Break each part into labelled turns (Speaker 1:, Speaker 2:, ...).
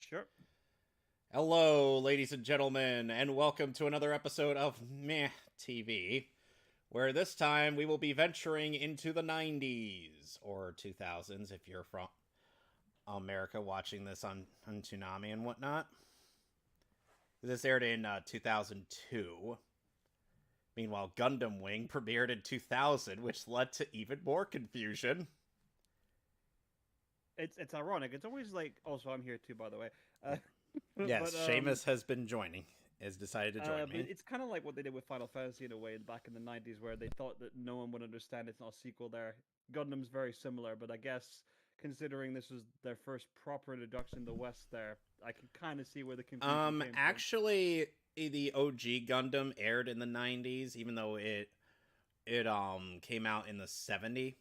Speaker 1: Sure.
Speaker 2: Hello, ladies and gentlemen, and welcome to another episode of MehTV, where this time we will be venturing into the 90s, or 2000s if you're from America watching this on Toonami and whatnot. This aired in 2002. Meanwhile, Gundam Wing premiered in 2000, which led to even more confusion.
Speaker 1: It's ironic. It's always like. Also, I'm here too, by the way.
Speaker 2: Yes,
Speaker 1: but,
Speaker 2: Seamus has been joining. Has decided to join
Speaker 1: but
Speaker 2: me.
Speaker 1: it's kind of like what they did with Final Fantasy in a way back in the '90s, where they thought that no one would understand it's not a sequel. There, Gundam's very similar, but I guess considering this was their first proper introduction in the West, there, I can kind of see where the confusion came
Speaker 2: Actually, the OG Gundam aired in the 90s, even though it came out in the 70s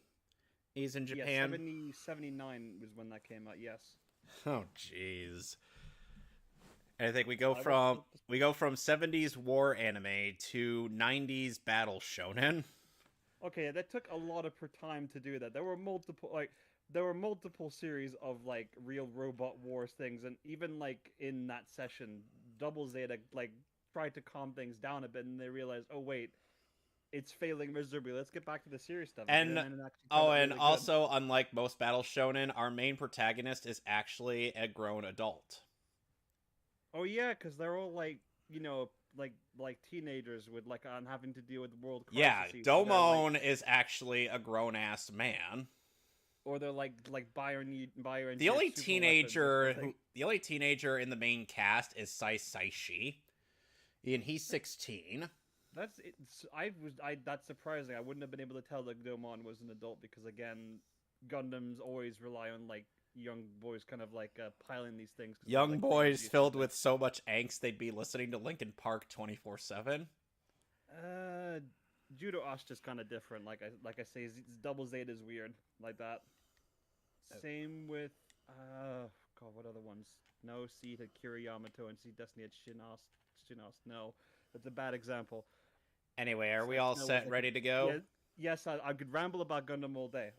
Speaker 2: in
Speaker 1: from. Yeah,
Speaker 2: Japan.
Speaker 1: 79 was when that came out. Yes.
Speaker 2: Oh jeez. I think we go from 70s war anime to 90s battle shonen.
Speaker 1: Okay, that took a lot of time to do that. There were multiple series of like real robot wars things, and even like in that session, Double Zeta like tried to calm things down a bit, and they realized, oh wait, it's failing miserably. Let's get back to the serious stuff.
Speaker 2: And
Speaker 1: then it actually turned out really good.
Speaker 2: also, unlike most battle shonen, our main protagonist is actually a grown adult.
Speaker 1: Oh yeah, because they're all like like teenagers with like on having to deal with world crises.
Speaker 2: Yeah,
Speaker 1: So
Speaker 2: Domon is actually a grown ass man.
Speaker 1: or they're like Byron.
Speaker 2: The only teenager in the main cast is Sai Saishi, and he's 16.
Speaker 1: That's surprising. I wouldn't have been able to tell that Domon was an adult because again, Gundams always rely on like young boys kind of like piling these things.
Speaker 2: Young boys filled with so much angst they'd be listening to Linkin Park 24/7.
Speaker 1: Judo Ashta's kind of different. Like I say, Double Zeta is weird like that. Same with God, what other ones? No, Seed had Kira Yamato and Seed Destiny had Shinos. No, that's a bad example.
Speaker 2: Anyway, are we all set, ready to go?
Speaker 1: Yeah, yes, I could ramble about Gundam all day.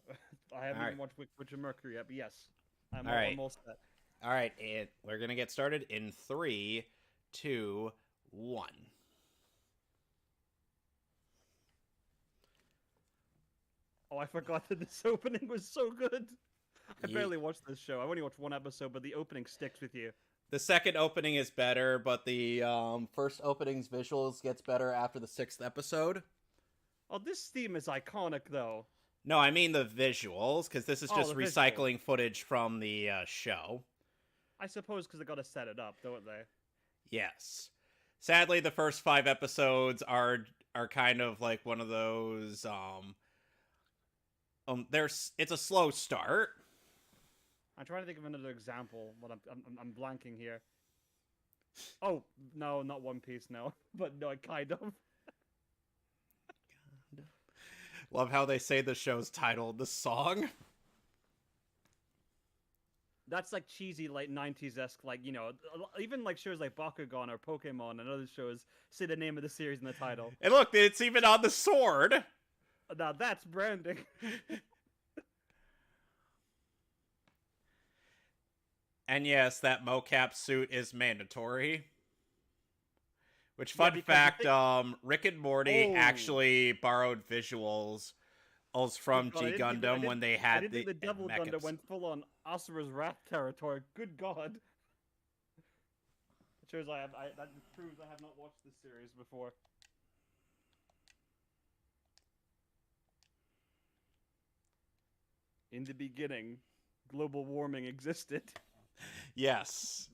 Speaker 1: I haven't even watched Witch of Mercury yet, but yes, I'm all set.
Speaker 2: All right, and we're gonna get started in 3, 2, 1.
Speaker 1: Oh, I forgot that this opening was so good. I barely watched this show. I only watched one episode, but the opening sticks with you.
Speaker 2: The second opening is better, but the first opening's visuals gets better after the 6th episode.
Speaker 1: Oh, this theme is iconic, though.
Speaker 2: No, I mean the visuals, because this is just recycling footage from the show.
Speaker 1: I suppose because they got to set it up, don't they?
Speaker 2: Yes. Sadly, the first 5 episodes are kind of like one of those. It's a slow start.
Speaker 1: I'm trying to think of another example, but I'm blanking here. Oh no, not One Piece, no, but no, kind of.
Speaker 2: Love how they say the show's title, the song.
Speaker 1: That's like cheesy, like 90s-esque, like, even like shows like Bakugan or Pokemon and other shows say the name of the series in the title.
Speaker 2: And look, it's even on the sword.
Speaker 1: Now that's branding.
Speaker 2: And yes, that mocap suit is mandatory. Which, fun fact, Rick and Morty actually borrowed visuals from G-Gundam when they had
Speaker 1: the Devil Gundam went full on Asura's Wrath territory. Good God. It shows that proves I have not watched this series before. In the beginning, global warming existed.
Speaker 2: Yes.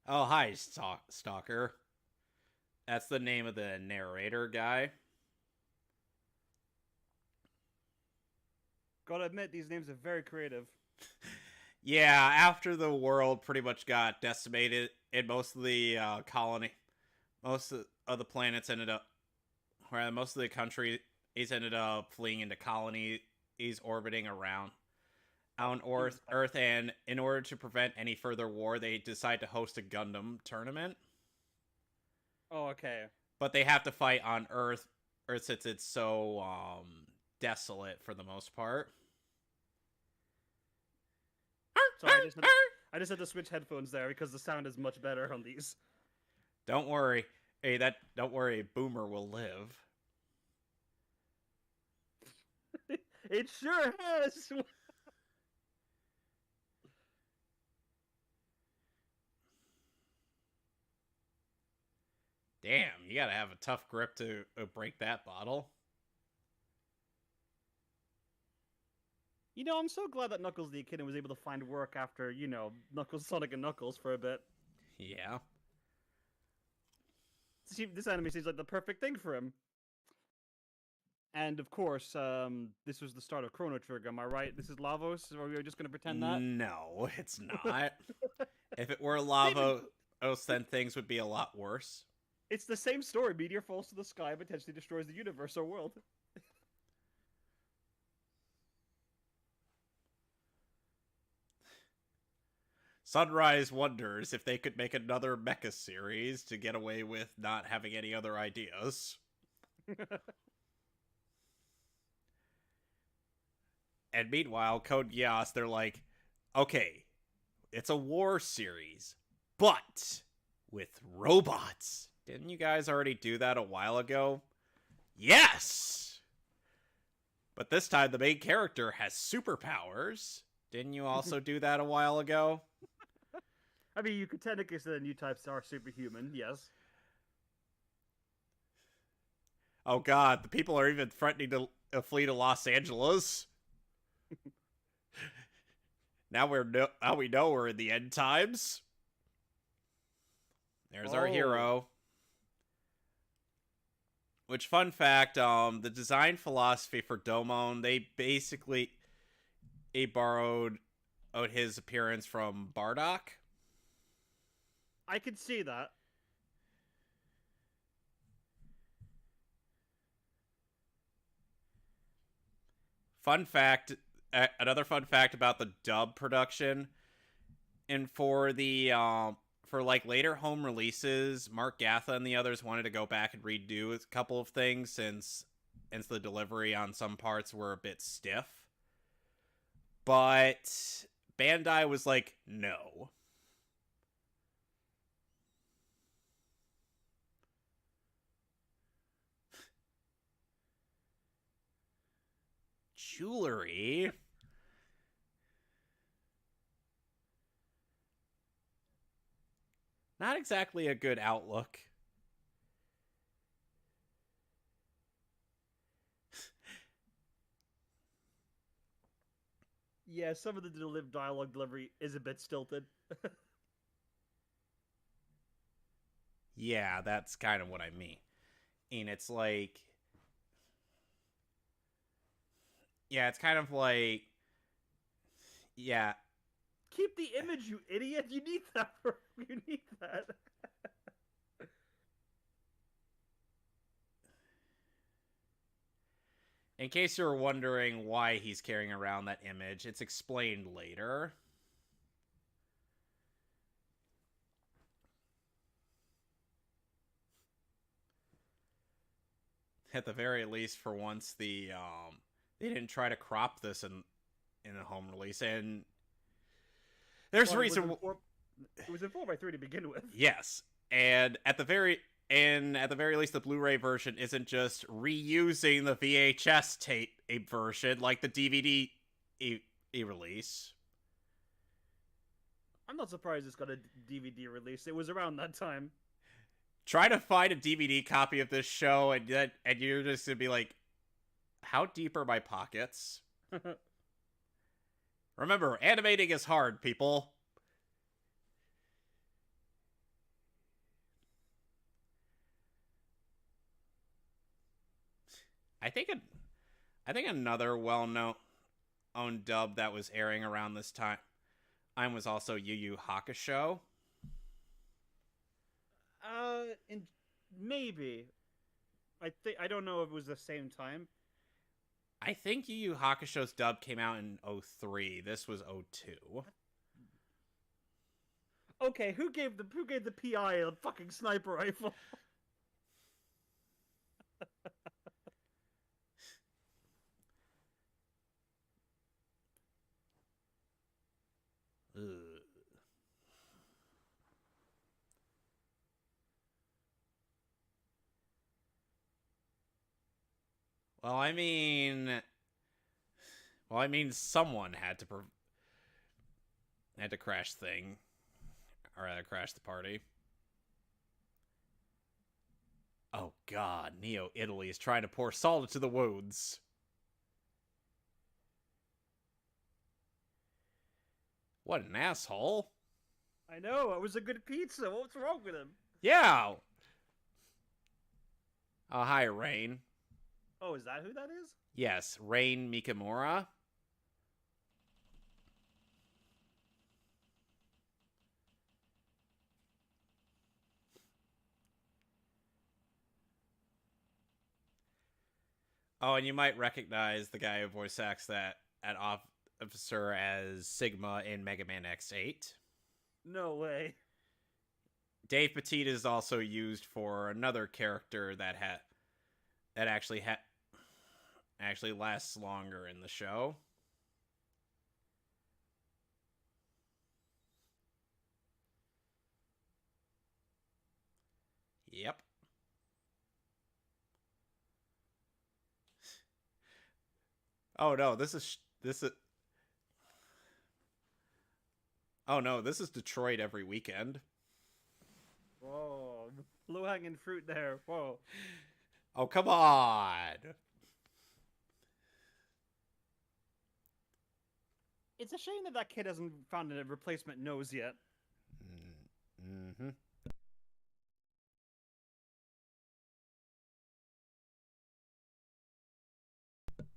Speaker 2: Oh, hi, Stalker. That's the name of the narrator guy.
Speaker 1: Gotta admit, these names are very creative.
Speaker 2: Yeah, after the world pretty much got decimated, and most of the most of the planets ended up, where most of the countries ended up fleeing into colonies orbiting around on Earth, and in order to prevent any further war, they decide to host a Gundam tournament.
Speaker 1: Oh, okay.
Speaker 2: But they have to fight on Earth or since it's so desolate for the most part.
Speaker 1: Sorry, I just had to switch headphones there because the sound is much better on these.
Speaker 2: Don't worry. Hey, don't worry, Boomer will live.
Speaker 1: It sure has.
Speaker 2: Damn, you gotta have a tough grip to break that bottle.
Speaker 1: You know, I'm so glad that Knuckles the Echidna was able to find work after, you know, Sonic and Knuckles for a bit.
Speaker 2: Yeah.
Speaker 1: This anime seems like the perfect thing for him. And of course, this was the start of Chrono Trigger, am I right? This is Lavos? Or are we just going to pretend that?
Speaker 2: No, it's not. If it were Lavos, then things would be a lot worse.
Speaker 1: It's the same story. Meteor falls to the sky and potentially destroys the universe or world.
Speaker 2: Sunrise wonders if they could make another mecha series to get away with not having any other ideas. And meanwhile, Code Geass, they're like, okay, it's a war series, but with robots. Didn't you guys already do that a while ago? Yes! But this time the main character has superpowers. Didn't you also do that a while ago?
Speaker 1: I mean, you could technically say the new types are superhuman, yes.
Speaker 2: Oh god, the people are even threatening to flee to Los Angeles. Now we know we're in the end times. There's our hero. Which, fun fact, the design philosophy for Domon, they basically borrowed his appearance from Bardock.
Speaker 1: I could see that.
Speaker 2: Fun fact, another fun fact about the dub production, and for the for like later home releases, Mark Gatha and the others wanted to go back and redo a couple of things since the delivery on some parts were a bit stiff. But Bandai was like, no. Jewelry? Not exactly a good outlook.
Speaker 1: Yeah, some of the dialogue delivery is a bit stilted.
Speaker 2: Yeah, that's kind of what I mean. And it's like... Yeah, it's kind of like... Yeah.
Speaker 1: Keep the image, you idiot! You need that. You need that.
Speaker 2: In case you were wondering why he's carrying around that image, it's explained later. At the very least, for once, they didn't try to crop this in a home release, and there's a reason.
Speaker 1: It was in 4x3 to begin with.
Speaker 2: Yes, and at the very least, the Blu-ray version isn't just reusing the VHS tape version like the DVD release.
Speaker 1: I'm not surprised it's got a DVD release. It was around that time.
Speaker 2: Try to find a DVD copy of this show, and you're just gonna be like, how deep are my pockets? Remember, animating is hard, people. I think another well-known dub that was airing around this time was also Yu Yu Hakusho.
Speaker 1: Maybe. I don't know if it was the same time.
Speaker 2: I think Yu Yu Hakusho's dub came out in 2003. This was 2002.
Speaker 1: Okay, who gave the PI a fucking sniper rifle?
Speaker 2: Well, I mean, someone had to crash thing, or crash the party. Oh God, Neo Italy is trying to pour salt into the wounds. What an asshole!
Speaker 1: I know, it was a good pizza. What's wrong with him?
Speaker 2: Yeah. Oh, hi, Rain.
Speaker 1: Oh, is that who that is?
Speaker 2: Yes, Rain Mikamura. Oh, and you might recognize the guy who voice acts that officer as Sigma in Mega Man X8.
Speaker 1: No way.
Speaker 2: Dave Petit is also used for another character that actually lasts longer in the show. Yep. Oh no, this is Oh no, this is Detroit every weekend.
Speaker 1: Whoa, low-hanging fruit there. Whoa.
Speaker 2: Oh, come on.
Speaker 1: It's a shame that kid hasn't found a replacement nose yet.
Speaker 2: Mm-hmm.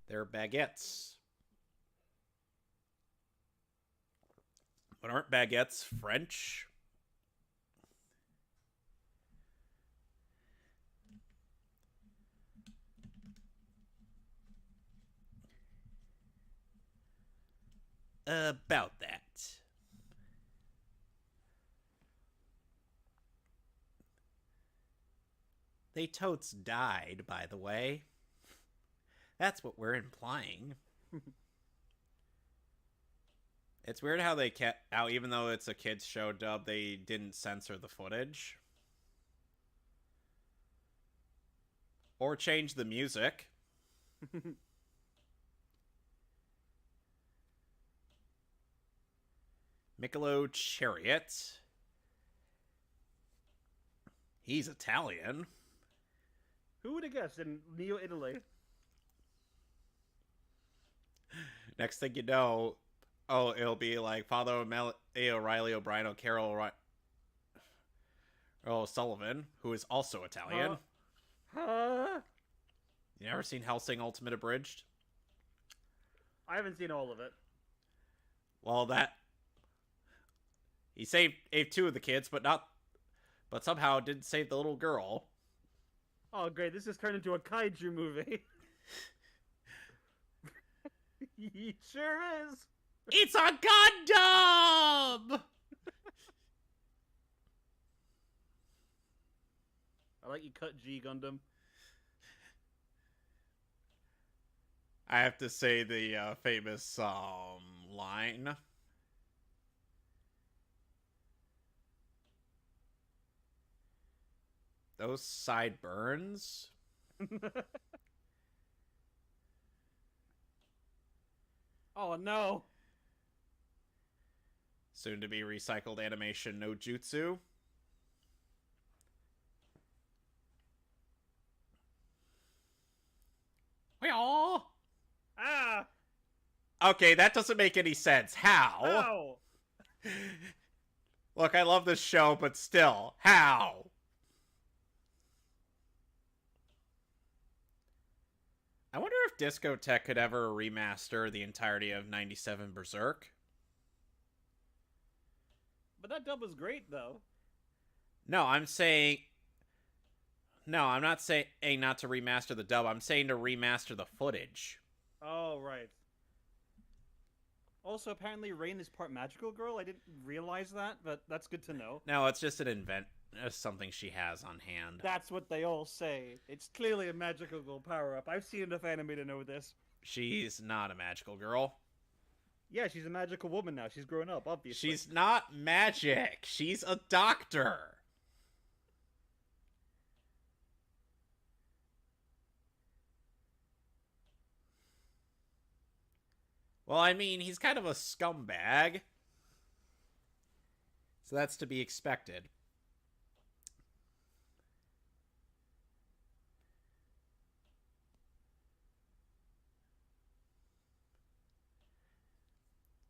Speaker 2: They're baguettes. But aren't baguettes French? About that. They totes died, by the way. That's what we're implying. It's weird how they how even though it's a kids show dub, they didn't censor the footage. Or change the music. Michelob Chariot. He's Italian.
Speaker 1: Who would have guessed in Neo Italy?
Speaker 2: Next thing you know, it'll be like Father O'Reilly O'Brien O'Carroll Sullivan, who is also Italian.
Speaker 1: Huh?
Speaker 2: You never seen Hellsing Ultimate Abridged?
Speaker 1: I haven't seen all of it.
Speaker 2: Well, he saved two of the kids, but somehow didn't save the little girl.
Speaker 1: Oh, great! This has turned into a kaiju movie. He sure is.
Speaker 2: It's a Gundam!
Speaker 1: I like you cut G-Gundam.
Speaker 2: I have to say the famous line. Those sideburns?
Speaker 1: Oh no.
Speaker 2: Soon to be recycled animation no jutsu.
Speaker 1: Ah!
Speaker 2: Okay, that doesn't make any sense. How?
Speaker 1: Ow!
Speaker 2: Look, I love this show, but still, how? I wonder if Discotech could ever remaster the entirety of 97 Berserk.
Speaker 1: But that dub was great, though.
Speaker 2: No, I'm saying... No, I'm not saying not to remaster the dub. I'm saying to remaster the footage.
Speaker 1: Oh, right. Also, apparently Rain is part magical girl. I didn't realize that, but that's good to know.
Speaker 2: No, it's just something she has on hand.
Speaker 1: That's what they all say. It's clearly a magical girl power-up. I've seen enough anime to know this.
Speaker 2: She's not a magical girl.
Speaker 1: Yeah, she's a magical woman now. She's grown up, obviously.
Speaker 2: She's not magic. She's a doctor. Well, I mean, he's kind of a scumbag. So that's to be expected.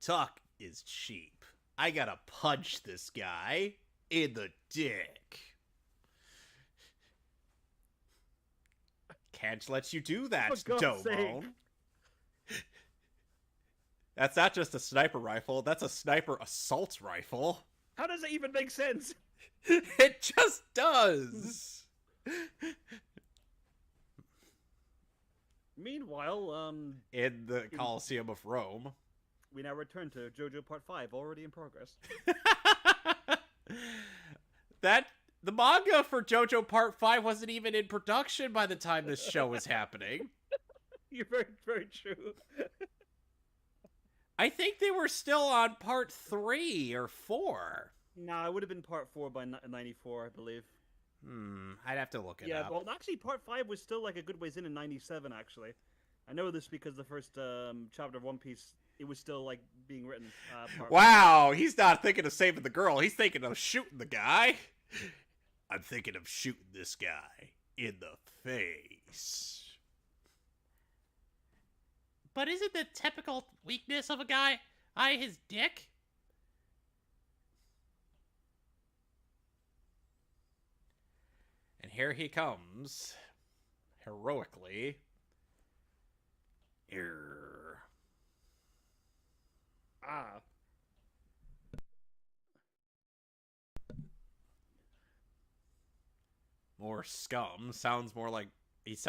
Speaker 2: Talk is cheap. I gotta punch this guy in the dick. Can't let you do that, Domo. That's not just a sniper rifle, that's a sniper assault rifle.
Speaker 1: How does it even make sense?
Speaker 2: It just does.
Speaker 1: Meanwhile,
Speaker 2: in the Colosseum of Rome,
Speaker 1: we now return to JoJo Part 5, already in progress.
Speaker 2: The manga for JoJo Part 5 wasn't even in production by the time this show was happening.
Speaker 1: You're very, very true.
Speaker 2: I think they were still on Part 3 or 4.
Speaker 1: Nah, it would have been Part 4 by 94, I believe.
Speaker 2: I'd have to look it up.
Speaker 1: Yeah, well, actually, Part 5 was still like a good ways in 97, actually. I know this because the first chapter of One Piece, it was still like being written.
Speaker 2: Wow, he's not thinking of saving the girl. He's thinking of shooting the guy. I'm thinking of shooting this guy in the face.
Speaker 3: But isn't the typical weakness of a guy his dick?
Speaker 2: And here he comes, heroically.
Speaker 1: Ah.
Speaker 2: More scum. Sounds more like... It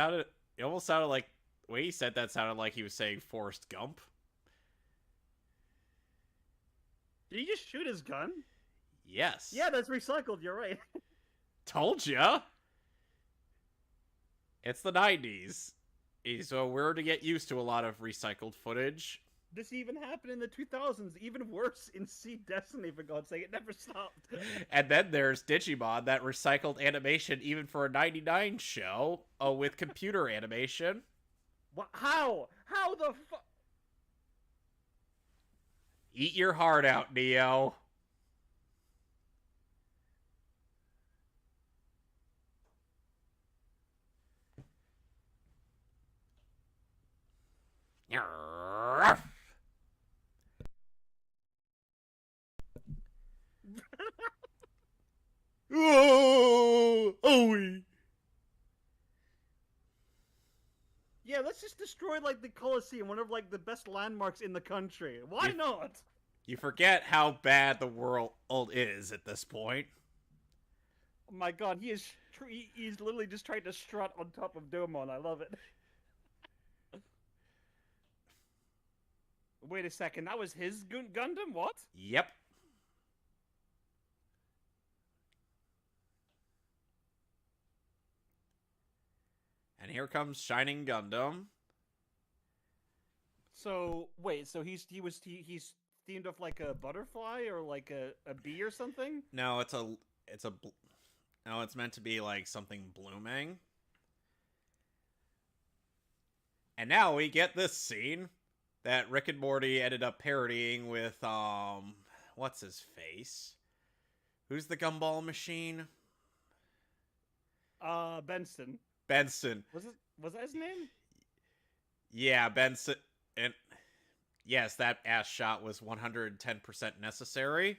Speaker 2: almost sounded like... The way he said that sounded like he was saying Forrest Gump.
Speaker 1: Did he just shoot his gun?
Speaker 2: Yes.
Speaker 1: Yeah, that's recycled, you're right.
Speaker 2: Told ya! It's the 90s. So we're to get used to a lot of recycled footage.
Speaker 1: This even happened in the 2000s. Even worse in Sea Destiny, for God's sake. It never stopped.
Speaker 2: And then there's Digimon, that recycled animation even for a 99 show with computer animation.
Speaker 1: What? How? How the fuck?
Speaker 2: Eat your heart out, Neo. Oh,
Speaker 1: yeah, let's just destroy like the Colosseum, one of like the best landmarks in the country. Why not?
Speaker 2: You forget how bad the world is at this point.
Speaker 1: Oh my God, he's literally just trying to strut on top of Domon. I love it. Wait a second, that was his Gundam? What?
Speaker 2: Yep. And here comes Shining Gundam.
Speaker 1: So wait, so he's themed off like a butterfly or like a bee or something?
Speaker 2: No, it's meant to be like something blooming. And now we get this scene that Rick and Morty ended up parodying with what's his face? Who's the gumball machine?
Speaker 1: Benson.
Speaker 2: Benson.
Speaker 1: Was that his name?
Speaker 2: Yeah, Benson. And yes, that ass shot was 110% necessary.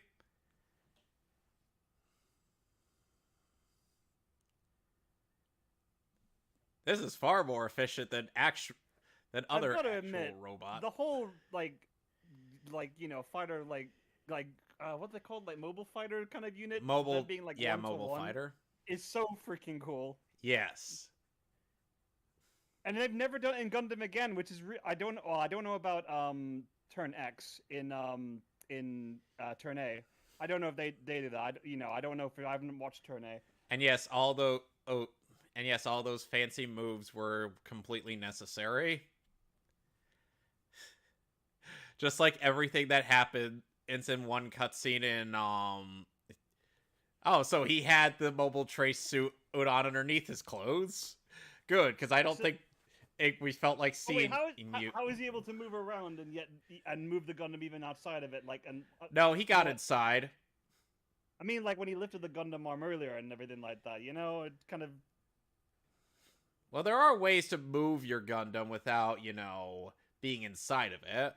Speaker 2: This is far more efficient than other actual robots.
Speaker 1: The whole like you know, fighter like what's it called, like mobile fighter kind of unit,
Speaker 2: mobile
Speaker 1: being like
Speaker 2: mobile fighter
Speaker 1: is so freaking cool.
Speaker 2: Yes.
Speaker 1: And they've never done it in Gundam again, which is I don't know about Turn X in Turn A. I don't know if they did that. I don't know if I haven't watched Turn A.
Speaker 2: And yes, all those fancy moves were completely necessary. Just like everything that happened in one cutscene in Oh, so he had the mobile trace suit on underneath his clothes. Good, because I don't think we felt like
Speaker 1: Oh, wait,
Speaker 2: seeing
Speaker 1: how is he able to move around and move the Gundam even outside of it?
Speaker 2: No, he got inside.
Speaker 1: I mean, like when he lifted the Gundam arm earlier and everything like that. You know, it kind of.
Speaker 2: Well, there are ways to move your Gundam without, being inside of it.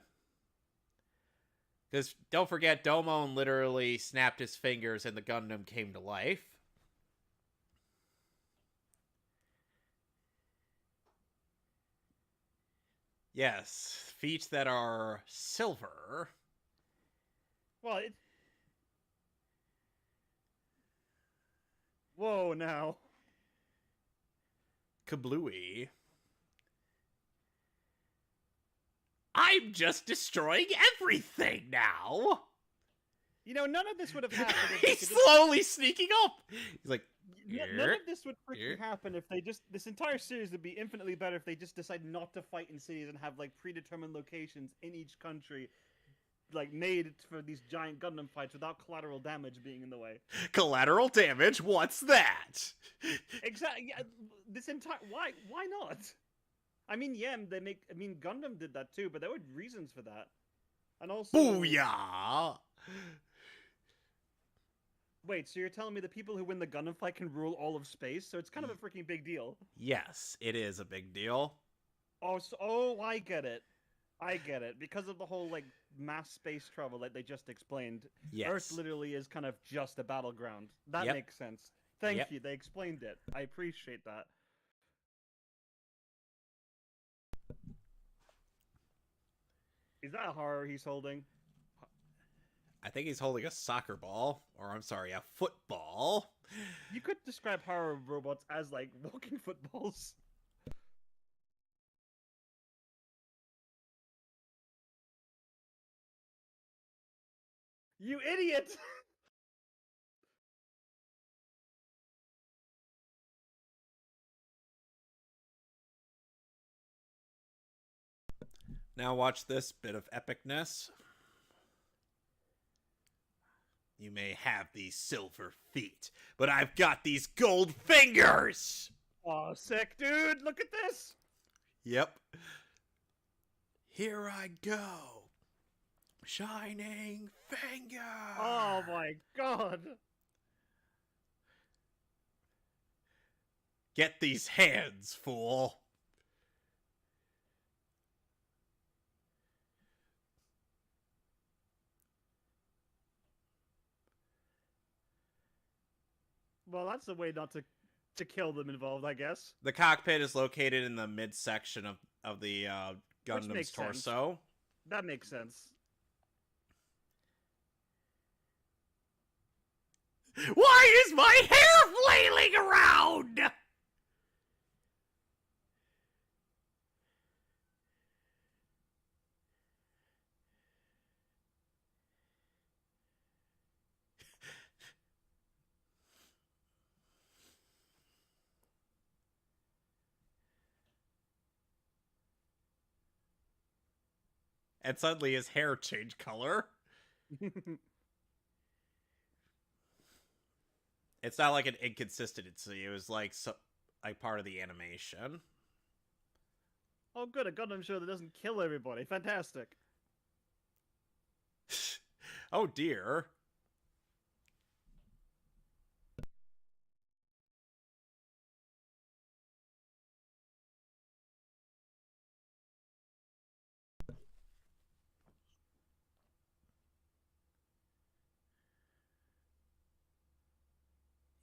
Speaker 2: Because don't forget, Domon literally snapped his fingers and the Gundam came to life. Yes, feet that are silver.
Speaker 1: Well, it. Whoa, now.
Speaker 2: Kablooey. I'm just destroying everything now.
Speaker 1: You know, none of this would have happened.
Speaker 2: He's slowly sneaking up. He's like,
Speaker 1: none of this would freaking happen if they just. This entire series would be infinitely better if they just decide not to fight in cities and have like predetermined locations in each country, like made for these giant Gundam fights without collateral damage being in the way.
Speaker 2: Collateral damage? What's that?
Speaker 1: Exactly. Yeah, this entire why not? I mean, yeah, Gundam did that too, but there were reasons for that. And also,
Speaker 2: booyah!
Speaker 1: Wait, so you're telling me the people who win the Gundam fight can rule all of space? So it's kind of a freaking big deal.
Speaker 2: Yes, it is a big deal.
Speaker 1: Oh, I get it. I get it. Because of the whole, like, mass space travel that they just explained.
Speaker 2: Yes.
Speaker 1: Earth literally is kind of just a battleground. That makes sense. Thank you. They explained it. I appreciate that. Is that a horror he's holding?
Speaker 2: I think he's holding a soccer ball. Or, I'm sorry, a football.
Speaker 1: You could describe horror robots as, like, walking footballs. You idiot!
Speaker 2: Now watch this bit of epicness. You may have these silver feet, but I've got these gold fingers!
Speaker 1: Aw, sick, dude! Look at this!
Speaker 2: Yep. Here I go. Shining finger!
Speaker 1: Oh my god!
Speaker 2: Get these hands, fool!
Speaker 1: Well, that's a way not to kill them involved, I guess.
Speaker 2: The cockpit is located in the midsection of the Gundam's torso.
Speaker 1: Sense. That makes sense.
Speaker 2: Why is my hair flailing around? And suddenly his hair changed color. It's not like an inconsistency. It was like part of the animation.
Speaker 1: Oh, good, a Gundam show that doesn't kill everybody. Fantastic.
Speaker 2: Oh dear.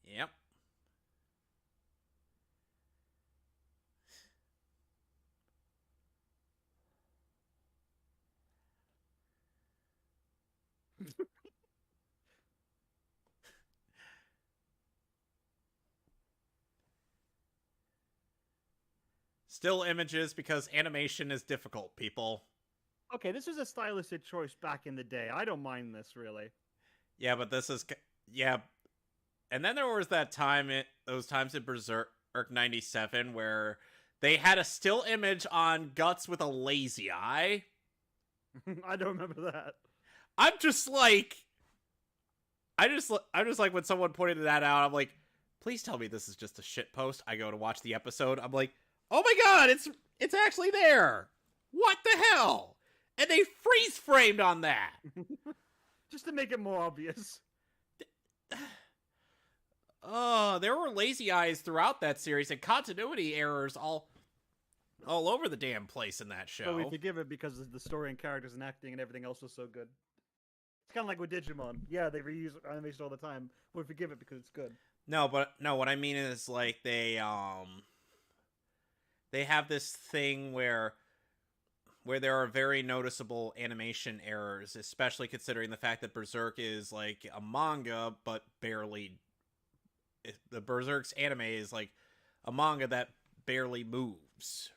Speaker 2: Yep. Still images because animation is difficult, people.
Speaker 1: Okay, this was a stylistic choice back in the day. I don't mind this, really.
Speaker 2: Yeah, but this is... Yeah. And then there was that time, those times in Berserk 97, where they had a still image on Guts with a lazy eye.
Speaker 1: I don't remember that.
Speaker 2: I'm just like when someone pointed that out, I'm like, please tell me this is just a shit post. I go to watch the episode. I'm like, oh my god, It's actually there. What the hell? And they freeze framed on that.
Speaker 1: Just to make it more obvious.
Speaker 2: There were lazy eyes throughout that series and continuity errors all over the damn place in that show.
Speaker 1: But we forgive it because the story and characters and acting and everything else was so good. It's kind of like with Digimon. Yeah, they reuse animation all the time, but we forgive it because it's good.
Speaker 2: No, what I mean is like they have this thing where there are very noticeable animation errors, especially considering the fact that Berserk is like a manga, but barely. The Berserk's anime is like a manga that barely moves.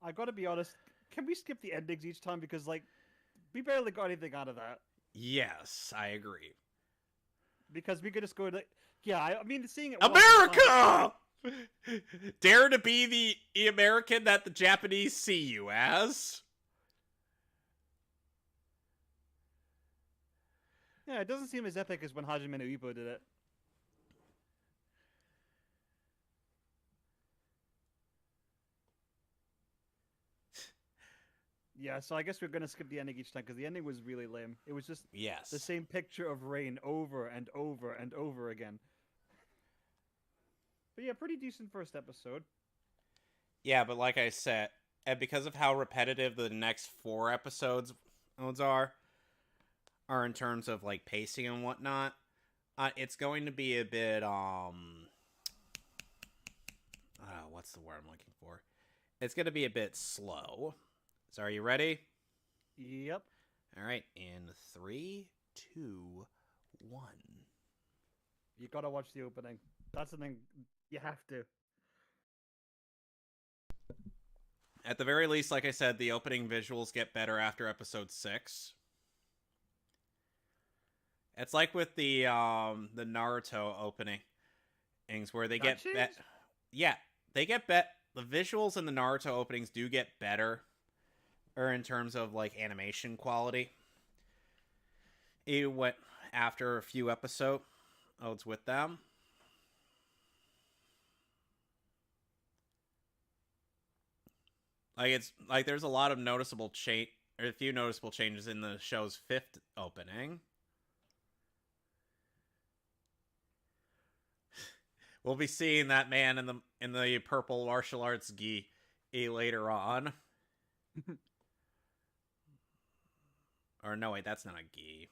Speaker 1: I gotta be honest, can we skip the endings each time? Because, like, we barely got anything out of that.
Speaker 2: Yes, I agree.
Speaker 1: Because we could just go to... Yeah, I mean, seeing it...
Speaker 2: America! Dare to be the American that the Japanese see you as.
Speaker 1: Yeah, it doesn't seem as epic as when Hajime no Ippo did it. Yeah, so I guess we're gonna skip the ending each time because the ending was really lame. It was just the same picture of rain over and over and over again. But yeah, pretty decent first episode.
Speaker 2: Yeah, but like I said, and because of how repetitive the next 4 episodes are in terms of like pacing and whatnot, it's going to be a bit what's the word I'm looking for? It's going to be a bit slow. So are you ready?
Speaker 1: Yep.
Speaker 2: All right, in 3, 2, 1.
Speaker 1: You gotta watch the opening. That's the thing. You have to.
Speaker 2: At the very least, like I said, the opening visuals get better after episode 6. It's like with the Naruto openings where they get yeah, they get the visuals in the Naruto openings do get better, or in terms of like animation quality. It went after a few episodes with them. Like it's like there's a lot of a few noticeable changes in the show's 5th opening. We'll be seeing that man in the purple martial arts gi later on. Or no, wait, that's not a gi.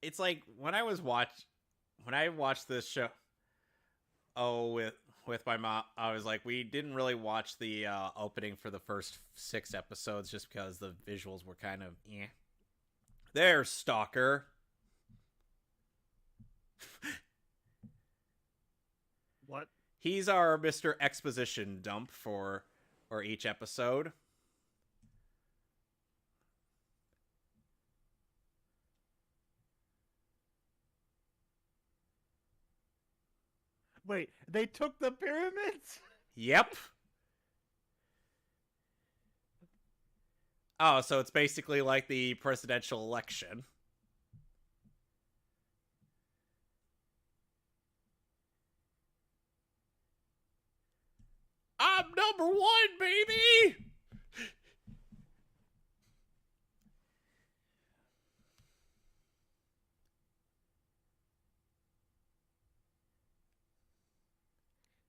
Speaker 2: It's like when I watched this show with my mom, I was like, we didn't really watch the opening for the first 6 episodes just because the visuals were kind of There's Stalker.
Speaker 1: What?
Speaker 2: He's our Mr. Exposition dump for each episode.
Speaker 1: Wait, they took the pyramids?
Speaker 2: Yep. Oh, so it's basically like the presidential election. I'm number 1, baby!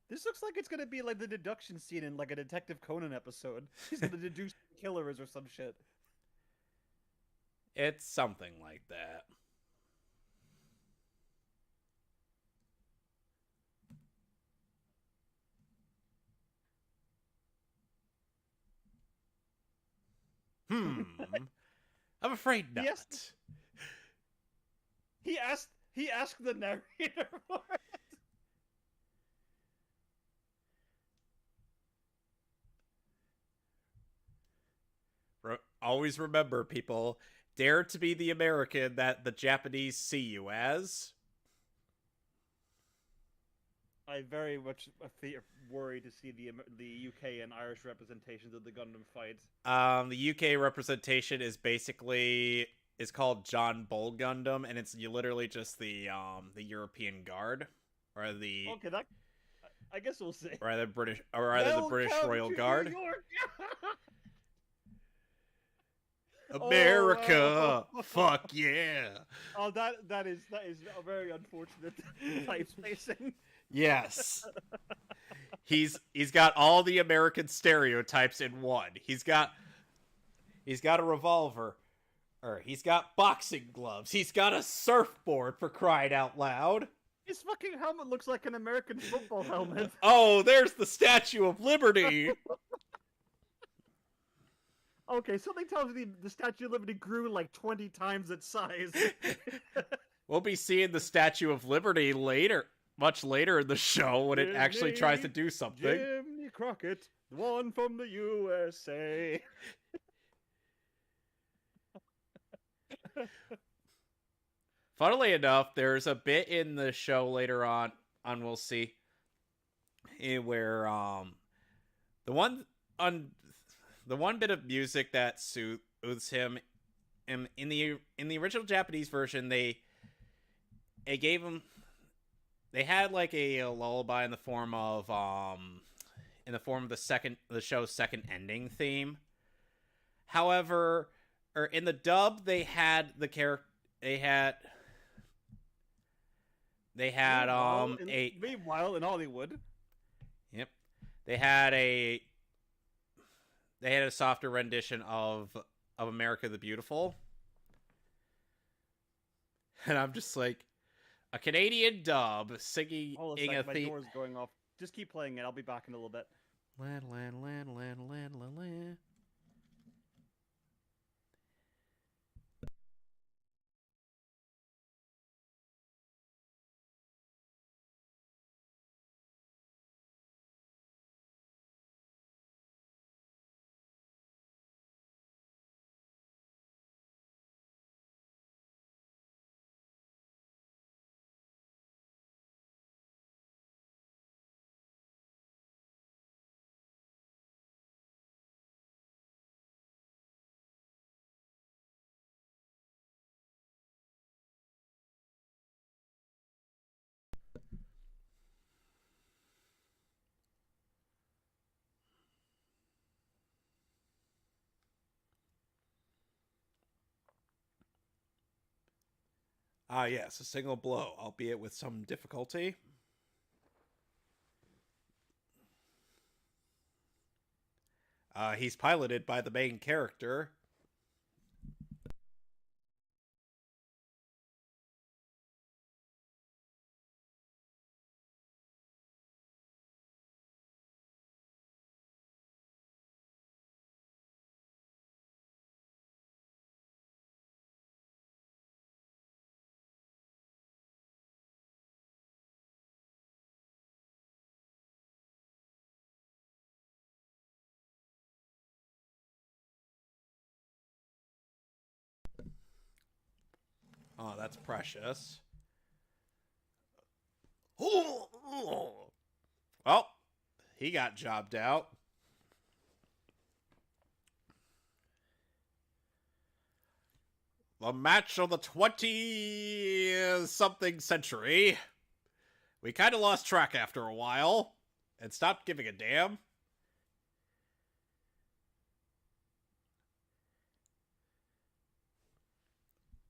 Speaker 1: This looks like it's gonna be like the deduction scene in like a Detective Conan episode. He's gonna deduce the killers or some shit.
Speaker 2: It's something like that. I'm afraid not.
Speaker 1: He asked the narrator for it.
Speaker 2: Always remember, people, dare to be the American that the Japanese see you as.
Speaker 1: I very much worry to see the UK and Irish representations of the Gundam fight.
Speaker 2: The UK representation is basically is called John Bull Gundam, and it's literally just the European Guard or the
Speaker 1: Okay, that I guess we'll see.
Speaker 2: or the British or rather the British
Speaker 1: Welcome
Speaker 2: Royal
Speaker 1: to
Speaker 2: Guard.
Speaker 1: New York!
Speaker 2: America,
Speaker 1: Oh.
Speaker 2: fuck yeah!
Speaker 1: Oh, that is a very unfortunate type spacing.
Speaker 2: Yes, he's got all the American stereotypes in one. He's got a revolver, or he's got boxing gloves. He's got a surfboard, for crying out loud.
Speaker 1: His fucking helmet looks like an American football helmet.
Speaker 2: Oh, there's the Statue of Liberty.
Speaker 1: Okay, something tells me the Statue of Liberty grew like 20 times its size.
Speaker 2: We'll be seeing the Statue of Liberty later, much later in the show when it actually tries to do something.
Speaker 1: Jimmy Crockett, the one from the USA.
Speaker 2: Funnily enough, there's a bit in the show later on we'll see, where the one bit of music that soothes him, in the original Japanese version, they had like a lullaby in the form of the show's second ending theme. However, or in the dub, they had
Speaker 1: Meanwhile, in Hollywood.
Speaker 2: Yep. They had a softer rendition of America the Beautiful. And I'm just like, a Canadian dub singing
Speaker 1: Hold a
Speaker 2: a
Speaker 1: second, my
Speaker 2: theme.
Speaker 1: door's going off. Just keep playing it. I'll be back in a little bit.
Speaker 2: Land, land, land, land, land, land, land. Ah, yes, a single blow, albeit with some difficulty. He's piloted by the main character. Oh, that's precious. Oh, he got jobbed out. The match of the 20-something century. We kind of lost track after a while and stopped giving a damn.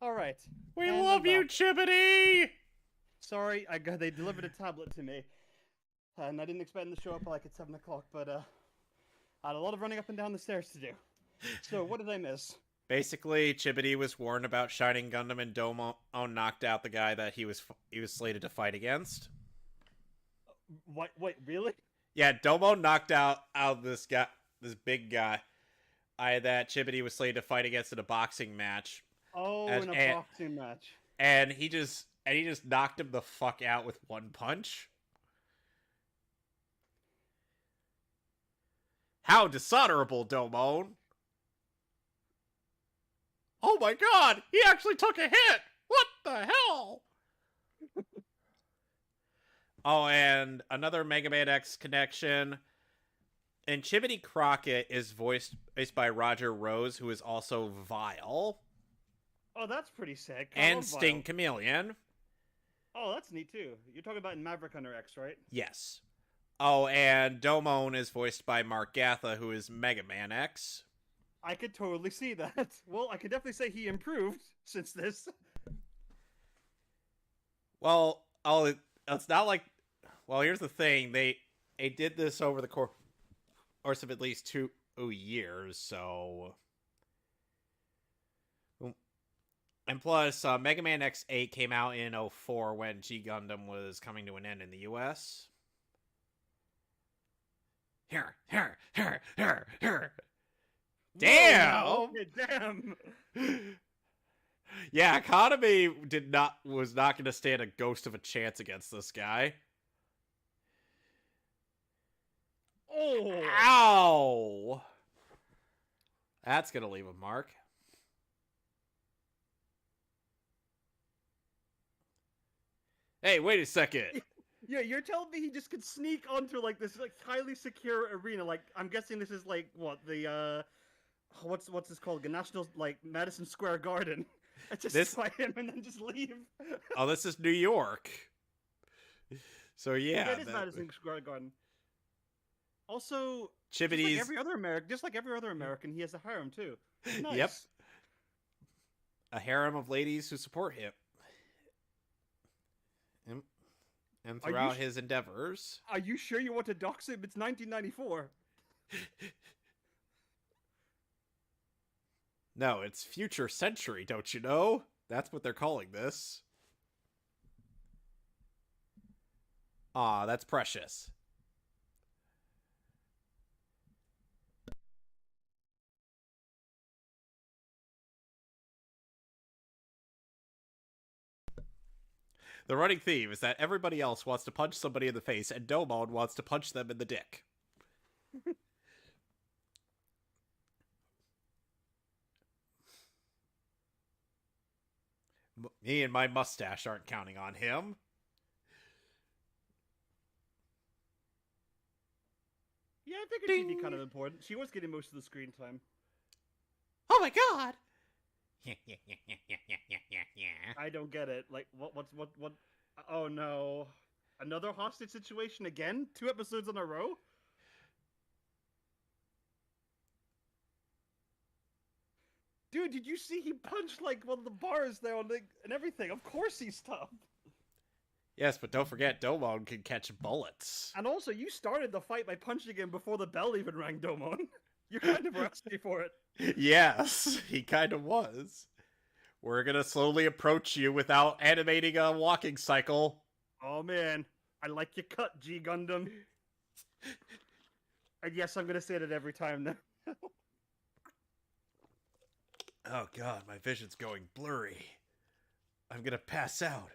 Speaker 1: All right.
Speaker 2: We
Speaker 1: And
Speaker 2: love
Speaker 1: I'm
Speaker 2: you,
Speaker 1: back.
Speaker 2: Chibbity!
Speaker 1: Sorry, they delivered a tablet to me, and I didn't expect them to show up like at 7 o'clock. But I had a lot of running up and down the stairs to do. So what did I miss?
Speaker 2: Basically, Chibbity was warned about Shining Gundam, and Domo knocked out the guy that he was slated to fight against.
Speaker 1: Wait, really?
Speaker 2: Yeah, Domo knocked out this big guy, that Chibbity was slated to fight against in a boxing match.
Speaker 1: Oh, in a boxing match.
Speaker 2: And he just knocked him the fuck out with one punch. How dishonorable, Domon! Oh my god! He actually took a hit! What the hell? Oh, and another Mega Man X connection. And Chimney Crockett is voiced by Roger Rose, who is also Vile.
Speaker 1: Oh, that's pretty sick. I
Speaker 2: And
Speaker 1: love
Speaker 2: Sting
Speaker 1: Vile.
Speaker 2: Chameleon.
Speaker 1: Oh, that's neat too. You're talking about in Maverick Hunter X, right?
Speaker 2: Yes. Oh, and Domon is voiced by Mark Gatha, who is Mega Man X.
Speaker 1: I could totally see that. Well, I could definitely say he improved since this.
Speaker 2: Well, it's not like... Well, here's the thing. They did this over the course of at least 2 years, so... And plus, Mega Man X8 came out in 2004 when G-Gundam was coming to an end in the US. Here. Damn!
Speaker 1: Whoa, no. Damn!
Speaker 2: Yeah, Economy was not going to stand a ghost of a chance against this guy.
Speaker 1: Oh!
Speaker 2: Ow! That's going to leave a mark. Hey, wait a second.
Speaker 1: Yeah, you're telling me he just could sneak onto like this like highly secure arena? Like, I'm guessing this is like what the what's this called? The National like Madison Square Garden. And just fight him and then just leave.
Speaker 2: Oh, this is New York. So yeah,
Speaker 1: it is Madison Square Garden. Also,
Speaker 2: Chibbity's
Speaker 1: just like every other American, he has a harem too. Nice.
Speaker 2: Yep. A harem of ladies who support him. And throughout his endeavors.
Speaker 1: Are you sure you want to dox him? It's 1994.
Speaker 2: No, it's future century, don't you know? That's what they're calling this. Aw, that's precious. The running theme is that everybody else wants to punch somebody in the face, and Domon wants to punch them in the dick. Me and my mustache aren't counting on him.
Speaker 1: Yeah, I figured she'd be kind of important. She was getting most of the screen time.
Speaker 3: Oh my god!
Speaker 1: I don't get it. Like, what? Oh no. Another hostage situation again? 2 episodes in a row? Dude, did you see he punched, like, one of the bars there on and everything? Of course he's tough.
Speaker 2: Yes, but don't forget, Domon can catch bullets.
Speaker 1: And also, you started the fight by punching him before the bell even rang, Domon. You kind of asked me for it.
Speaker 2: Yes, he kind of was. We're gonna slowly approach you without animating a walking cycle.
Speaker 1: Oh man, I like your cut, G-Gundam. And yes, I'm gonna say that every time now.
Speaker 2: Oh god, my vision's going blurry. I'm gonna pass out.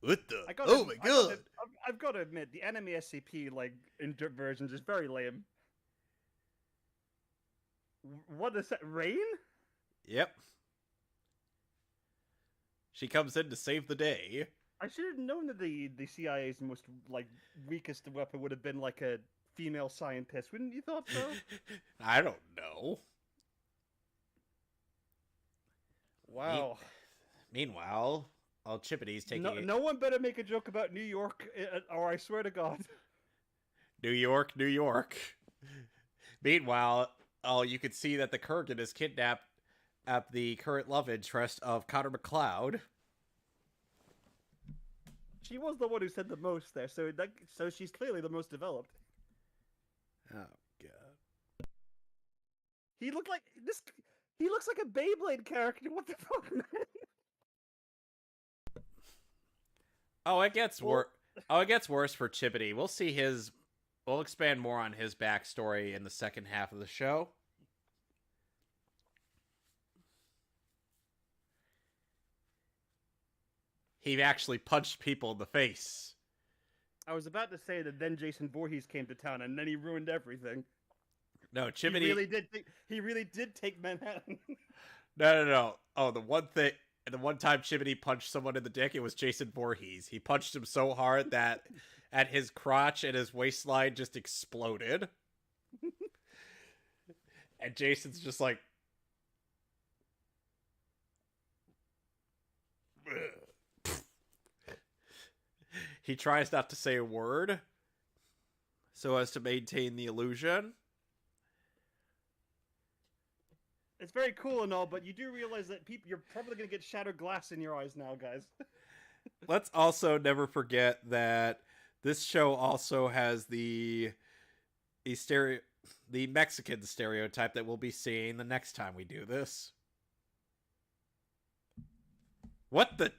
Speaker 2: What the? Oh my god!
Speaker 1: I've got to admit, the anime SCP like versions is very lame. What is that? Rain?
Speaker 2: Yep. She comes in to save the day.
Speaker 1: I should have known that the CIA's most like weakest weapon would have been like a female scientist. Wouldn't you thought so?
Speaker 2: I don't know.
Speaker 1: Wow.
Speaker 2: Meanwhile, all Chippity's taking
Speaker 1: no one better make a joke about New York, or I swear to God.
Speaker 2: New York, New York. Meanwhile, you can see that the Kurgan is kidnapped at the current love interest of Connor McLeod.
Speaker 1: She was the one who said the most there, so she's clearly the most developed.
Speaker 2: Oh god.
Speaker 1: He looked like this. He looks like a Beyblade character. What the fuck, man?
Speaker 2: Oh, it gets worse. Oh, it gets worse for Chippity. We'll see his. We'll expand more on his backstory in the second half of the show. He actually punched people in the face.
Speaker 1: I was about to say that then Jason Voorhees came to town and then he ruined everything.
Speaker 2: No, Chippity.
Speaker 1: He really did take Manhattan.
Speaker 2: No. Oh, the one thing. And the one time Chimney punched someone in the dick, it was Jason Voorhees. He punched him so hard that at his crotch and his waistline just exploded. And Jason's just like... He tries not to say a word so as to maintain the illusion.
Speaker 1: It's very cool and all, but you do realize that you're probably going to get shattered glass in your eyes now, guys.
Speaker 2: Let's also never forget that this show also has the Mexican stereotype that we'll be seeing the next time we do this. What the...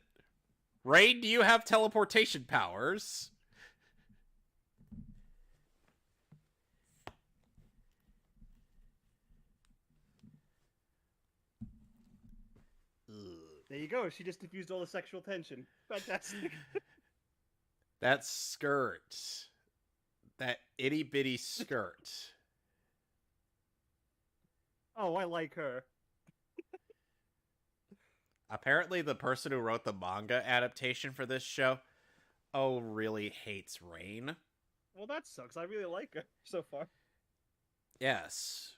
Speaker 2: Rain, do you have teleportation powers?
Speaker 1: There you go. She just diffused all the sexual tension. Fantastic.
Speaker 2: That skirt. That itty bitty skirt.
Speaker 1: Oh, I like her.
Speaker 2: Apparently the person who wrote the manga adaptation for this show, really hates Rain.
Speaker 1: Well, that sucks. I really like her so far.
Speaker 2: Yes.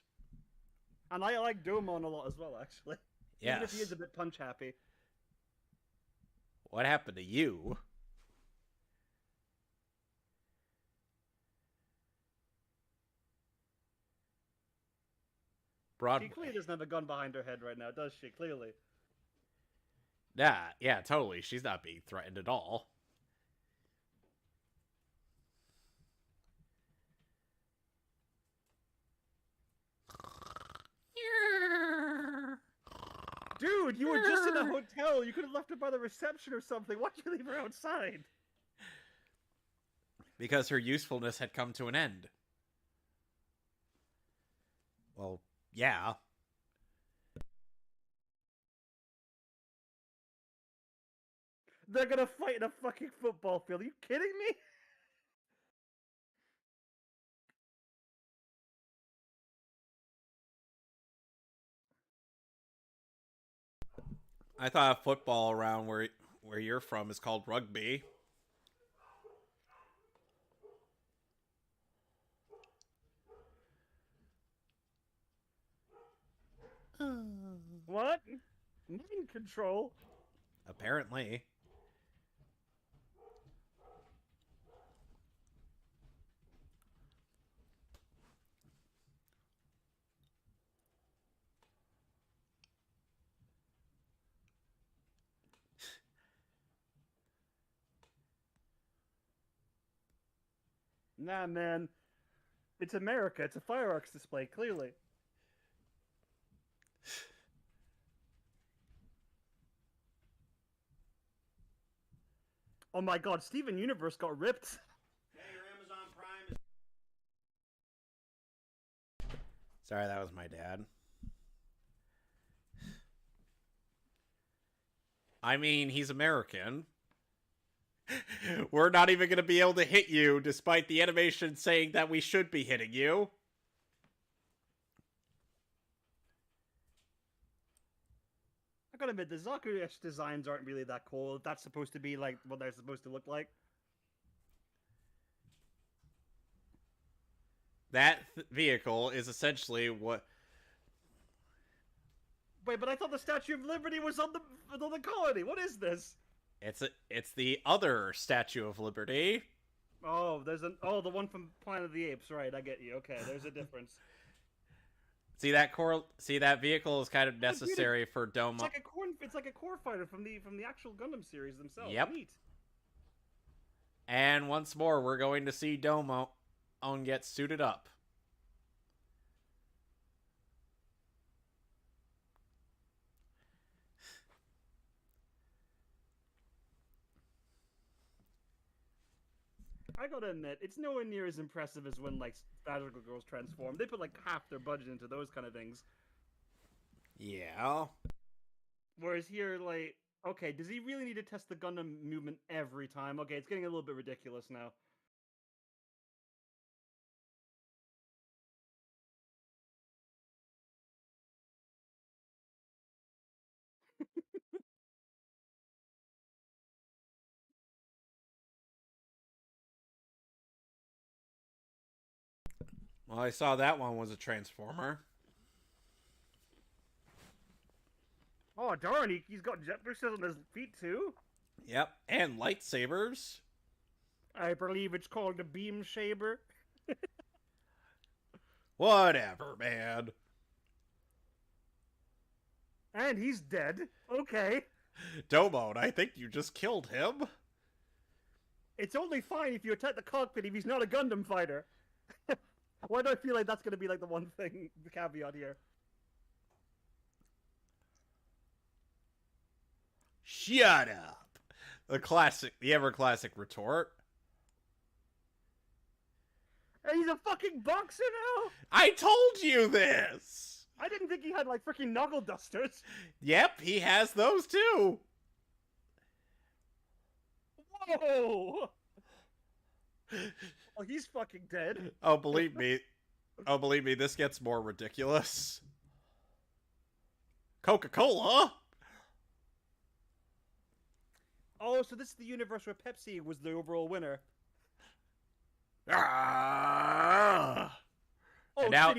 Speaker 1: And I like Domon a lot as well, actually.
Speaker 2: Yes.
Speaker 1: Even if he is a bit punch happy.
Speaker 2: What happened to you? Broadway.
Speaker 1: She clearly doesn't have a gun behind her head right now, does she? Clearly.
Speaker 2: Yeah, totally. She's not being threatened at all.
Speaker 1: Dude, you were just in a hotel. You could have left her by the reception or something. Why'd you leave her outside?
Speaker 2: Because her usefulness had come to an end. Well, yeah.
Speaker 1: They're gonna fight in a fucking football field. Are you kidding me?
Speaker 2: I thought football around where you're from is called rugby.
Speaker 1: What? Mind control?
Speaker 2: Apparently.
Speaker 1: Nah, man. It's America. It's a fireworks display, clearly. Oh my god, Steven Universe got ripped.
Speaker 2: Yeah, your Amazon Prime is... Sorry, that was my dad. I mean, he's American. We're not even going to be able to hit you, despite the animation saying that we should be hitting you.
Speaker 1: I gotta admit, the Zaku designs aren't really that cool. That's supposed to be like what they're supposed to look like.
Speaker 2: That vehicle is essentially what...
Speaker 1: Wait, but I thought the Statue of Liberty was on the colony. What is this?
Speaker 2: It's the other Statue of Liberty.
Speaker 1: Oh, the one from Planet of the Apes, right? I get you. Okay, there's a difference.
Speaker 2: See that vehicle is kind of necessary for Domo.
Speaker 1: It's like a core fighter from the actual Gundam series themselves.
Speaker 2: Yep.
Speaker 1: Neat.
Speaker 2: And once more, we're going to see Domo get suited up.
Speaker 1: I gotta admit, it's nowhere near as impressive as when like magical girls transform. They put like half their budget into those kind of things.
Speaker 2: Yeah.
Speaker 1: Whereas here, like, okay, does he really need to test the Gundam movement every time? Okay, it's getting a little bit ridiculous now.
Speaker 2: Well, I saw that one was a Transformer.
Speaker 1: Oh, darn, he's got jet boosters on his feet, too?
Speaker 2: Yep, and lightsabers.
Speaker 1: I believe it's called a beam saber.
Speaker 2: Whatever, man.
Speaker 1: And he's dead. Okay.
Speaker 2: Domon, I think you just killed him.
Speaker 1: It's only fine if you attack the cockpit if he's not a Gundam fighter. Why do I feel like that's going to be like the one thing, the caveat here?
Speaker 2: Shut up. The ever classic retort.
Speaker 1: And he's a fucking boxer now?
Speaker 2: I told you this.
Speaker 1: I didn't think he had like freaking knuckle dusters.
Speaker 2: Yep, he has those too.
Speaker 1: Whoa! Oh, he's fucking dead.
Speaker 2: Oh, believe me. This gets more ridiculous. Coca-Cola?
Speaker 1: Oh, so this is the universe where Pepsi was the overall winner.
Speaker 2: Ah!
Speaker 1: Oh,
Speaker 2: And now-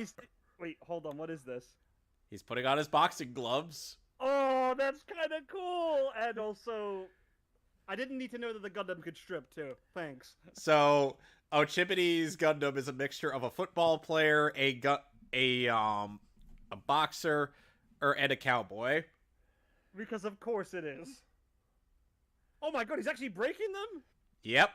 Speaker 1: wait, hold on, what is this?
Speaker 2: He's putting on his boxing gloves.
Speaker 1: Oh, that's kind of cool! And also, I didn't need to know that the Gundam could strip, too. Thanks.
Speaker 2: So, Chippity's Gundam is a mixture of a football player, a boxer, and a cowboy.
Speaker 1: Because of course it is. Oh my god, he's actually breaking them?
Speaker 2: Yep.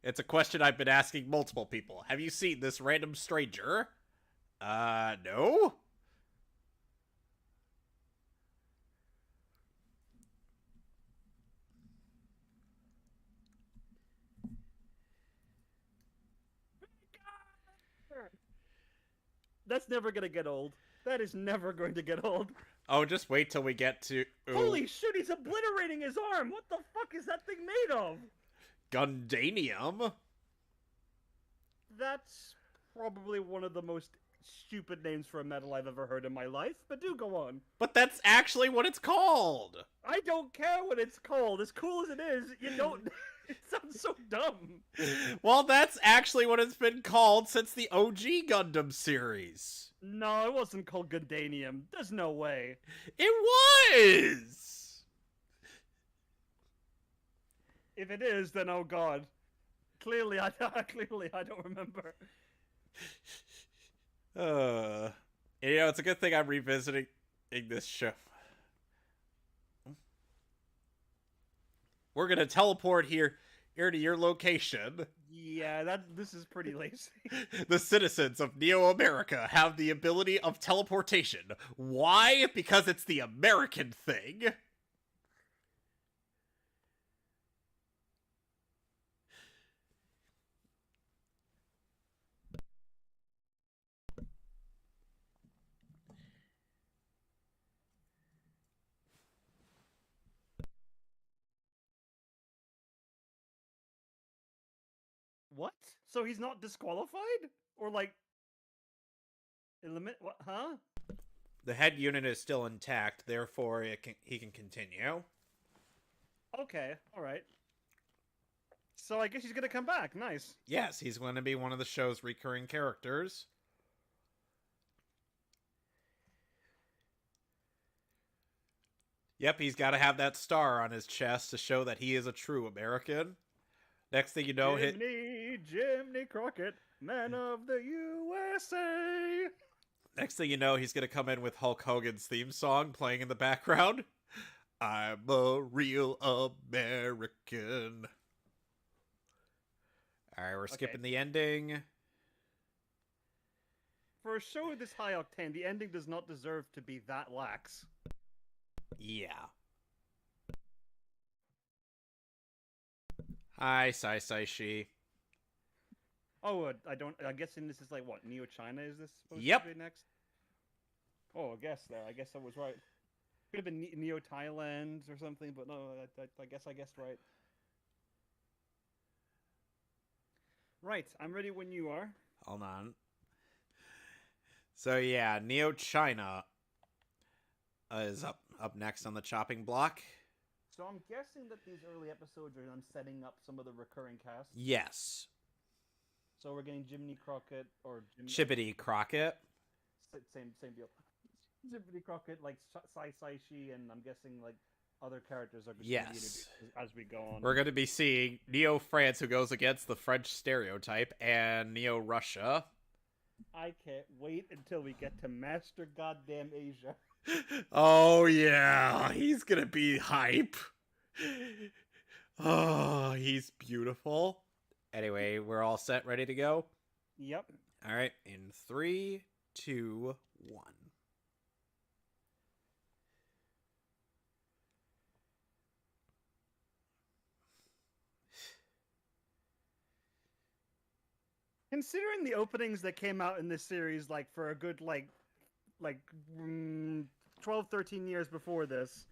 Speaker 2: It's a question I've been asking multiple people. Have you seen this random stranger? No?
Speaker 1: That's never gonna get old. That is never going to get old.
Speaker 2: Oh, just wait till we get to... Ooh,
Speaker 1: Holy shit, he's obliterating his arm! What the fuck is that thing made of?
Speaker 2: Gundanium?
Speaker 1: That's probably one of the most stupid names for a metal I've ever heard in my life, but do go on.
Speaker 2: But that's actually what it's called!
Speaker 1: I don't care what it's called. As cool as it is, you don't... It sounds so dumb.
Speaker 2: Well, that's actually what it's been called since the OG Gundam series.
Speaker 1: No, it wasn't called Gundanium. There's no way.
Speaker 2: It was!
Speaker 1: If it is, then oh god. Clearly I don't remember.
Speaker 2: It's a good thing I'm revisiting this show. We're gonna teleport here to your location.
Speaker 1: Yeah, this is pretty lazy.
Speaker 2: The citizens of Neo America have the ability of teleportation. Why? Because it's the American thing.
Speaker 1: What? So he's not disqualified? Or like... What? Huh?
Speaker 2: The head unit is still intact, therefore he can continue.
Speaker 1: Okay, alright. So I guess he's gonna come back. Nice.
Speaker 2: Yes, he's going to be one of the show's recurring characters. Yep, he's got to have that star on his chest to show that he is a true American. Next thing you know,
Speaker 1: Jiminy Crockett, man of the USA.
Speaker 2: Next thing you know, he's going to come in with Hulk Hogan's theme song playing in the background. I'm a real American. Alright, we're skipping the ending.
Speaker 1: For a show this high octane, the ending does not deserve to be that lax.
Speaker 2: Yeah. Hi, Sai Shi.
Speaker 1: Oh, I'm guessing this is like what, Neo China is this supposed
Speaker 2: Yep.
Speaker 1: to be next? Oh, I guess I was right. Could have been Neo Thailand or something, but no, I guess I guessed right. Right, I'm ready when you are.
Speaker 2: Hold on. So yeah, Neo China is up next on the chopping block.
Speaker 1: So I'm guessing that these early episodes are them setting up some of the recurring cast.
Speaker 2: Yes.
Speaker 1: So we're getting Jiminy Crockett or
Speaker 2: Chibbity Crockett.
Speaker 1: Same deal. Jiminy Crockett, like Sai Shi, and I'm guessing like other characters are going to be introduced as we go on.
Speaker 2: We're going to be seeing Neo France, who goes against the French stereotype, and Neo Russia.
Speaker 1: I can't wait until we get to Master Goddamn Asia.
Speaker 2: Oh yeah, he's gonna be hype. Oh, he's beautiful. Anyway, we're all set, ready to go?
Speaker 1: Yep.
Speaker 2: All right, in 3, 2, 1.
Speaker 1: Considering the openings that came out in this series, like for a good 12, 13 years before this,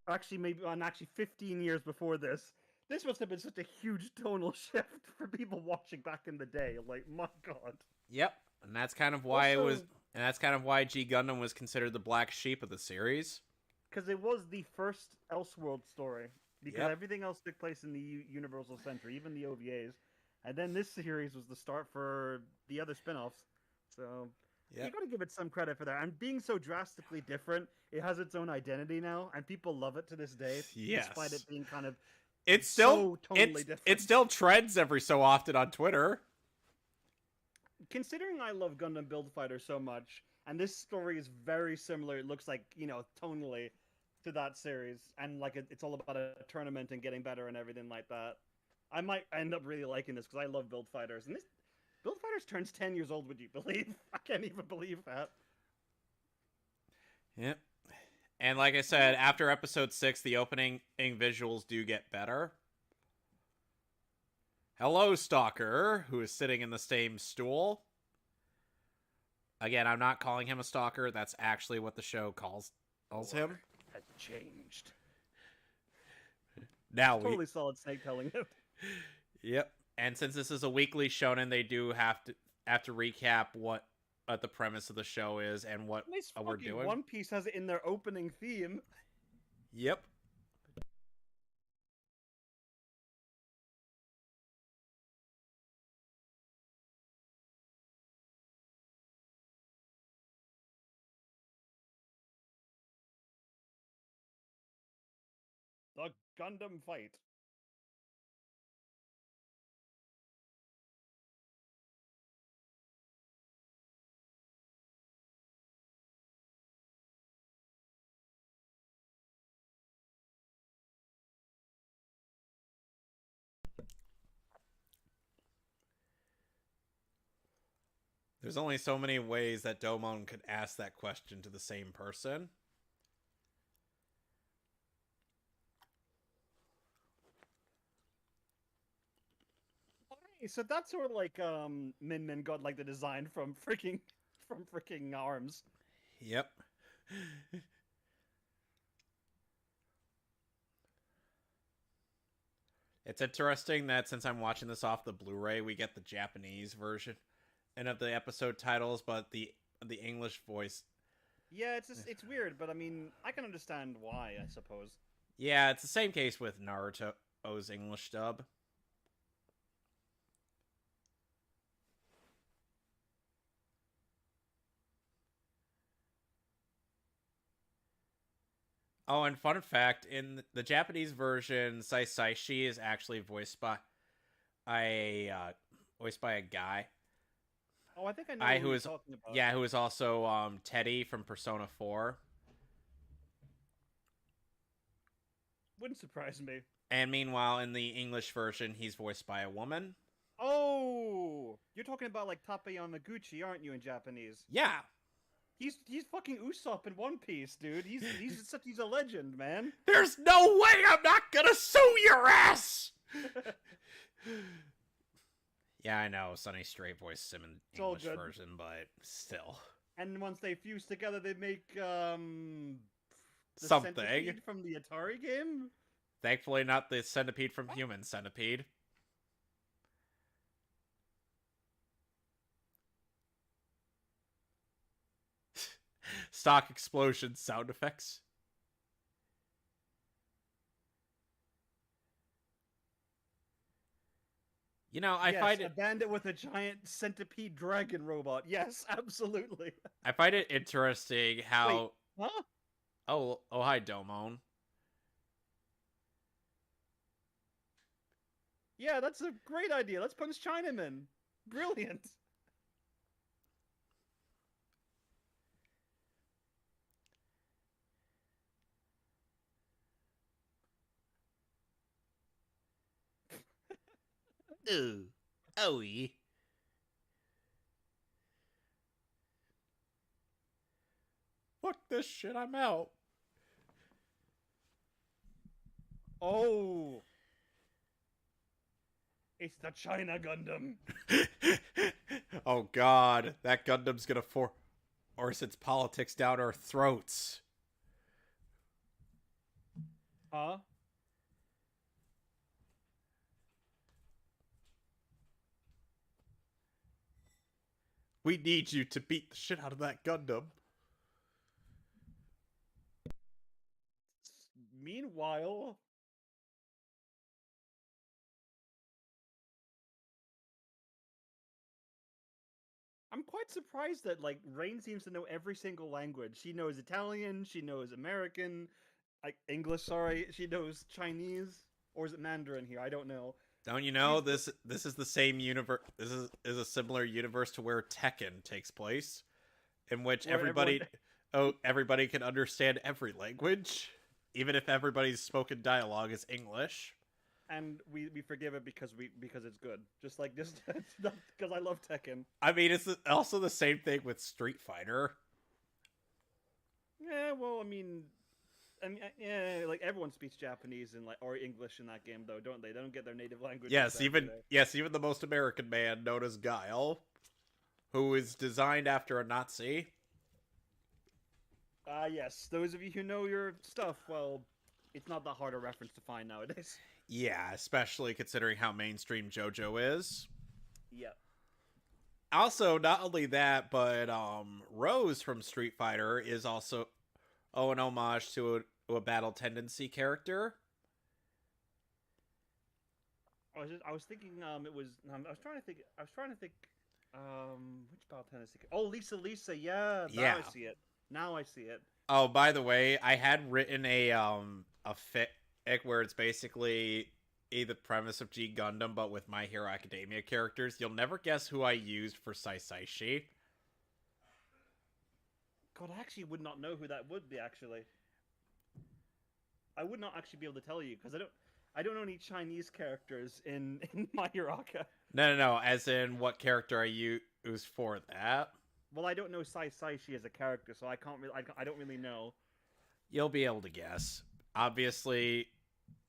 Speaker 1: actually 15 years before this must have been such a huge tonal shift for people watching back in the day. Like, my god.
Speaker 2: Yep, and that's kind of why
Speaker 1: Also,
Speaker 2: G-Gundam was considered the black sheep of the series.
Speaker 1: Because it was the first Elseworld story. Because
Speaker 2: Yep.
Speaker 1: everything else took place in the Universal Century, even the OVAs. And then this series was the start for the other spin-offs. So you got to give it some credit for that. And being so drastically different, it has its own identity now, and people love it to this day.
Speaker 2: Yes.
Speaker 1: Despite it being kind of
Speaker 2: It's still
Speaker 1: so totally different.
Speaker 2: It still trends every so often on Twitter.
Speaker 1: Considering I love Gundam Build Fighter so much, and this story is very similar, it looks like, tonally to that series, and like it's all about a tournament and getting better and everything like that. I might end up really liking this because I love Build Fighters, and this Build Fighters turns 10 years old. Would you believe? I can't even believe that.
Speaker 2: Yep. And like I said, after episode 6, the opening visuals do get better. Hello, Stalker, who is sitting in the same stool. Again, I'm not calling him a stalker. That's actually what the show calls him.
Speaker 1: Has changed.
Speaker 2: Now
Speaker 1: Totally Solid Snake telling him.
Speaker 2: Yep. And since this is a weekly shonen, they do have to recap what the premise of the show is and what we're doing.
Speaker 1: One Piece has it in their opening theme.
Speaker 2: Yep.
Speaker 1: The Gundam Fight.
Speaker 2: There's only so many ways that Domon could ask that question to the same person.
Speaker 1: Okay, so that's where like Min Min got like the design from freaking ARMS.
Speaker 2: Yep. It's interesting that since I'm watching this off the Blu-ray, we get the Japanese version and of the episode titles, but the English voice.
Speaker 1: Yeah, it's weird, but I mean, I can understand why, I suppose.
Speaker 2: Yeah, it's the same case with Naruto's English dub. Oh, and fun fact, in the Japanese version, Saishi is actually voiced by a guy.
Speaker 1: Oh, I think I know who you're talking about.
Speaker 2: Yeah, who is also Teddy from Persona 4.
Speaker 1: Wouldn't surprise me.
Speaker 2: And meanwhile, in the English version, he's voiced by a woman.
Speaker 1: Oh, you're talking about like Tape Yamaguchi, aren't you, in Japanese?
Speaker 2: Yeah.
Speaker 1: He's fucking Usopp in One Piece, dude. He's a legend, man.
Speaker 2: There's no way I'm not gonna sue your ass. Yeah, I know. Sunny Straight voiced him in English version, but still.
Speaker 1: And once they fuse together, they make the
Speaker 2: something
Speaker 1: Centipede from the Atari game.
Speaker 2: Thankfully, not the Centipede from Human Centipede. Stock explosion sound effects. You know, I
Speaker 1: yes,
Speaker 2: find
Speaker 1: a
Speaker 2: it
Speaker 1: bandit with a giant centipede dragon robot. Yes, absolutely.
Speaker 2: I find it interesting how
Speaker 1: Wait, huh?
Speaker 2: oh hi Domon.
Speaker 1: Yeah, that's a great idea. Let's punch Chinaman. Brilliant.
Speaker 2: Ooh. Owie. Fuck this shit, I'm out.
Speaker 1: Oh. It's the China Gundam.
Speaker 2: Oh god, that Gundam's gonna force its politics down our throats.
Speaker 1: Huh?
Speaker 2: We need you to beat the shit out of that Gundam.
Speaker 1: Meanwhile, I'm quite surprised that like Rain seems to know every single language. She knows Italian, she knows American, like English, sorry, she knows Chinese, or is it Mandarin here? I don't know.
Speaker 2: Don't you know
Speaker 1: She's
Speaker 2: this is the same universe? This is a similar universe to where Tekken takes place, in which
Speaker 1: Where
Speaker 2: everybody can understand every language, even if everybody's spoken dialogue is English.
Speaker 1: and we forgive it because it's good. Just like this, because I love Tekken.
Speaker 2: I mean, it's also the same thing with Street Fighter.
Speaker 1: Yeah, well, yeah, like everyone speaks Japanese and like or English in that game, though, don't they? They don't get their native language.
Speaker 2: Yes, even the most American man known as Guile, who is designed after a Nazi.
Speaker 1: Yes. Those of you who know your stuff, well, it's not that hard a reference to find nowadays.
Speaker 2: Yeah, especially considering how mainstream JoJo is.
Speaker 1: Yeah.
Speaker 2: Also, not only that, but Rose from Street Fighter is also an homage to a battle tendency character.
Speaker 1: I was thinking it was I was trying to think which battle tendency. Oh, Lisa. Yeah.
Speaker 2: Yeah.
Speaker 1: Now I see it.
Speaker 2: Oh, by the way, I had written a fic where it's basically the premise of G-Gundam, but with My Hero Academia characters. You'll never guess who I used for Saisaishi.
Speaker 1: God, I actually would not know who that would be. Actually, I would not actually be able to tell you because I don't know any Chinese characters in My Hero.
Speaker 2: No. As in, what character I use for that?
Speaker 1: Well, I don't know Saisaishi as a character, so I can't really. I don't really know.
Speaker 2: You'll be able to guess. Obviously,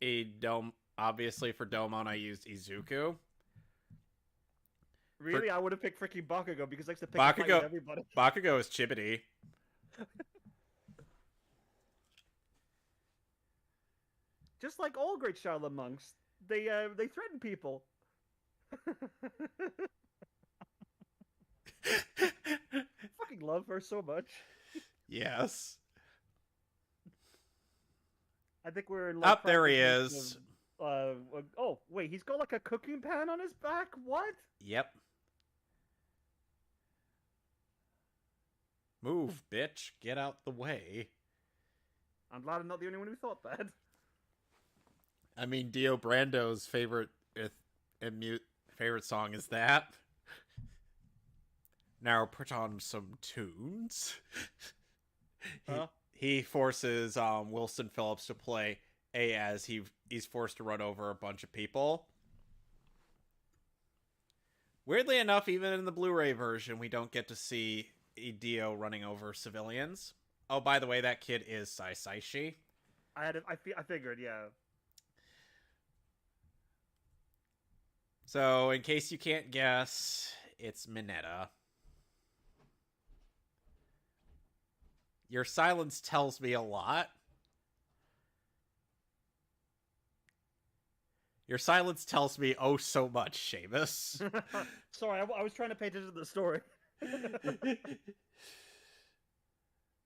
Speaker 2: for Domon, I used Izuku.
Speaker 1: Really, I would have picked freaking Bakugo because he likes to pick a fight with everybody.
Speaker 2: Bakugo is Chibity.
Speaker 1: Just like all great Shaolin monks, they threaten people. Fucking love her so much.
Speaker 2: Yes.
Speaker 1: I think we're in
Speaker 2: Up there he is.
Speaker 1: Oh wait, he's got like a cooking pan on his back. What?
Speaker 2: Yep. Move, bitch. Get out the way.
Speaker 1: I'm glad I'm not the only one who thought that.
Speaker 2: I mean, Dio Brando's favorite song is that. Now put on some tunes. He forces Wilson Phillips to play as he's forced to run over a bunch of people. Weirdly enough, even in the Blu-ray version, we don't get to see Dio running over civilians. Oh, by the way, that kid is Saisaishi.
Speaker 1: I figured, yeah.
Speaker 2: So, in case you can't guess, it's Mineta. Your silence tells me a lot. Your silence tells me oh so much, Seamus.
Speaker 1: Sorry, I was trying to pay attention to the story.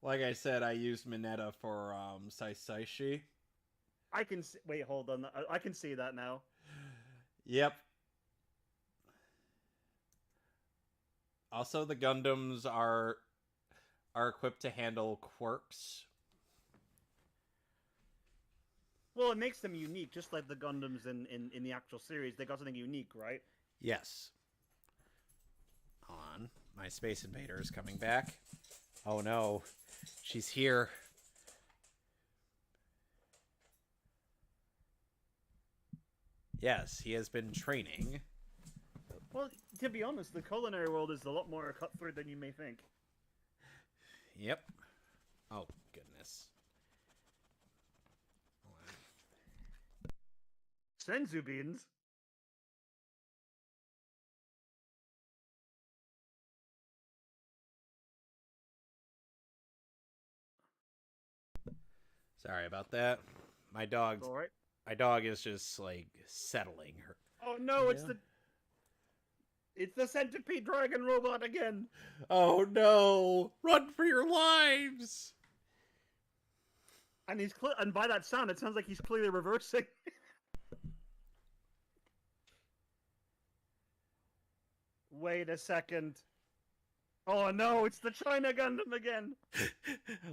Speaker 2: Like I said, I used Mineta for Saisaishi.
Speaker 1: I can see, wait, hold on. I can see that now.
Speaker 2: Yep. Also, the Gundams are equipped to handle quirks.
Speaker 1: Well, it makes them unique, just like the Gundams in the actual series. They got something unique, right?
Speaker 2: Yes. On. My Space Invader is coming back. Oh no. She's here. Yes, he has been training.
Speaker 1: Well, to be honest, the culinary world is a lot more cutthroat than you may think.
Speaker 2: Yep. Oh, goodness.
Speaker 1: Senzu beans?
Speaker 2: Sorry about that. My dog's...
Speaker 1: Alright.
Speaker 2: My dog is just, like, settling her.
Speaker 1: Oh no, it's the centipede dragon robot again!
Speaker 2: Oh no! Run for your lives!
Speaker 1: And and by that sound, it sounds like he's clearly reversing. Wait a second. Oh no, it's the China Gundam again!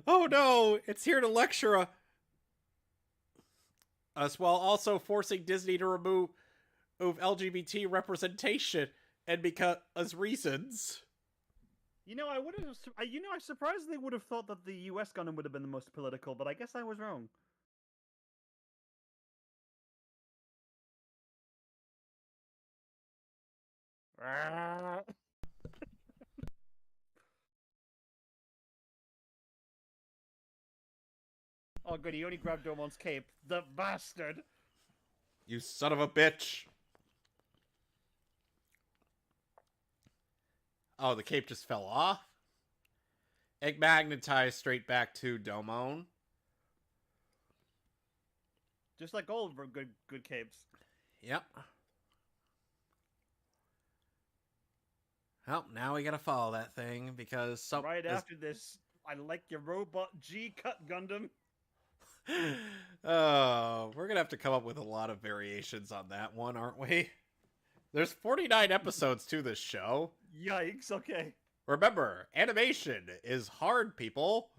Speaker 2: Oh no! It's here to lecture us while also forcing Disney to remove LGBT representation and because reasons.
Speaker 1: You know, I surprisingly would have thought that the US Gundam would have been the most political, but I guess I was wrong. Oh good, he only grabbed Domon's cape. The bastard!
Speaker 2: You son of a bitch! Oh, the cape just fell off? It magnetized straight back to Domon.
Speaker 1: Just like all good capes.
Speaker 2: Yep. Well, now we gotta follow that thing because
Speaker 1: Right after this, I like your robot G-Cut Gundam.
Speaker 2: Oh, we're gonna have to come up with a lot of variations on that one, aren't we? There's 49 episodes to this show.
Speaker 1: Yikes, okay.
Speaker 2: Remember, animation is hard, people.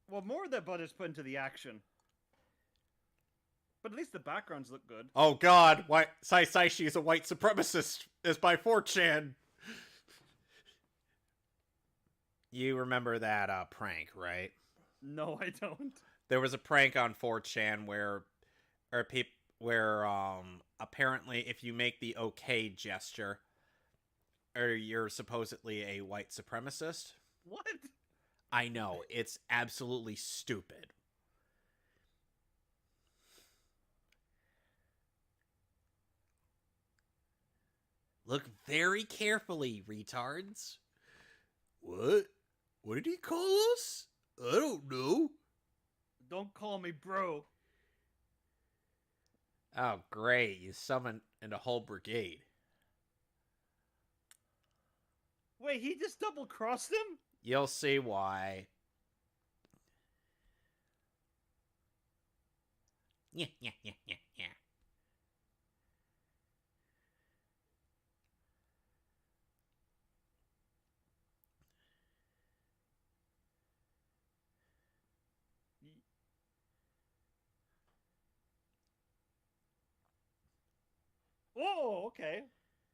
Speaker 1: Well, more of that butt is put into the action. But at least the backgrounds look good.
Speaker 2: Oh god, why Saishi is a white supremacist is by 4chan. You remember that prank, right?
Speaker 1: No, I don't.
Speaker 2: There was a prank on 4chan where apparently if you make the okay gesture, or you're supposedly a white supremacist.
Speaker 1: What?
Speaker 2: I know, it's absolutely stupid. Look very carefully, retards. What? What did he call us? I don't know.
Speaker 1: Don't call me bro.
Speaker 2: Oh, great. You summoned a whole brigade.
Speaker 1: Wait, he just double-crossed him?
Speaker 2: You'll see why. Yeah.
Speaker 1: Oh, okay.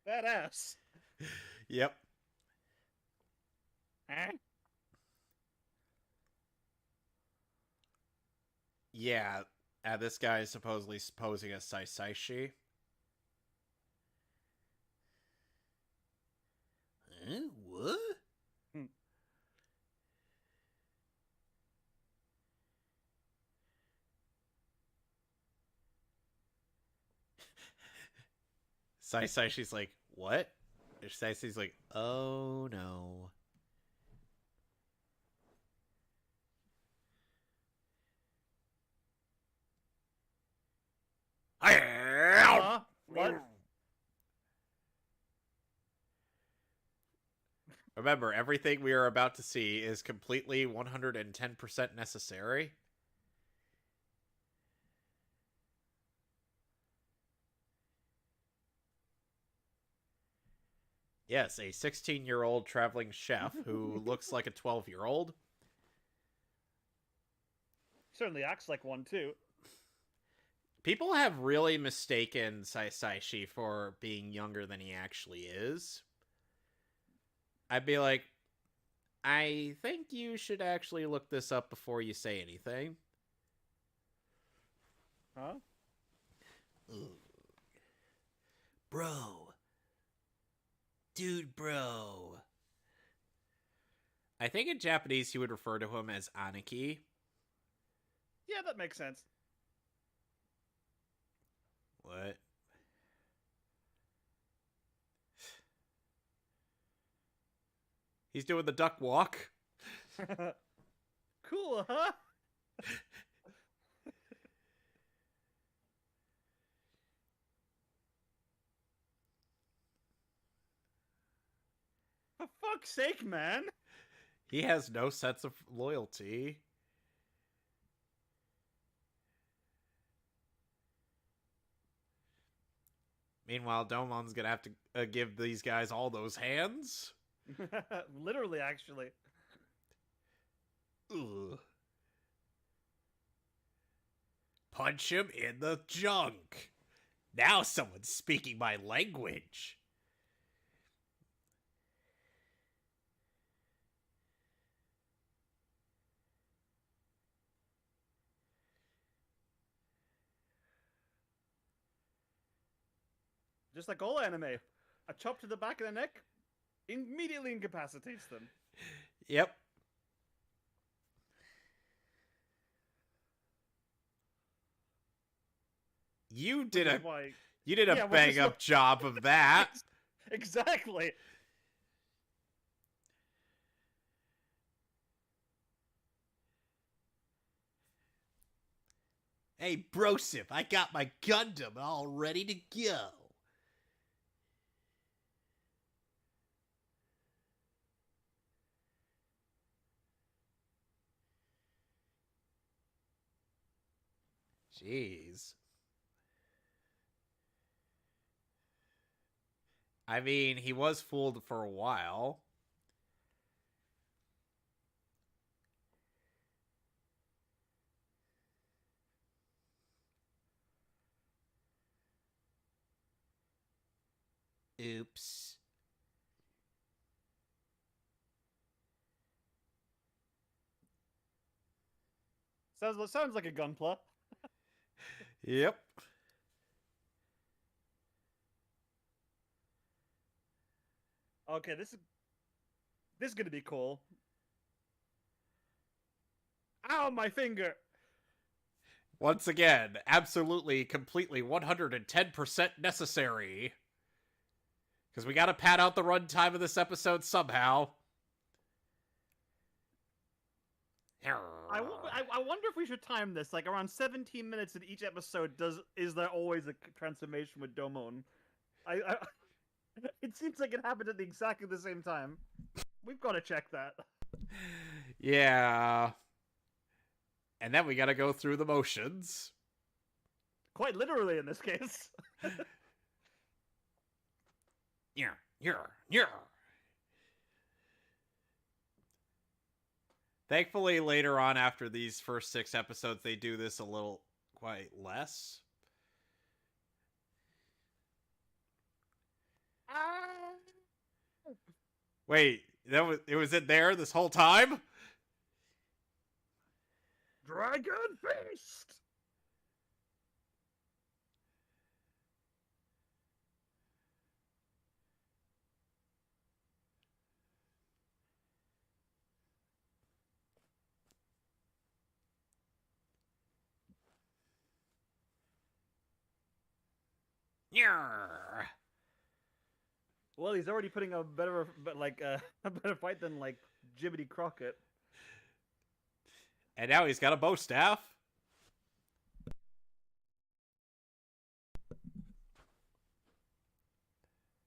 Speaker 1: Badass.
Speaker 2: Yep.
Speaker 1: Huh?
Speaker 2: Yeah, this guy is supposedly posing as Saishi. Huh? What? Saishi's like, what? Saishi's like, oh no.
Speaker 1: What?
Speaker 2: Remember, everything we are about to see is completely 110% necessary. Yes, a 16-year-old traveling chef who looks like a 12-year-old.
Speaker 1: Certainly acts like one, too.
Speaker 2: People have really mistaken Saishi for being younger than he actually is. I'd be like, I think you should actually look this up before you say anything.
Speaker 1: Huh?
Speaker 2: Ugh. Bro. Dude, bro. I think in Japanese he would refer to him as Aniki.
Speaker 1: Yeah, that makes sense.
Speaker 2: What? He's doing the duck walk.
Speaker 1: Cool, huh? For fuck's sake, man!
Speaker 2: He has no sense of loyalty. Meanwhile, Domon's gonna have to give these guys all those hands.
Speaker 1: Literally, actually.
Speaker 2: Ugh. Punch him in the junk. Now someone's speaking my language.
Speaker 1: Just like all anime. A chop to the back of the neck immediately incapacitates them.
Speaker 2: Yep. You did a bang up job of that.
Speaker 1: Exactly.
Speaker 2: Hey, Brosif, I got my Gundam all ready to go. Jeez. I mean, he was fooled for a while. Oops.
Speaker 1: Sounds like a gunpla.
Speaker 2: Yep.
Speaker 1: Okay, this is gonna be cool. Ow, my finger!
Speaker 2: Once again, absolutely, completely, 110% necessary. Because we gotta pad out the runtime of this episode somehow.
Speaker 1: I wonder if we should time this, like around 17 minutes in each episode. Is there always a transformation with Domon? It seems like it happened at exactly the same time. We've got to check that.
Speaker 2: Yeah. And then we gotta go through the motions.
Speaker 1: Quite literally in this case.
Speaker 2: Yeah. Thankfully, later on after these first 6 episodes, they do this a little quite less. Wait, it was in there this whole time?
Speaker 1: Dragon Feast!
Speaker 2: Yeah.
Speaker 1: Well, he's already putting a better fight than like Jiminy Crockett.
Speaker 2: And now he's got a bow staff.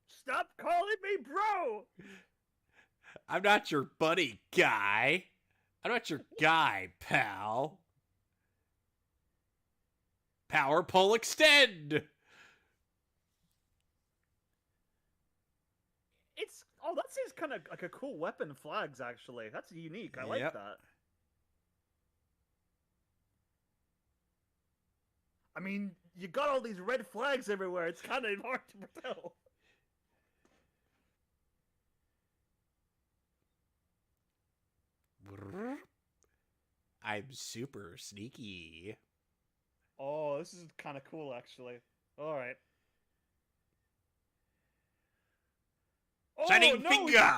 Speaker 1: Stop calling me bro!
Speaker 2: I'm not your buddy, guy. I'm not your guy, pal. Power pull extend!
Speaker 1: It's Oh, that seems kind of like a cool weapon. Flags, actually. That's unique. I like
Speaker 2: Yep.
Speaker 1: that. I mean, you got all these red flags everywhere. It's kind of hard to tell.
Speaker 2: I'm super sneaky.
Speaker 1: Oh, this is kind of cool, actually. All right. Oh,
Speaker 2: Shining
Speaker 1: no,
Speaker 2: finger!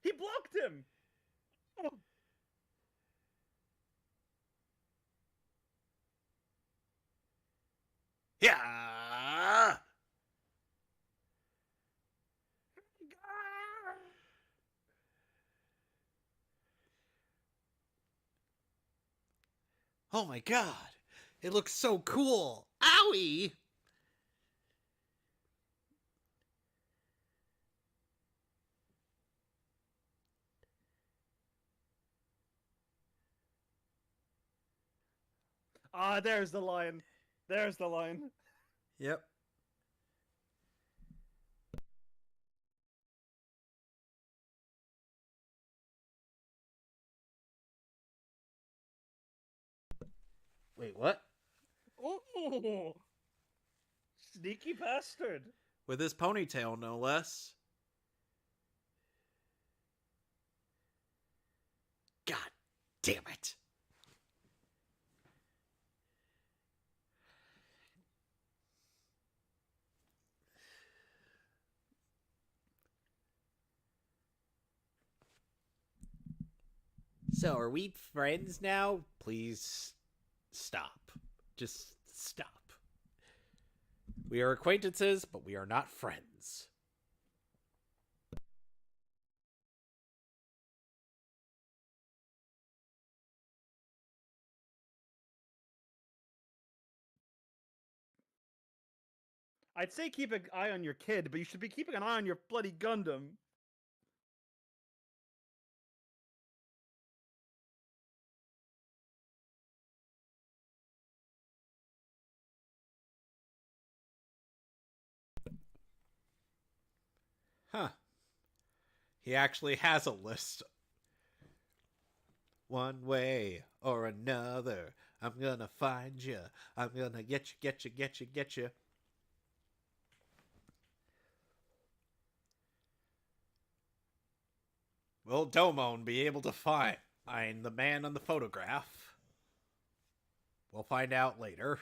Speaker 1: He blocked him! Oh.
Speaker 2: Yeah! Oh my god! It looks so cool! Owie!
Speaker 1: Ah, there's the line. There's the line.
Speaker 2: Yep. Wait, what?
Speaker 1: Oh, sneaky bastard.
Speaker 2: With his ponytail, no less. God damn it. So, are we friends now? Please stop. Just stop. We are acquaintances, but we are not friends.
Speaker 1: I'd say keep an eye on your kid, but you should be keeping an eye on your bloody Gundam.
Speaker 2: Huh. He actually has a list. One way or another, I'm gonna find you. I'm gonna get you. Will Domon be able to find the man on the photograph? We'll find out later.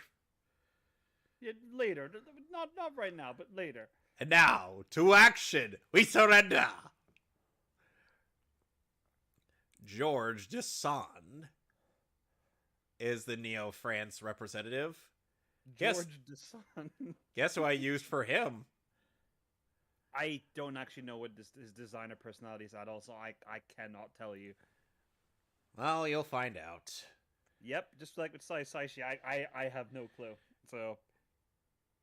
Speaker 1: Yeah, later. Not right now, but later.
Speaker 2: And now, to action! We surrender! George Desson is the Neo France representative.
Speaker 1: George Desson.
Speaker 2: Guess who I used for him?
Speaker 1: I don't actually know what his designer personality is at all, so I cannot tell you.
Speaker 2: Well, you'll find out.
Speaker 1: Yep, just like with Saishi, I have no clue. So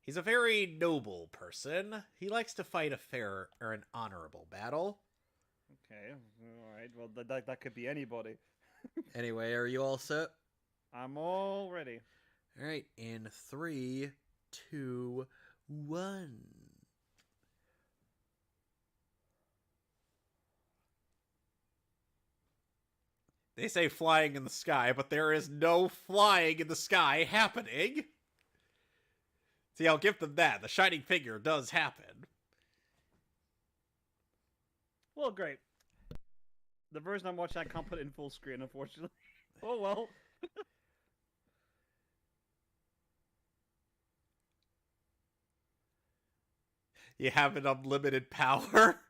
Speaker 2: He's a very noble person. He likes to fight a fair or an honorable battle.
Speaker 1: okay, all right. Well, that could be anybody.
Speaker 2: Anyway, are you all set?
Speaker 1: I'm all ready.
Speaker 2: All right, in 3, 2, 1. They say flying in the sky, but there is no flying in the sky happening. See, I'll give them that. The shining figure does happen.
Speaker 1: Well, great. The version I'm watching, I can't put it in full screen, unfortunately. Oh well.
Speaker 2: You have an unlimited power.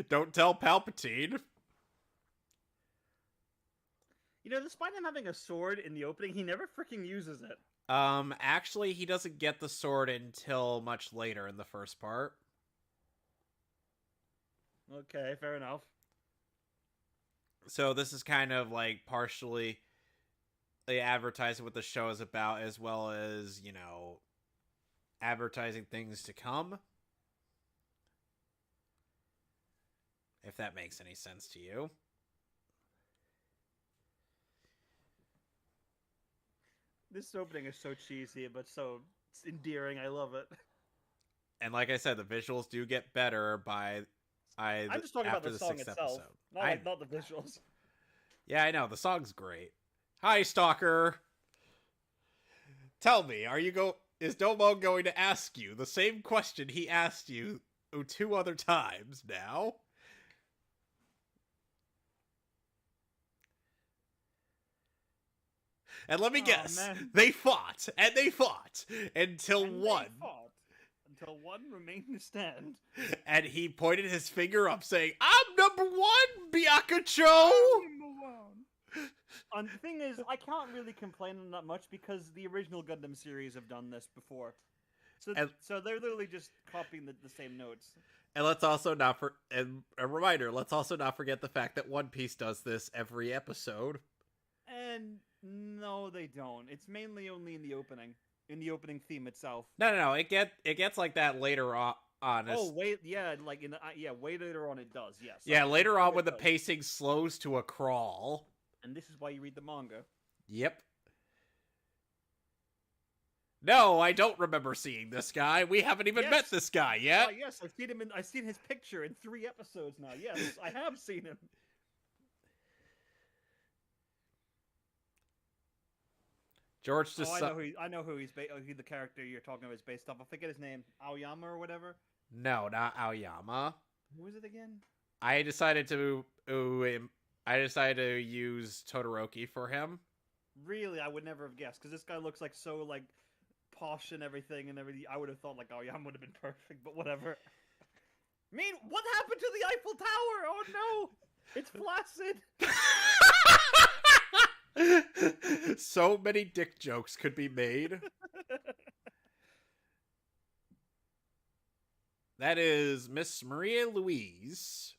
Speaker 2: Don't tell Palpatine.
Speaker 1: You know, despite him having a sword in the opening, he never freaking uses it.
Speaker 2: Actually, he doesn't get the sword until much later in the first part.
Speaker 1: Okay, fair enough.
Speaker 2: So this is kind of like partially the advertising what the show is about, as well as, you know, advertising things to come. If that makes any sense to you.
Speaker 1: This opening is so cheesy, but so endearing. I love it.
Speaker 2: And like I said, the visuals do get better by
Speaker 1: I'm just talking about
Speaker 2: after
Speaker 1: the song
Speaker 2: 6th
Speaker 1: itself,
Speaker 2: episode.
Speaker 1: not the visuals.
Speaker 2: Yeah, I know. The song's great. Hi, Stalker. Tell me, is Domon going to ask you the same question he asked you 2 other times now? And let me guess,
Speaker 1: man.
Speaker 2: they fought, and they fought, until one.
Speaker 1: Until one remained to stand.
Speaker 2: And he pointed his finger up saying, I'm number 1, Byakucho!
Speaker 1: The thing is, I can't really complain on that much because the original Gundam series have done this before. So they're literally just copying the same notes.
Speaker 2: And let's also not and a reminder, let's also not forget the fact that One Piece does this every episode.
Speaker 1: And no, they don't. It's mainly only in the opening theme itself.
Speaker 2: No. It gets like that later on.
Speaker 1: Oh wait, yeah, like way later on it does. Yes.
Speaker 2: Yeah, later on when the pacing slows to a crawl.
Speaker 1: And this is why you read the manga.
Speaker 2: Yep. No, I don't remember seeing this guy. We haven't even met this guy yet.
Speaker 1: Yes, I've seen his picture in 3 episodes now. Yes, I have seen him.
Speaker 2: George just.
Speaker 1: I know who who the character you're talking about is based off. I forget his name, Aoyama or whatever.
Speaker 2: No, not Aoyama.
Speaker 1: Who is it again?
Speaker 2: I decided to use Todoroki for him.
Speaker 1: Really, I would never have guessed because this guy looks like so like posh and everything. I would have thought like Aoyama would have been perfect, but whatever. What happened to the Eiffel Tower? Oh no, it's flaccid.
Speaker 2: So many dick jokes could be made. That is Miss Maria Louise.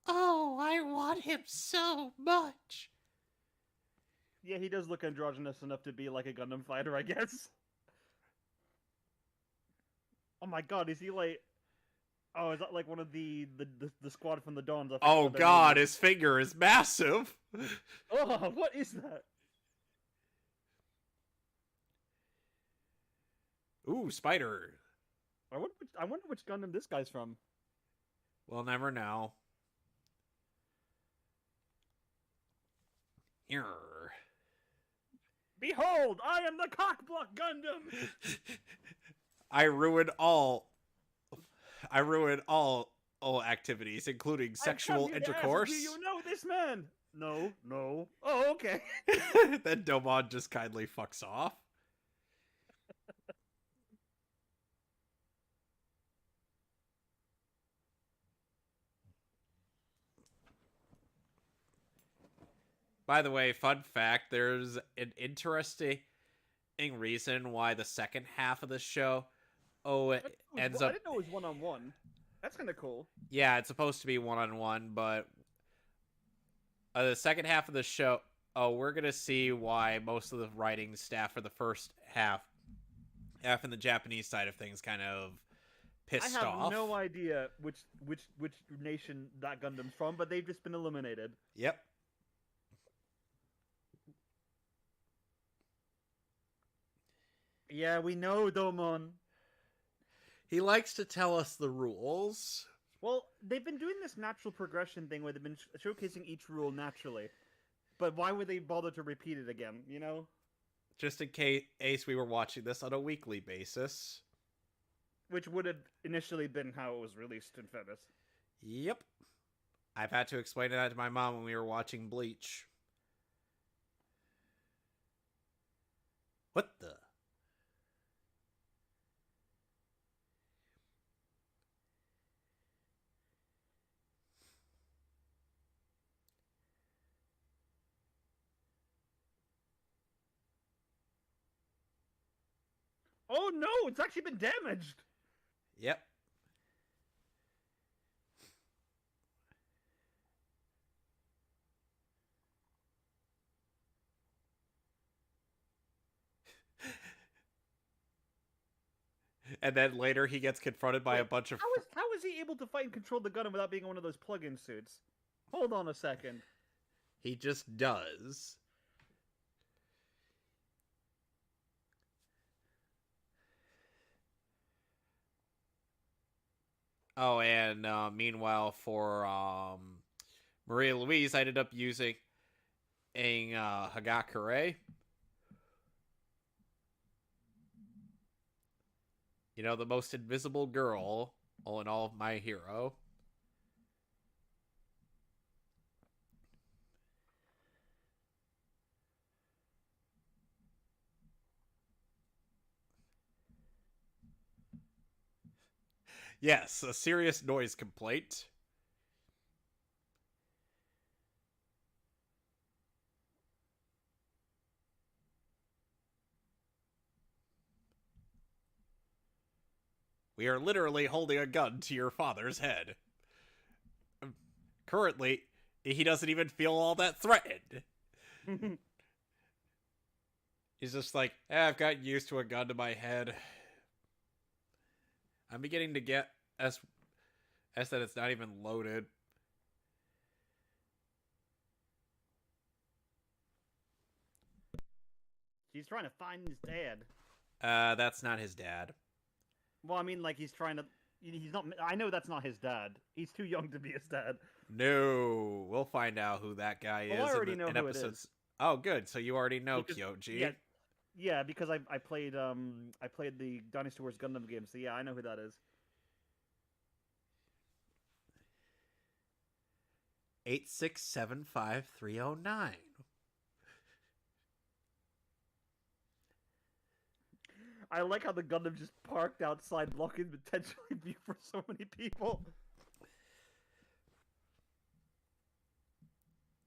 Speaker 3: Oh, I want him so much.
Speaker 1: Yeah, he does look androgynous enough to be like a Gundam fighter, I guess. Oh my god, is he like... Oh, is that like one of the squad from the Dawns?
Speaker 2: Oh god, his finger is massive!
Speaker 1: Oh, what is that?
Speaker 2: Ooh, spider.
Speaker 1: I wonder which Gundam this guy's from.
Speaker 2: We'll never know. Here.
Speaker 1: Behold, I am the Cockblock Gundam!
Speaker 2: I ruin all activities, including sexual intercourse.
Speaker 1: Do you know this man? No. Oh, okay.
Speaker 2: Then Domon just kindly fucks off. By the way, fun fact, there's an interesting reason why the second half of the show ends up...
Speaker 1: I didn't know it was one-on-one. That's kind of cool.
Speaker 2: Yeah, it's supposed to be one-on-one, but the second half of the show, we're going to see why most of the writing staff for the first half in the Japanese side of things kind of pissed off.
Speaker 1: I have no idea which nation that Gundam's from, but they've just been eliminated.
Speaker 2: Yep.
Speaker 1: Yeah, we know, Domon.
Speaker 2: He likes to tell us the rules.
Speaker 1: Well, they've been doing this natural progression thing where they've been showcasing each rule naturally. But why would they bother to repeat it again, you know?
Speaker 2: Just in case we were watching this on a weekly basis.
Speaker 1: Which would have initially been how it was released in fairness.
Speaker 2: Yep. I've had to explain that to my mom when we were watching Bleach. What the...
Speaker 1: Oh no, it's actually been damaged!
Speaker 2: Yep. And then later he gets confronted by a bunch of...
Speaker 1: How is he able to fight and control the Gundam without being one of those plug-in suits? Hold on a second.
Speaker 2: He just does. Oh, and meanwhile for Maria Louise, I ended up using a Hagakure. You know, the most invisible girl in all of My Hero. Yes, a serious noise complaint. We are literally holding a gun to your father's head. Currently, he doesn't even feel all that threatened. He's just like, I've gotten used to a gun to my head. I'm beginning to get as that it's not even loaded.
Speaker 1: He's trying to find his dad.
Speaker 2: That's not his dad.
Speaker 1: Well, I mean, like, he's trying to... He's not... I know that's not his dad. He's too young to be his dad.
Speaker 2: No, we'll find out who that guy is.
Speaker 1: I already know who
Speaker 2: episodes.
Speaker 1: it is.
Speaker 2: Oh, good. So you already know
Speaker 1: Because,
Speaker 2: Kyoji.
Speaker 1: Yeah, because I played the Dynasty Wars Gundam game, so yeah, I know who that is.
Speaker 2: 8675309.
Speaker 1: I like how the Gundam just parked outside, blocking potentially view for so many people.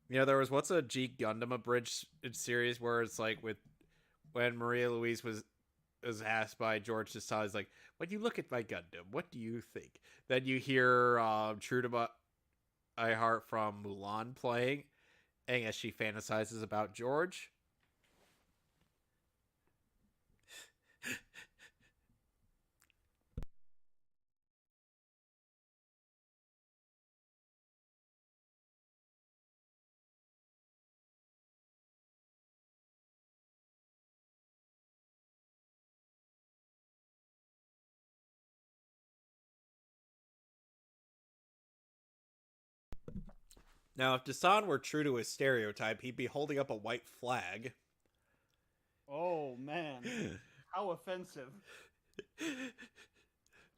Speaker 2: You know, there was what's a G-Gundam abridged series where it's like when Maria Louise was asked by George Desai, is like, when you look at my Gundam, what do you think? Then you hear True to My Heart from Mulan playing, and as she fantasizes about George. Now, if Dasan were true to his stereotype, he'd be holding up a white flag.
Speaker 1: Oh, man. How offensive.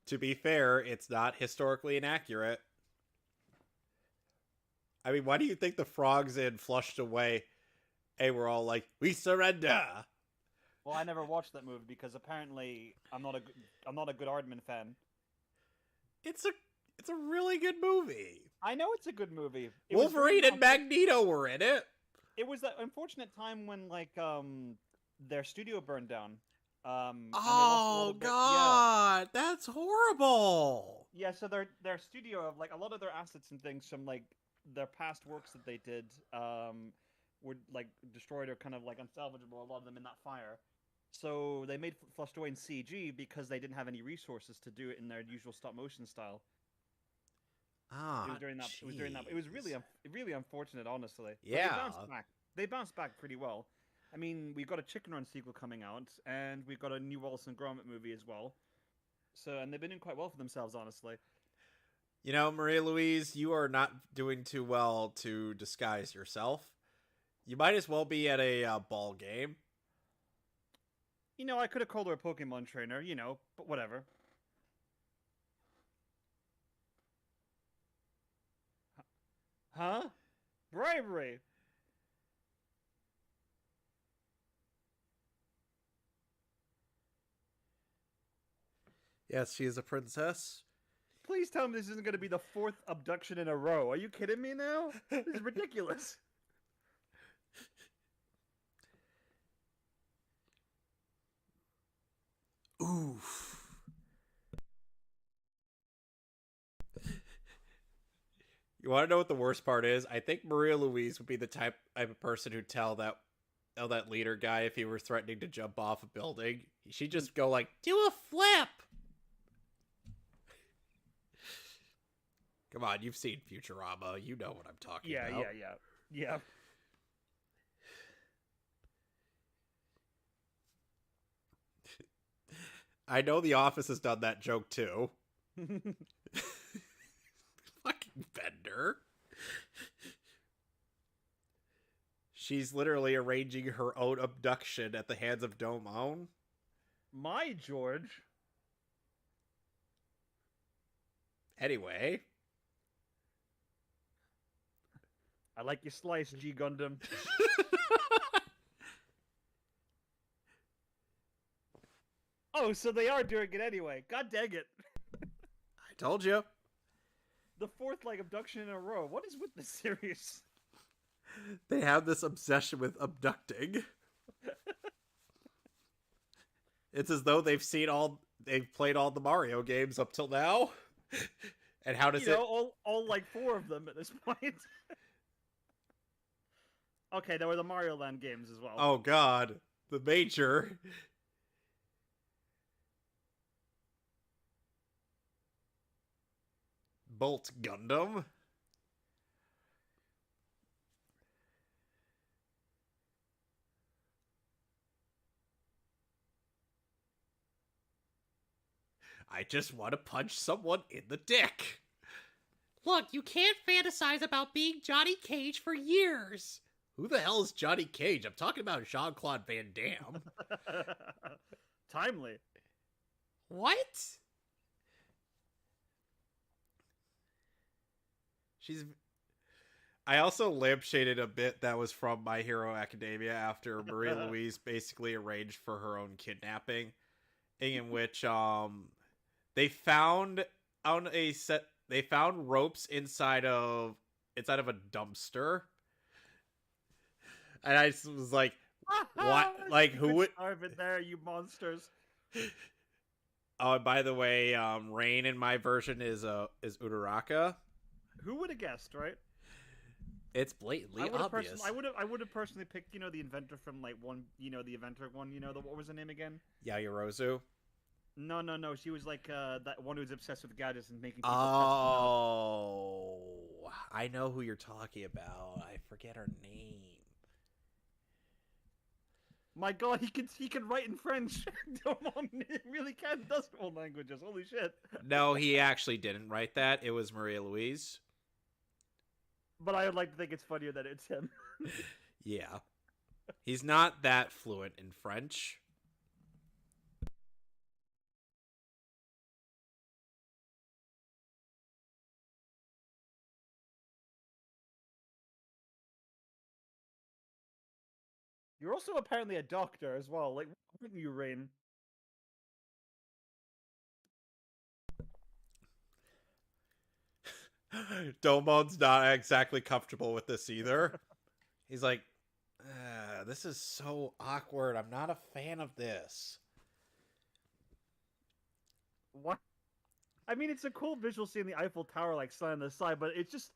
Speaker 2: To be fair, it's not historically inaccurate. I mean, why do you think the frogs in Flushed Away, hey, we're all like, we surrender?
Speaker 1: Well, I never watched that movie because apparently I'm not a good Aardman fan.
Speaker 2: It's a really good movie.
Speaker 1: I know it's a good movie.
Speaker 2: Wolverine and Magneto were in it.
Speaker 1: It was that unfortunate time when their studio burned down.
Speaker 2: Oh God, that's horrible.
Speaker 1: Yeah, so their studio of a lot of their assets and things from their past works that they did were destroyed or kind of unsalvageable. A lot of them in that fire. So they made Flushed Away in CG because they didn't have any resources to do it in their usual stop motion style. It was during that. It was really unfortunate, honestly.
Speaker 2: Yeah.
Speaker 1: But they bounced back pretty well. I mean, we've got a Chicken Run sequel coming out, and we've got a new Wallace and Gromit movie as well. So, and they've been doing quite well for themselves, honestly.
Speaker 2: You know, Maria Louise, you are not doing too well to disguise yourself. You might as well be at a ball game.
Speaker 1: You know, I could have called her a Pokemon trainer, but whatever. Huh? Bribery!
Speaker 2: Yes, she is a princess.
Speaker 1: Please tell me this isn't going to be the 4th abduction in a row. Are you kidding me now? This is ridiculous.
Speaker 2: Oof. You want to know what the worst part is? I think Maria Louise would be the type of person who'd tell that leader guy if he were threatening to jump off a building. She'd just go like, do a flip! Come on, you've seen Futurama. You know what I'm talking about.
Speaker 1: Yeah.
Speaker 2: I know The Office has done that joke too. Commander. She's literally arranging her own abduction at the hands of Domon.
Speaker 1: My George.
Speaker 2: Anyway.
Speaker 1: I like your slice, G-Gundam. Oh, so they are doing it anyway. God dang it.
Speaker 2: I told you.
Speaker 1: The fourth, abduction in a row. What is with this series?
Speaker 2: They have this obsession with abducting. It's as though they've played all the Mario games up till now. And how does
Speaker 1: all 4 of them at this point. Okay, there were the Mario Land games as well.
Speaker 2: Oh god, the major. Bolt Gundam. I just want to punch someone in the dick.
Speaker 3: Look, you can't fantasize about being Johnny Cage for years.
Speaker 2: Who the hell is Johnny Cage? I'm talking about Jean-Claude Van Damme.
Speaker 1: Timely.
Speaker 3: What?
Speaker 2: I also lampshaded a bit that was from My Hero Academia after Marie Louise basically arranged for her own kidnapping, in which they found ropes inside of a dumpster, and I was like, what? Like, who would
Speaker 1: starve it there, you monsters?
Speaker 2: Oh, and by the way, Rain in my version is Uraraka.
Speaker 1: Who would have guessed, right?
Speaker 2: It's blatantly obvious.
Speaker 1: I would have personally picked, the inventor from the inventor one, what was her name again?
Speaker 2: Yayorozu.
Speaker 1: No. She was that one who's obsessed with gadgets and making people
Speaker 2: Oh, I know who you're talking about. I forget her name.
Speaker 1: My god, he can write in French. Domon really can, does all languages. Holy shit.
Speaker 2: No, he actually didn't write that. It was Maria Louise.
Speaker 1: But I would like to think it's funnier that it's him.
Speaker 2: Yeah. He's not that fluent in French.
Speaker 1: You're also apparently a doctor as well. Why wouldn't you, Rain?
Speaker 2: Domon's not exactly comfortable with this either. He's like, this is so awkward. I'm not a fan of this.
Speaker 1: What? I mean, it's a cool visual seeing the Eiffel Tower side on the side, but it's just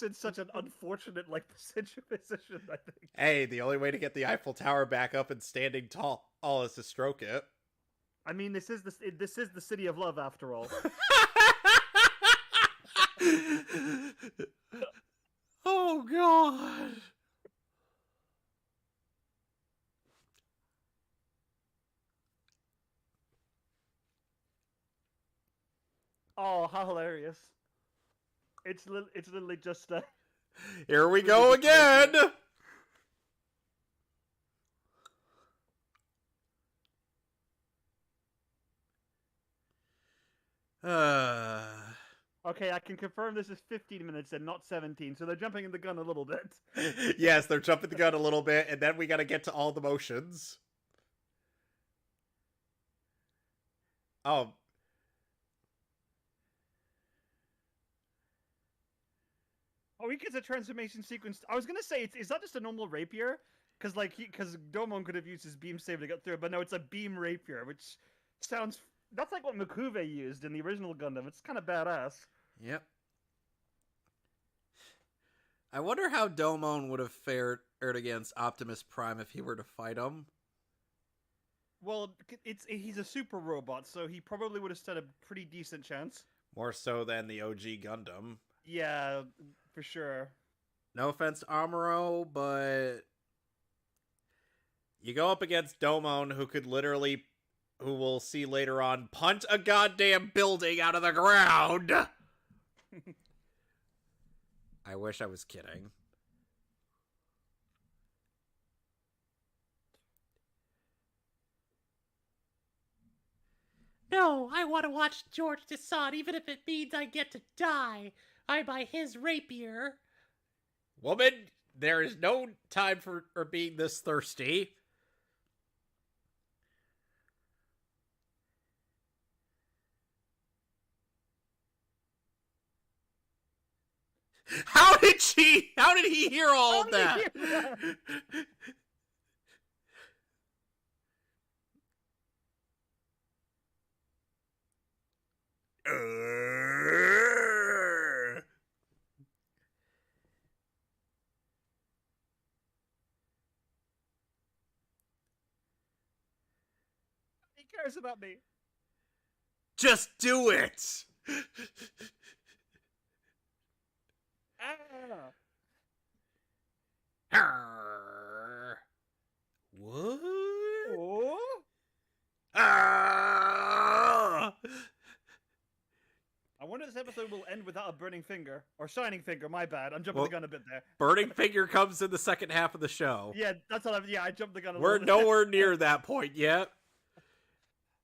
Speaker 1: in such an unfortunate position, I think.
Speaker 2: Hey, the only way to get the Eiffel Tower back up and standing tall is to stroke it.
Speaker 1: I mean, this is the city of love after all.
Speaker 2: Oh god.
Speaker 1: Oh, how hilarious. It's literally just
Speaker 2: Here we go again.
Speaker 1: Okay, I can confirm this is 15 minutes and not 17, so they're jumping in the gun a little bit.
Speaker 2: Yes, they're jumping the gun a little bit, and then we gotta get to all the motions. Oh.
Speaker 1: Oh, he gets a transformation sequence. I was gonna say, is that just a normal rapier? Because Domon could have used his beam saber to get through it, but no, it's a beam rapier, which sounds... That's like what Makuve used in the original Gundam. It's kind of badass.
Speaker 2: Yep. I wonder how Domon would have fared against Optimus Prime if he were to fight him.
Speaker 1: Well, he's a super robot, so he probably would have stood a pretty decent chance.
Speaker 2: More so than the OG Gundam.
Speaker 1: Yeah, for sure.
Speaker 2: No offense to Amuro, but you go up against Domon, who we'll see later on, punt a goddamn building out of the ground. I wish I was kidding.
Speaker 3: No, I want to watch George Desaad, even if it means I get to die. I'm by his rapier.
Speaker 2: Woman, there is no time for being this thirsty. How did he hear all of that?
Speaker 1: He cares about me.
Speaker 2: Just do it. What?
Speaker 1: Oh? I wonder if this episode will end without a burning finger. Or shining finger, my bad. I'm jumping the gun a bit there.
Speaker 2: Burning finger comes in the second half of the show.
Speaker 1: Yeah, that's all I jumped the gun a
Speaker 2: We're
Speaker 1: little bit.
Speaker 2: nowhere near that point yet.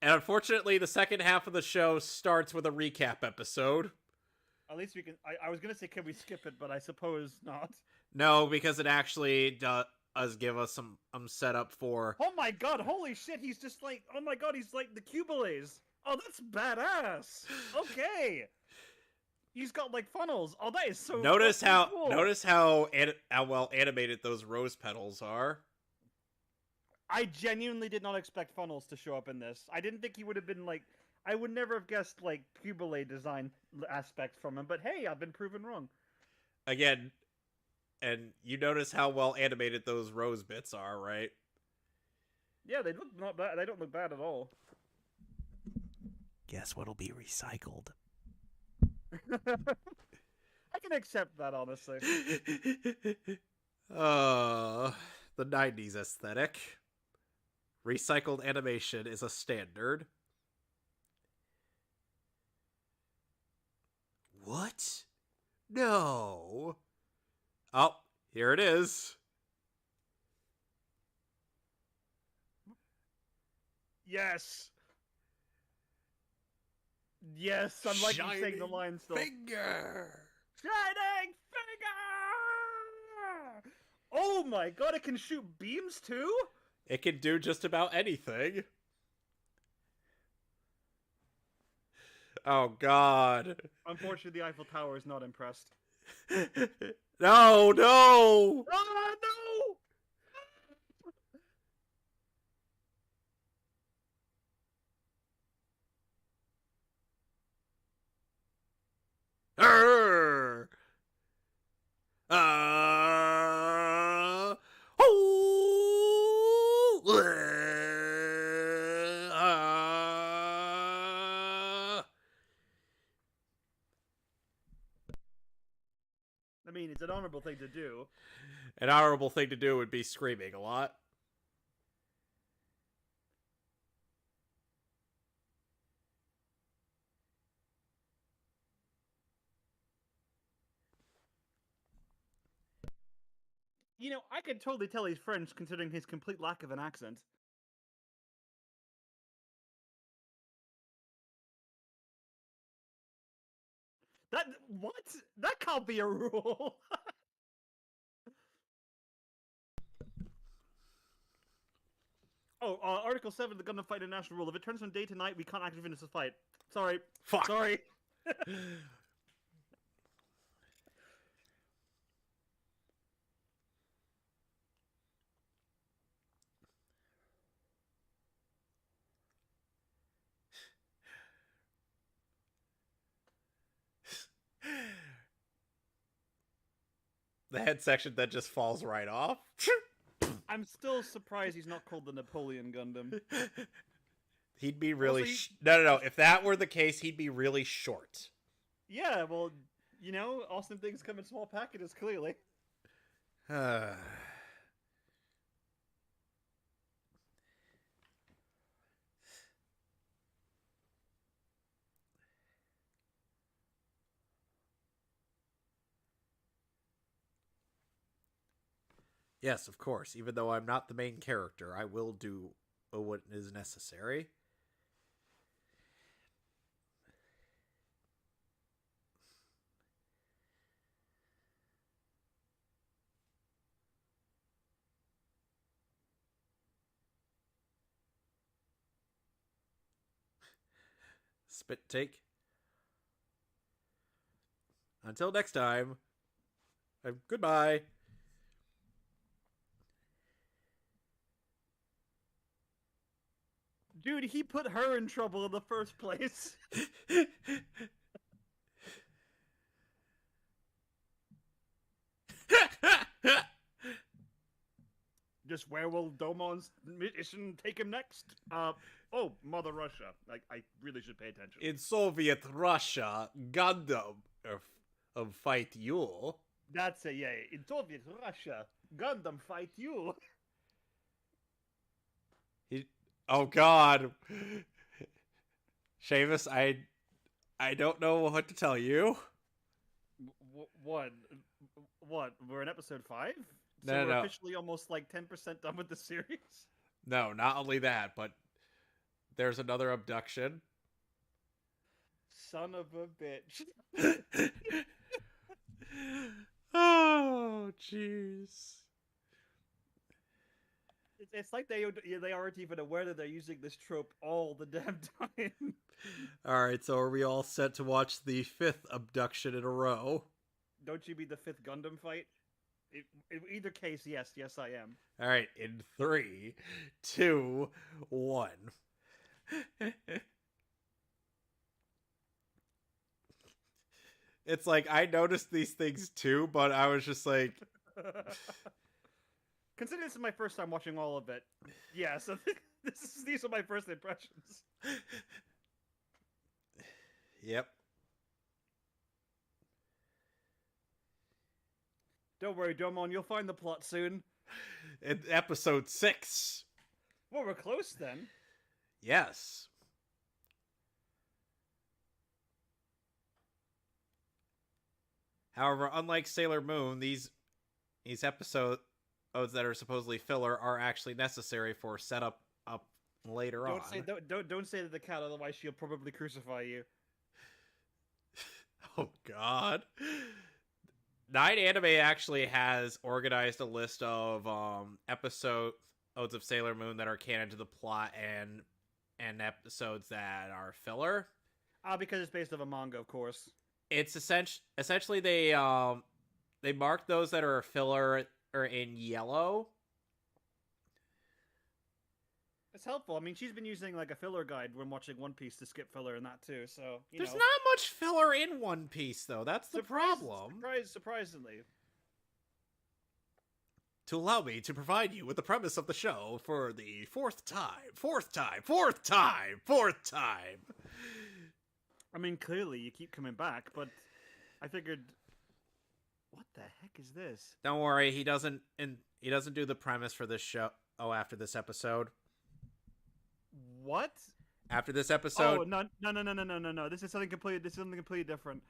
Speaker 2: And unfortunately, the second half of the show starts with a recap episode.
Speaker 1: At least we can... I was going to say, can we skip it, but I suppose not.
Speaker 2: No, because it actually does give us some setup for...
Speaker 1: Oh my god, holy shit, he's just like... Oh my god, he's like the Cubelays. Oh, that's badass. Okay. He's got like funnels. Oh, that is so
Speaker 2: Notice how
Speaker 1: cool.
Speaker 2: how well animated those rose petals are.
Speaker 1: I genuinely did not expect funnels to show up in this. I didn't think he would have been like... I would never have guessed like Cubelay design aspects from him, but hey, I've been proven wrong.
Speaker 2: Again, and you notice how well animated those rose bits are, right?
Speaker 1: Yeah, they look not bad. They don't look bad at all.
Speaker 2: Guess what'll be recycled?
Speaker 1: I can accept that, honestly.
Speaker 2: The 90s aesthetic. Recycled animation is a standard. What? No. Oh, here it is.
Speaker 1: Yes. Yes, I'm liking saying the line still.
Speaker 2: Finger.
Speaker 1: Shining finger! Oh my god, it can shoot beams too?
Speaker 2: It can do just about anything. Oh god.
Speaker 1: Unfortunately, the Eiffel Tower is not impressed.
Speaker 2: No, no!
Speaker 1: Oh no!
Speaker 2: Arr! Oh!
Speaker 1: I mean, it's an honorable thing to do.
Speaker 2: An honorable thing to do would be screaming a lot.
Speaker 1: You know, I could totally tell he's French considering his complete lack of an accent. What? That can't be a rule. Article 7 of the Gundam Fight International Rule. If it turns from day to night, we can't actually finish the fight. Sorry.
Speaker 2: Fuck.
Speaker 1: Sorry.
Speaker 2: The head section that just falls right off.
Speaker 1: I'm still surprised he's not called the Napoleon Gundam.
Speaker 2: He'd be really...
Speaker 1: Also,
Speaker 2: No. If that were the case, he'd be really short.
Speaker 1: Yeah, well, you know, awesome things come in small packages, clearly.
Speaker 2: Yes, of course. Even though I'm not the main character, I will do what is necessary. Spit take. Until next time, goodbye.
Speaker 1: Dude, he put her in trouble in the first place. Just where will Domon's mission take him next? Oh, Mother Russia. I really should pay attention.
Speaker 2: In Soviet Russia, Gundam Fight you.
Speaker 1: That's it, yeah. In Soviet Russia, Gundam Fight you.
Speaker 2: Oh God, Seamus, I don't know what to tell you.
Speaker 1: What? We're in episode 5? So
Speaker 2: No,
Speaker 1: we're
Speaker 2: no.
Speaker 1: officially almost like 10% done with the series?
Speaker 2: No, not only that, but there's another abduction.
Speaker 1: Son of a bitch.
Speaker 2: Oh, jeez.
Speaker 1: It's like they aren't even aware that they're using this trope all the damn time.
Speaker 2: Alright, so are we all set to watch the 5th abduction in a row?
Speaker 1: Don't you be the 5th Gundam fight? In either case, yes, I am.
Speaker 2: Alright, in 3, 2, 1. It's like, I noticed these things too, but I was just like...
Speaker 1: Consider this is my first time watching all of it. Yeah, so these are my first impressions.
Speaker 2: Yep.
Speaker 1: Don't worry, Domon, you'll find the plot soon.
Speaker 2: In episode 6.
Speaker 1: Well, we're close then.
Speaker 2: Yes. However, unlike Sailor Moon, these episodes that are supposedly filler are actually necessary for setup up later on.
Speaker 1: Don't say to the cat, otherwise she'll probably crucify you.
Speaker 2: Oh God. Nine Anime actually has organized a list of episodes of Sailor Moon that are canon to the plot and episodes that are filler.
Speaker 1: Because it's based on a manga, of course.
Speaker 2: It's essentially they mark those that are filler or in yellow.
Speaker 1: It's helpful. I mean, she's been using like a filler guide when watching One Piece to skip filler and that too. So
Speaker 2: There's not much filler in One Piece though. That's the problem.
Speaker 1: Surprisingly.
Speaker 2: To allow me to provide you with the premise of the show for the fourth time.
Speaker 1: I mean, clearly you keep coming back, but I figured, what the heck is this?
Speaker 2: Don't worry, he doesn't do the premise for this show. Oh, after this episode.
Speaker 1: What?
Speaker 2: After this episode?
Speaker 1: Oh no! This is something completely different.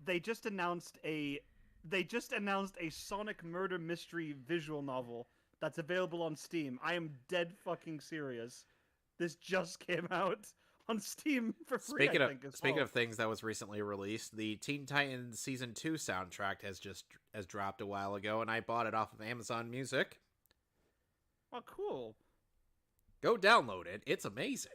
Speaker 1: They just announced a Sonic murder mystery visual novel that's available on Steam. I am dead fucking serious. This just came out on Steam for free.
Speaker 2: Speaking of things that was recently released, the Teen Titans Season 2 soundtrack has dropped a while ago, and I bought it off of Amazon Music.
Speaker 1: Oh, cool.
Speaker 2: Go download it. It's amazing.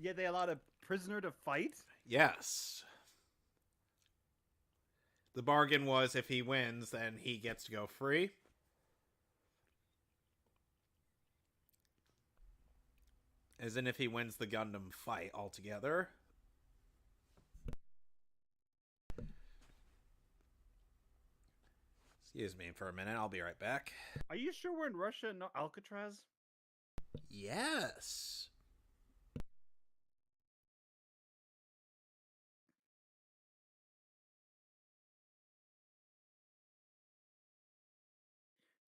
Speaker 1: Yeah, they allowed a prisoner to fight?
Speaker 2: Yes. The bargain was if he wins, then he gets to go free. As in if he wins the Gundam fight altogether. Excuse me for a minute, I'll be right back.
Speaker 1: Are you sure we're in Russia, not Alcatraz?
Speaker 2: Yes.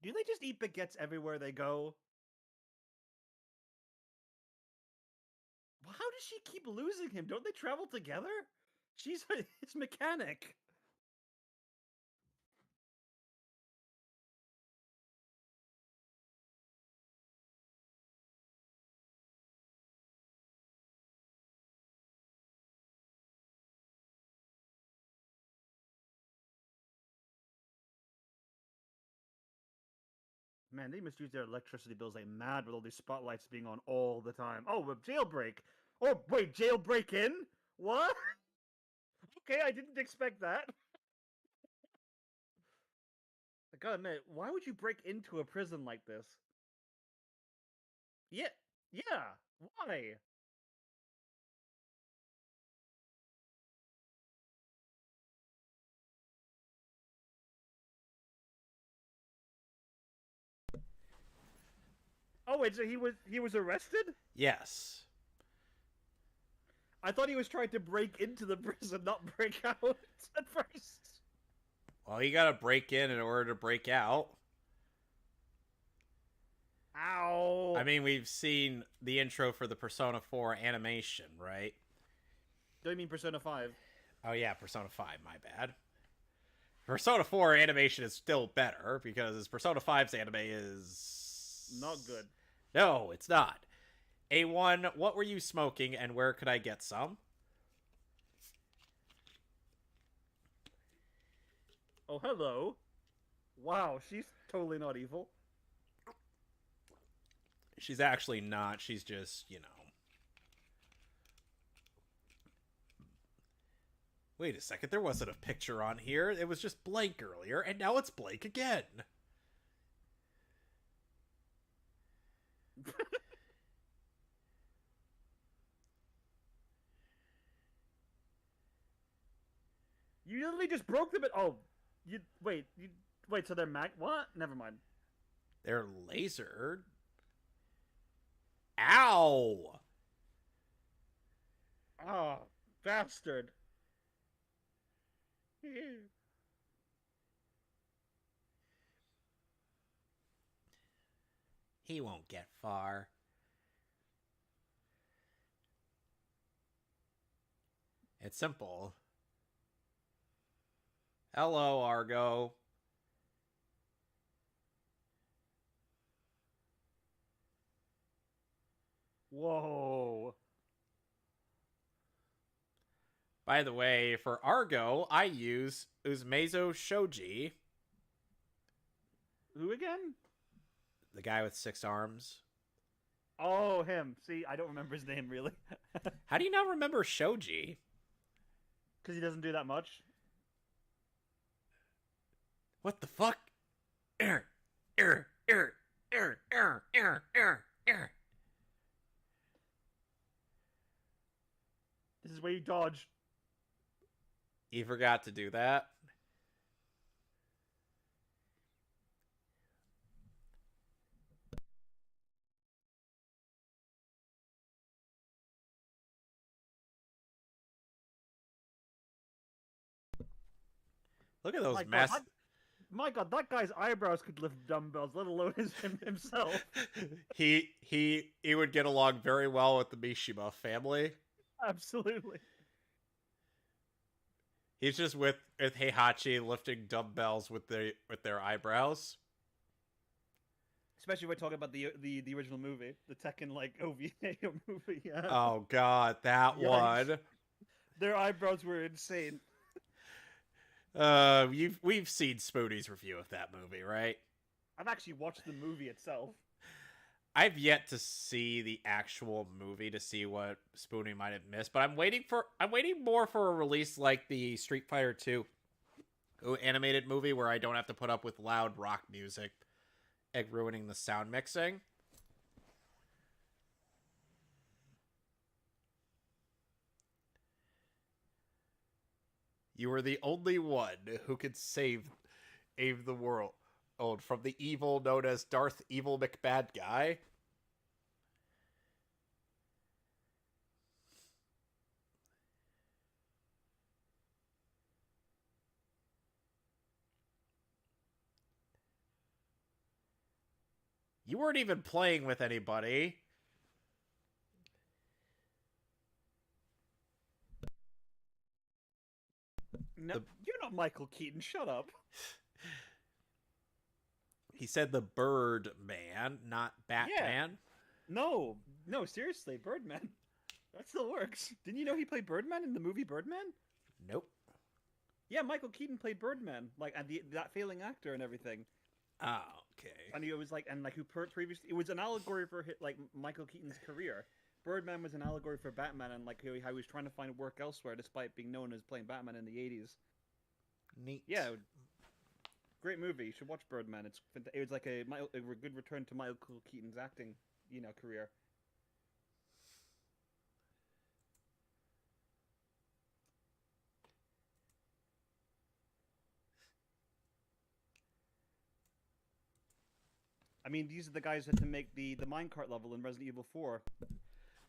Speaker 1: Do they just eat baguettes everywhere they go? Well, how does she keep losing him? Don't they travel together? She's his mechanic. Man, they must use their electricity bills like mad with all these spotlights being on all the time. Oh, a jailbreak. Oh, wait, jailbreak in? What? Okay, I didn't expect that. I gotta admit, why would you break into a prison like this? Yeah, yeah, why? Oh, wait, so he was arrested?
Speaker 2: Yes.
Speaker 1: I thought he was trying to break into the prison, not break out at first.
Speaker 2: Well, you gotta break in order to break out.
Speaker 1: Ow.
Speaker 2: I mean, we've seen the intro for the Persona 4 animation, right?
Speaker 1: Do you mean Persona 5?
Speaker 2: Oh yeah, Persona 5, my bad. Persona 4 animation is still better, because Persona 5's anime is...
Speaker 1: Not good.
Speaker 2: No, it's not. A1, what were you smoking, and where could I get some?
Speaker 1: Oh, hello. Wow, she's totally not evil.
Speaker 2: She's actually not. She's just, you know. Wait a second, there wasn't a picture on here. It was just blank earlier, and now it's blank again.
Speaker 1: You literally just broke them. Oh, you wait. So they're what? Never mind.
Speaker 2: They're lasered. Ow!
Speaker 1: Oh, bastard.
Speaker 2: He won't get far. It's simple. Hello, Argo.
Speaker 1: Whoa.
Speaker 2: By the way, for Argo, I use Uzumezo Shoji.
Speaker 1: Who again?
Speaker 2: The guy with 6 arms.
Speaker 1: Oh, him. See, I don't remember his name, really.
Speaker 2: How do you not remember Shoji?
Speaker 1: Because he doesn't do that much.
Speaker 2: What the fuck? This
Speaker 1: is where you dodge.
Speaker 2: You forgot to do that? Look at those massive...
Speaker 1: My god, that guy's eyebrows could lift dumbbells, let alone himself.
Speaker 2: he would get along very well with the Mishima family.
Speaker 1: Absolutely.
Speaker 2: He's just with Heihachi lifting dumbbells with their eyebrows.
Speaker 1: Especially when we're talking about the original movie, the Tekken like OVA movie. Yeah.
Speaker 2: Oh god, that one.
Speaker 1: Their eyebrows were insane.
Speaker 2: We've seen Spoonie's review of that movie, right?
Speaker 1: I've actually watched the movie itself.
Speaker 2: I've yet to see the actual movie to see what Spoonie might have missed, but I'm waiting more for a release like the Street Fighter 2 animated movie where I don't have to put up with loud rock music and ruining the sound mixing. You were the only one who could save the world from the evil known as Darth Evil McBad Guy. You weren't even playing with anybody.
Speaker 1: No, you're not Michael Keaton. Shut up.
Speaker 2: He said the Birdman, not Batman.
Speaker 1: No, seriously, Birdman. That still works. Didn't you know he played Birdman in the movie Birdman?
Speaker 2: Nope.
Speaker 1: Yeah, Michael Keaton played Birdman, like, and that failing actor and everything.
Speaker 2: Oh, okay.
Speaker 1: And it was like, previously, it was an allegory for like Michael Keaton's career. Birdman was an allegory for Batman, and like how he was trying to find work elsewhere, despite being known as playing Batman in the '80s.
Speaker 2: Neat.
Speaker 1: Yeah, great movie. You should watch Birdman. It was like a good return to Michael Keaton's acting, career. I mean, these are the guys that can make the minecart level in Resident Evil 4.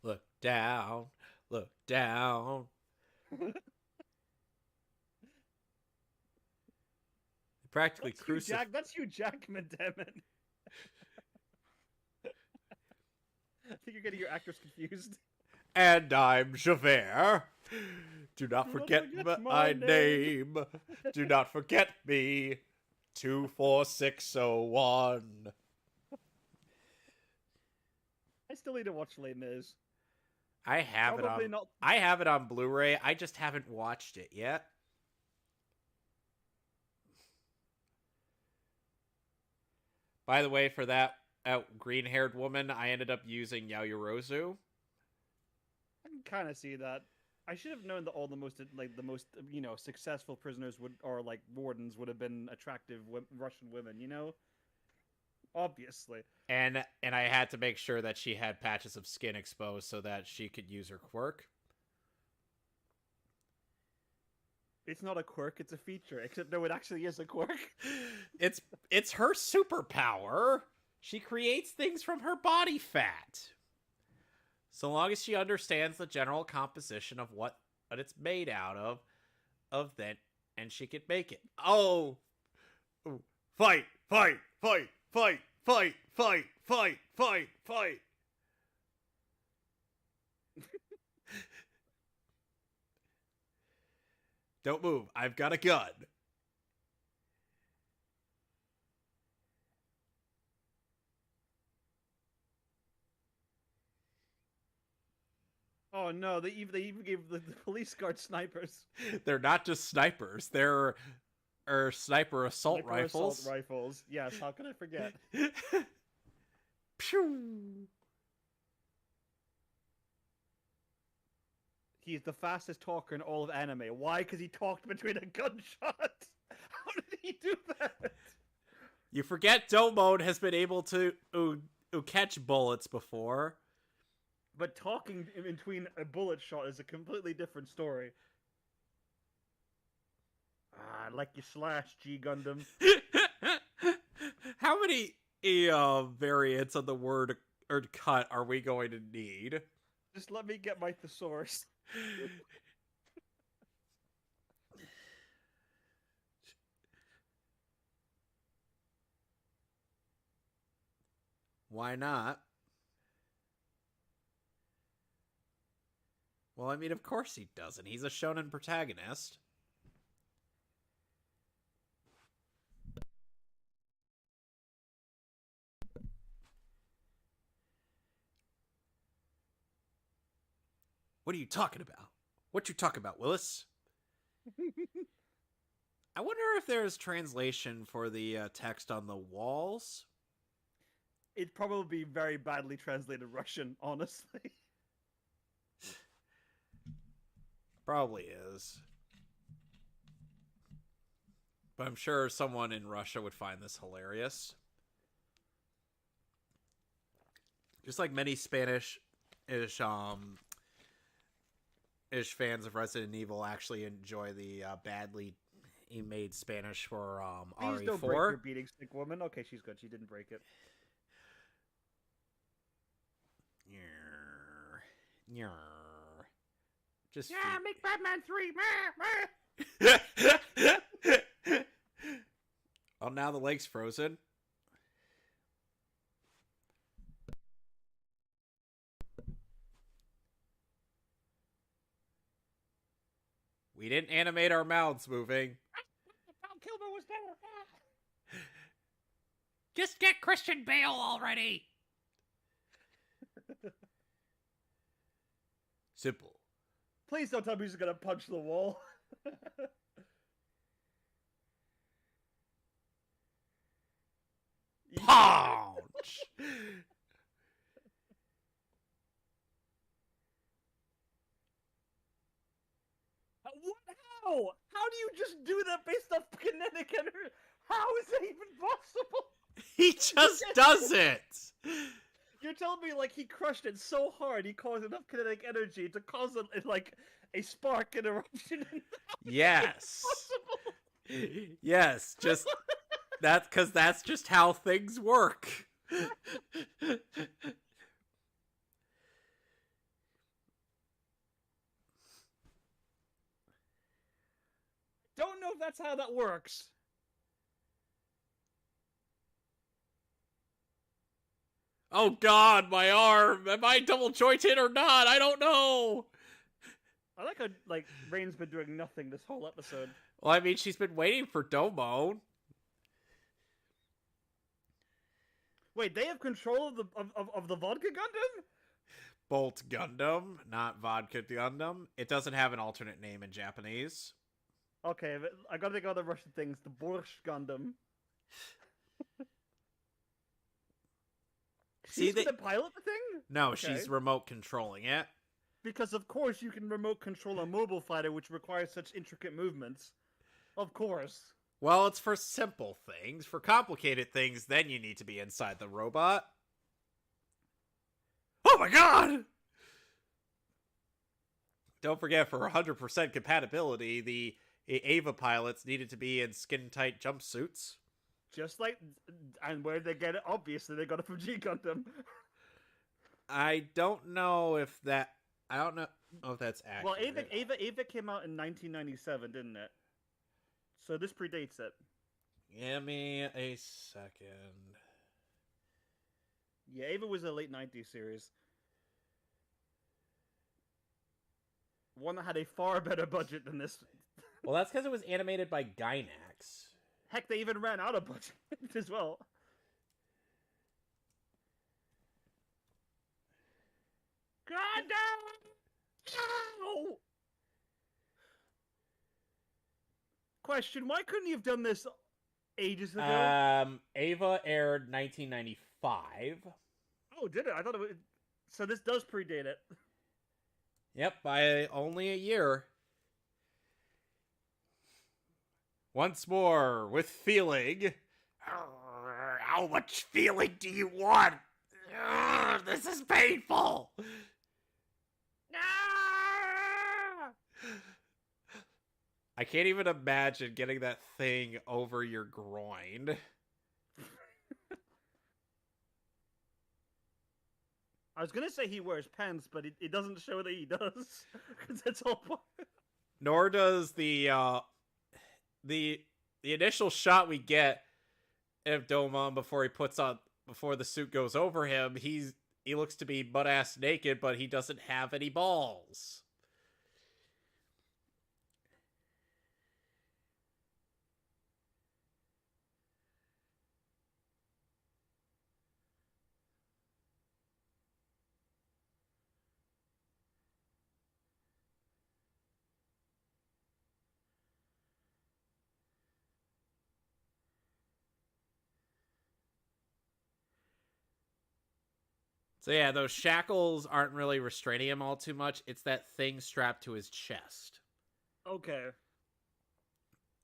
Speaker 2: Look down. Look down. Practically crucified.
Speaker 1: That's you, Jackman, damn it. I think you're getting your actors confused.
Speaker 2: And I'm Javert. Do not forget my name. Do not forget me. 24601.
Speaker 1: I still need to watch Les Mis.
Speaker 2: I have it on Blu-ray. I just haven't watched it yet. By the way, for that green-haired woman, I ended up using Yaoyorozu.
Speaker 1: I can kind of see that. I should have known that all the most successful prisoners or wardens would have been attractive Russian women. Obviously.
Speaker 2: And I had to make sure that she had patches of skin exposed so that she could use her quirk.
Speaker 1: It's not a quirk, it's a feature. Except no, it actually is a quirk.
Speaker 2: It's her superpower. She creates things from her body fat. So long as she understands the general composition of what it's made out of then, and she can make it. Oh, fight, fight, fight, fight, fight, fight, fight, fight, fight. Don't move. I've got a gun.
Speaker 1: Oh no, they even gave the police guard snipers.
Speaker 2: They're not just snipers. They're sniper assault rifles.
Speaker 1: Assault rifles. Yes, how can I forget?
Speaker 2: Pew!
Speaker 1: He's the fastest talker in all of anime. Why? Because he talked between a gunshot. How did he do that?
Speaker 2: You forget Domode has been able to catch bullets before.
Speaker 1: But talking in between a bullet shot is a completely different story. I like your slash, G-Gundam.
Speaker 2: How many variants of the word or cut are we going to need?
Speaker 1: Just let me get my thesaurus.
Speaker 2: Why not? Well, I mean, of course he doesn't. He's a shonen protagonist. What are you talking about? What you talking about, Willis? I wonder if there's translation for the text on the walls.
Speaker 1: It'd probably be very badly translated Russian, honestly.
Speaker 2: Probably is. But I'm sure someone in Russia would find this hilarious. Just like many Spanish-ish fans of Resident Evil actually enjoy the badly made Spanish for RE4.
Speaker 1: Please don't break your beating stick, woman. Okay, she's good. She didn't break it.
Speaker 2: Just
Speaker 1: make Batman 3.
Speaker 2: Oh, now the lake's frozen. didn't animate our mouths moving.
Speaker 1: Val Kilmer was better.
Speaker 3: Just get Christian Bale already.
Speaker 2: Simple.
Speaker 1: Please don't tell me he's gonna punch the wall.
Speaker 2: Punch!
Speaker 1: How? How do you just do that based off kinetic energy? How is that even possible?
Speaker 2: He just does it!
Speaker 1: You're telling me like he crushed it so hard he caused enough kinetic energy to cause a spark and eruption?
Speaker 2: Yes. Yes, just that's because that's just how things work.
Speaker 1: Don't know if that's how that works.
Speaker 2: Oh God, my arm! Am I double jointed or not? I don't know.
Speaker 1: I like how Rain's been doing nothing this whole episode.
Speaker 2: Well, I mean, she's been waiting for Domo.
Speaker 1: Wait, they have control of the vodka Gundam?
Speaker 2: Bolt Gundam, not Vodka Gundam. It doesn't have an alternate name in Japanese.
Speaker 1: Okay, but I gotta think of other Russian things. The Borscht Gundam. She's gonna pilot the thing?
Speaker 2: No,
Speaker 1: Okay.
Speaker 2: she's remote controlling it.
Speaker 1: Because of course you can remote control a mobile fighter which requires such intricate movements. Of course.
Speaker 2: Well, it's for simple things. For complicated things, then you need to be inside the robot. Oh my God! Don't forget, for 100% compatibility, the Ava pilots needed to be in skin-tight jumpsuits.
Speaker 1: Just like, and where they get it? Obviously, they got it from G-Gundam.
Speaker 2: I don't know if that. I don't know if that's accurate.
Speaker 1: Well, Ava came out in 1997, didn't it? So this predates it.
Speaker 2: Give me a second.
Speaker 1: Yeah, Ava was a late 90s series. One that had a far better budget than this.
Speaker 2: Well, that's because it was animated by Gainax.
Speaker 1: Heck, they even ran out of budget as well. Gundam! Ow! Question, why couldn't you have done this ages ago?
Speaker 2: Ava aired 1995.
Speaker 1: Oh, did it? I thought it would... So this does predate it.
Speaker 2: Yep, by only a year. Once more, with feeling. How much feeling do you want? This is painful. I can't even imagine getting that thing over your groin.
Speaker 1: I was gonna say he wears pants, but it doesn't show that he does, because that's all part.
Speaker 2: Nor does the initial shot we get of Domon before the suit goes over him. He looks to be butt ass naked, but he doesn't have any balls. So yeah, those shackles aren't really restraining him all too much. It's that thing strapped to his chest.
Speaker 1: Okay.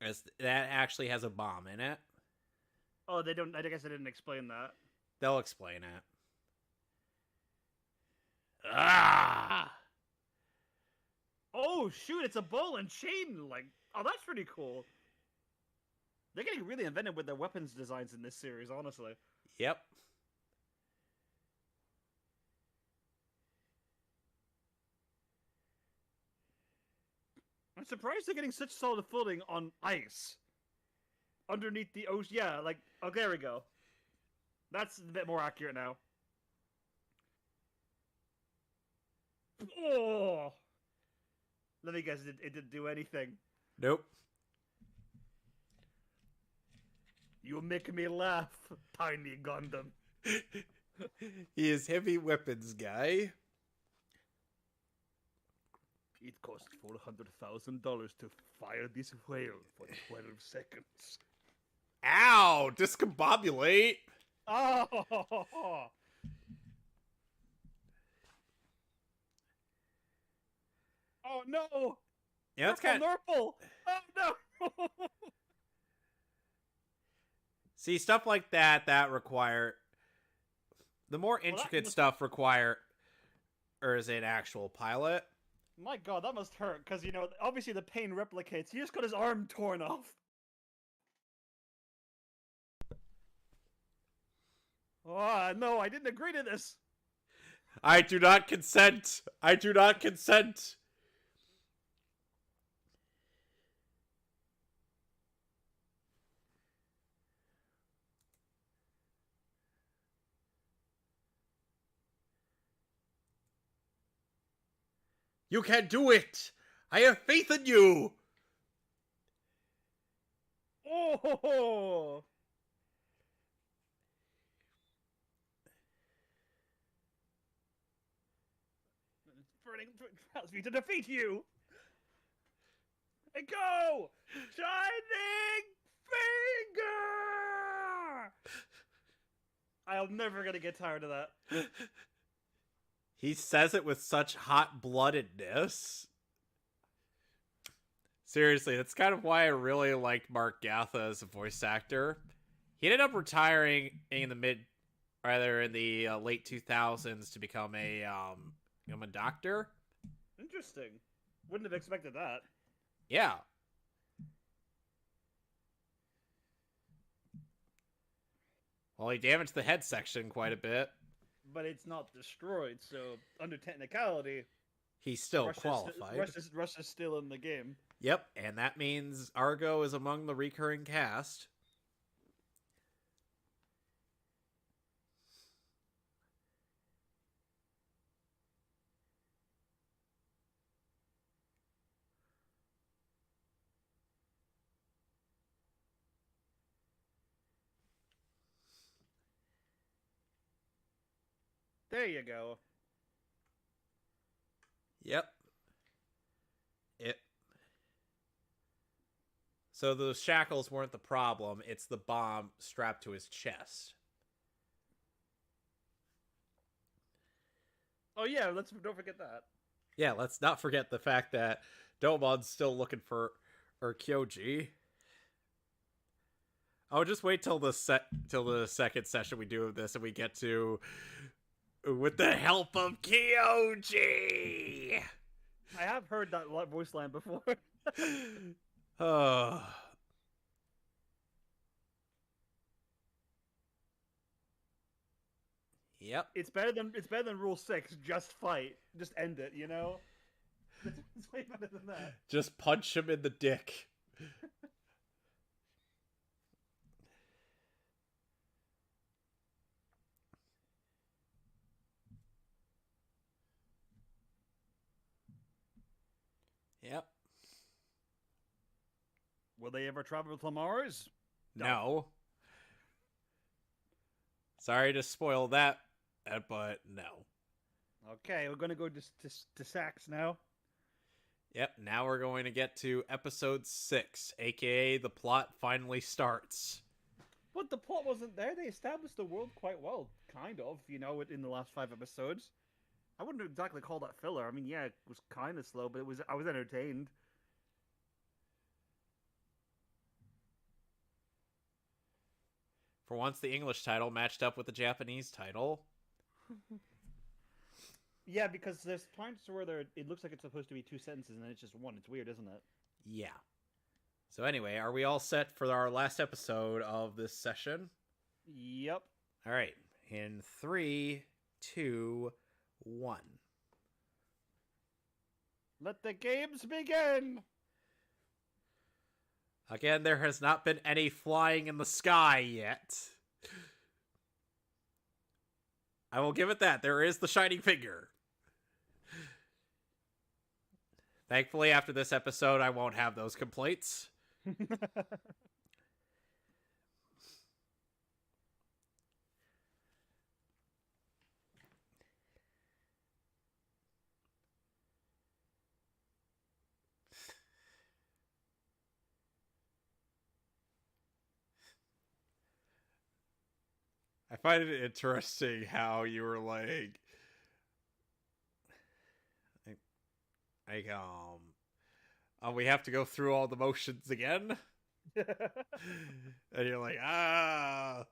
Speaker 2: As that actually has a bomb in it.
Speaker 1: Oh, they don't. I guess they didn't explain that.
Speaker 2: They'll explain it. Ah!
Speaker 1: Oh shoot! It's a ball and chain. Like, oh, that's pretty cool. They're getting really inventive with their weapons designs in this series, honestly.
Speaker 2: Yep.
Speaker 1: I'm surprised they're getting such solid footing on ice. Underneath the ocean. Yeah, like, oh, there we go. That's a bit more accurate now. Oh! Let me guess, it didn't do anything.
Speaker 2: Nope.
Speaker 1: You make me laugh, tiny Gundam.
Speaker 2: He is heavy weapons guy.
Speaker 1: It cost $400,000 to fire this whale for 12 seconds.
Speaker 2: Ow! Discombobulate!
Speaker 1: Oh! Oh no!
Speaker 2: Yeah, that's kind of...
Speaker 1: Nurple! Oh no!
Speaker 2: See, stuff like that require... The more intricate stuff require... Or is an actual pilot.
Speaker 1: My god, that must hurt, because, you know, obviously the pain replicates. He just got his arm torn off. Oh, no, I didn't agree to this.
Speaker 2: I do not consent! I do not consent! You can do it! I have faith in you!
Speaker 1: Oh! Burning allows me to defeat you! And go! Shining Finger! I'm never gonna get tired of that.
Speaker 2: He says it with such hot-bloodedness. Seriously, that's kind of why I really liked Mark Gatha as a voice actor. He ended up retiring in the late 2000s to become a doctor.
Speaker 1: Interesting. Wouldn't have expected that.
Speaker 2: Yeah. Well, he damaged the head section quite a bit.
Speaker 1: But it's not destroyed, so under technicality,
Speaker 2: he's still qualified.
Speaker 1: Russia's still in the game.
Speaker 2: Yep, and that means Argo is among the recurring cast.
Speaker 1: There you go.
Speaker 2: Yep. So those shackles weren't the problem, it's the bomb strapped to his chest.
Speaker 1: Oh yeah, don't forget that.
Speaker 2: Yeah, let's not forget the fact that Domon's still looking for Kyoji. Oh, just wait till the second session we do of this and we get to with the help of Kyoji.
Speaker 1: I have heard that voice line before.
Speaker 2: Yep.
Speaker 1: It's better than Rule 6. Just fight. Just end it. You know. It's way better than that.
Speaker 2: Just punch him in the dick. Yep.
Speaker 1: Will they ever travel to Mars?
Speaker 2: No. Sorry to spoil that, but no.
Speaker 1: Okay, we're gonna go to Sax now.
Speaker 2: Yep, now we're going to get to episode 6, aka the plot finally starts.
Speaker 1: But the plot wasn't there. They established the world quite well, kind of, you know, in the last 5 episodes. I wouldn't exactly call that filler. I mean, yeah, it was kind of slow, but I was entertained.
Speaker 2: For once, the English title matched up with the Japanese title.
Speaker 1: Yeah, because there's times where it looks like it's supposed to be 2 sentences, and then it's just one. It's weird, isn't it?
Speaker 2: Yeah. So anyway, are we all set for our last episode of this session?
Speaker 1: Yep.
Speaker 2: All right. In 3, 2, 1.
Speaker 1: Let the games begin!
Speaker 2: Again, there has not been any flying in the sky yet. I will give it that. There is the shining finger. Thankfully, after this episode, I won't have those complaints. I find it interesting how you were like we have to go through all the motions again. And you're like, ah.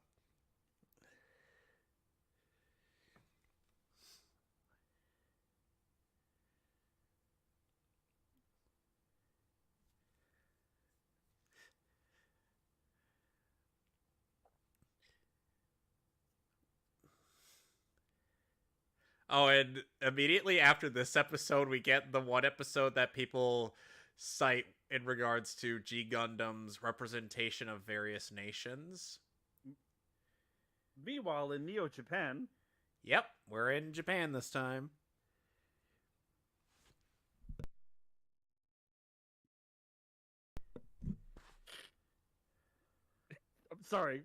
Speaker 2: Oh, and immediately after this episode, we get the one episode that people cite in regards to G-Gundam's representation of various nations.
Speaker 1: Meanwhile, in Neo Japan...
Speaker 2: Yep, we're in Japan this time.
Speaker 1: I'm sorry.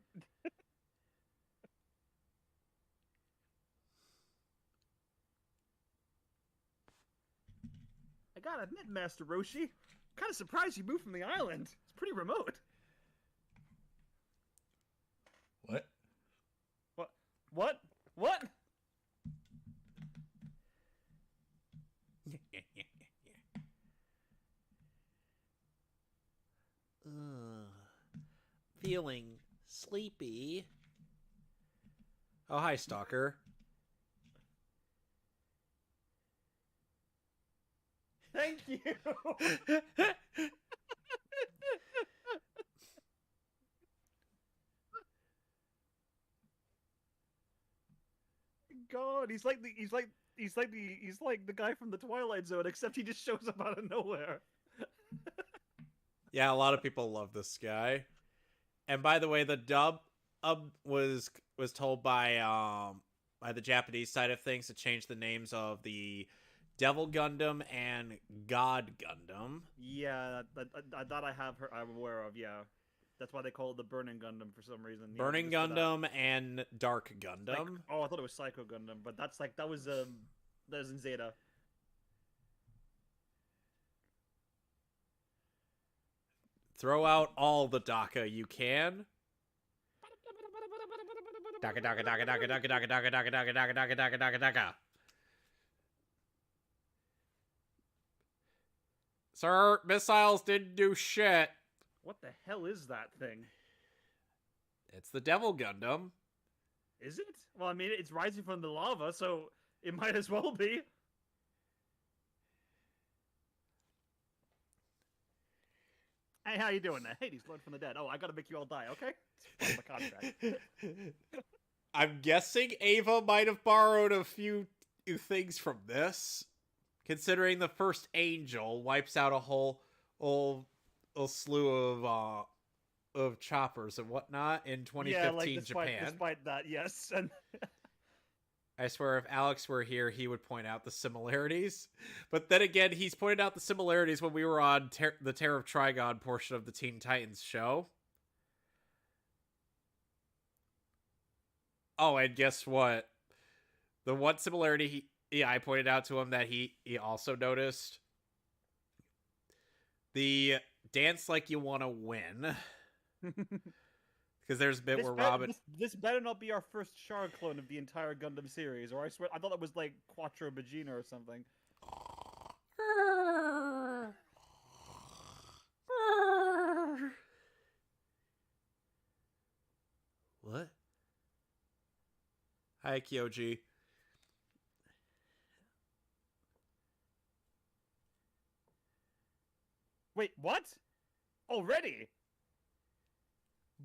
Speaker 1: I gotta admit, Master Roshi, I'm kind of surprised you moved from the island. It's pretty remote.
Speaker 2: What?
Speaker 1: What? What?
Speaker 2: Feeling sleepy. Oh, hi, Stalker.
Speaker 1: Thank you. God, he's like the guy from the Twilight Zone, except he just shows up out of nowhere.
Speaker 2: Yeah, a lot of people love this guy. And by the way, the dub was told by the Japanese side of things to change the names of the Devil Gundam and God Gundam.
Speaker 1: Yeah, that I'm aware of. Yeah, that's why they call it the Burning Gundam for some reason.
Speaker 2: Burning Gundam and Dark Gundam.
Speaker 1: Like, oh, I thought it was Psycho Gundam, but that was in Zeta.
Speaker 2: Throw out all the Daka you can. Daka daka daka daka daka daka daka daka daka daka daka daka daka daka. Sir, missiles didn't do shit.
Speaker 1: What the hell is that thing?
Speaker 2: It's the Devil Gundam.
Speaker 1: Is it? Well, I mean, it's rising from the lava, so it might as well be. Hey, how you doing there? Hades, Lord from the Dead. Oh, I gotta make you all die, okay? It's part of my contract.
Speaker 2: I'm guessing Ava might have borrowed a few things from this, considering the first Angel wipes out a whole slew of choppers and whatnot in 2015 Japan.
Speaker 1: Despite that, yes. And
Speaker 2: I swear, if Alex were here, he would point out the similarities. But then again, he's pointed out the similarities when we were on the Terror of Trigon portion of the Teen Titans show. Oh, and guess what? The one similarity I pointed out to him that he also noticed. The dance like you want to win. Because there's a bit where Robin...
Speaker 1: This better not be our first Shard clone of the entire Gundam series, or I swear, I thought that was like Quattro Bagina or something.
Speaker 2: What? Hi, Kyoji.
Speaker 1: Wait, what? Already?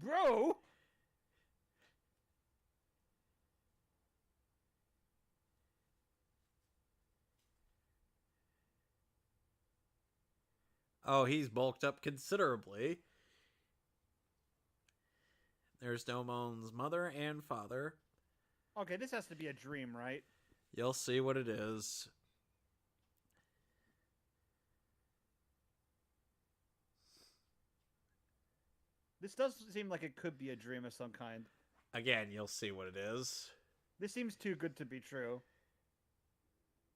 Speaker 1: Bro?
Speaker 2: Oh, he's bulked up considerably. There's Domon's mother and father.
Speaker 1: Okay, this has to be a dream, right?
Speaker 2: You'll see what it is.
Speaker 1: This does seem like it could be a dream of some kind.
Speaker 2: Again, you'll see what it is.
Speaker 1: This seems too good to be true.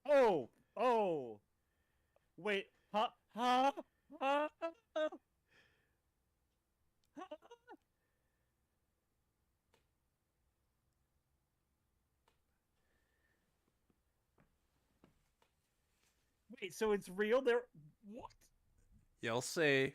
Speaker 1: Oh! Oh! Wait. Huh? Huh? Huh? Wait, so it's real? They're... What?
Speaker 2: You'll see.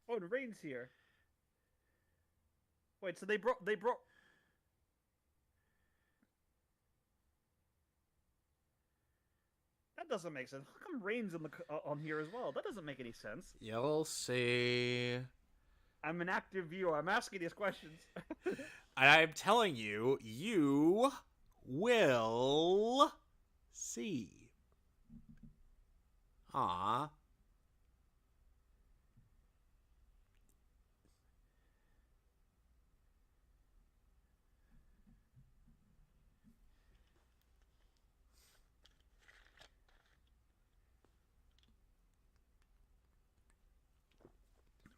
Speaker 1: Oh, the rain's here. Wait, so they brought... That doesn't make sense. How come rain's on here as well? That doesn't make any sense.
Speaker 2: You'll see.
Speaker 1: I'm an active viewer. I'm asking these questions.
Speaker 2: I'm telling you, you will see. Ah.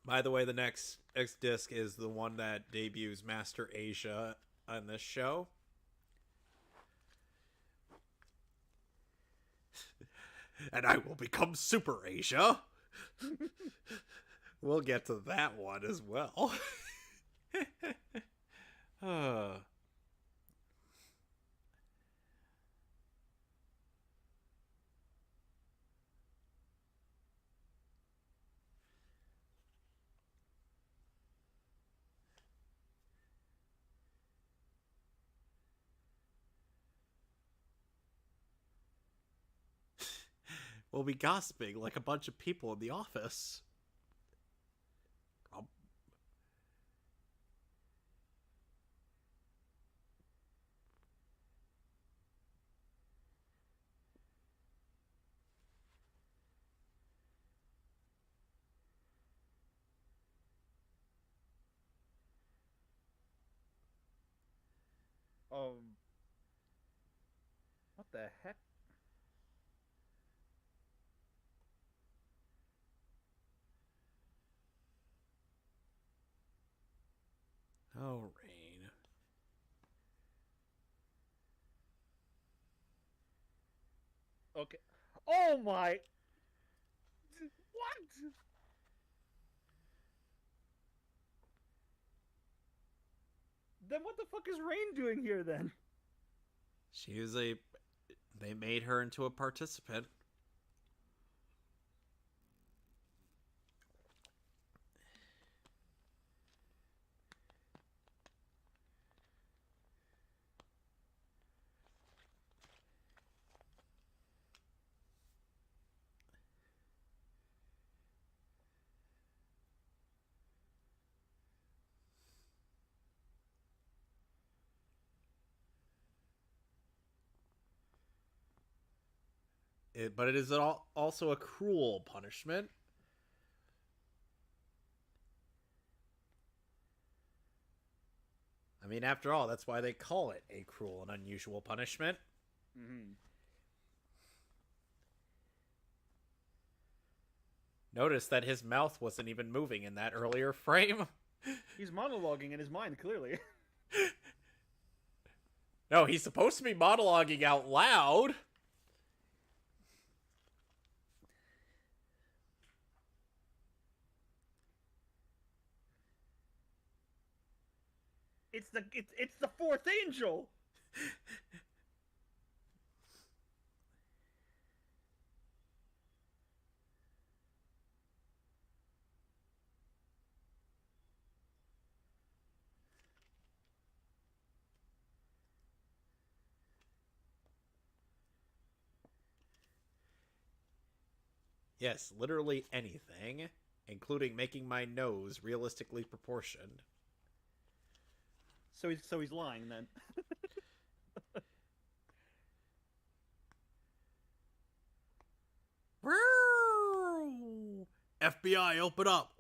Speaker 2: By the way, the next disc is the one that debuts Master Asia on this show. And I will become Super Asia. We'll get to that one as well. We'll be gossiping like a bunch of people in the office.
Speaker 1: What the heck?
Speaker 2: Oh, rain.
Speaker 1: Okay. Oh my! What? Then what the fuck is Rain doing here then?
Speaker 2: She was a... They made her into a participant. But it is also a cruel punishment. I mean, after all, that's why they call it a cruel and unusual punishment.
Speaker 1: Mm-hmm.
Speaker 2: Notice that his mouth wasn't even moving in that earlier frame.
Speaker 1: He's monologuing in his mind, clearly.
Speaker 2: No, he's supposed to be monologuing out loud.
Speaker 1: It's the fourth angel.
Speaker 2: Yes, literally anything, including making my nose realistically proportioned.
Speaker 1: So he's lying then.
Speaker 2: FBI, open up.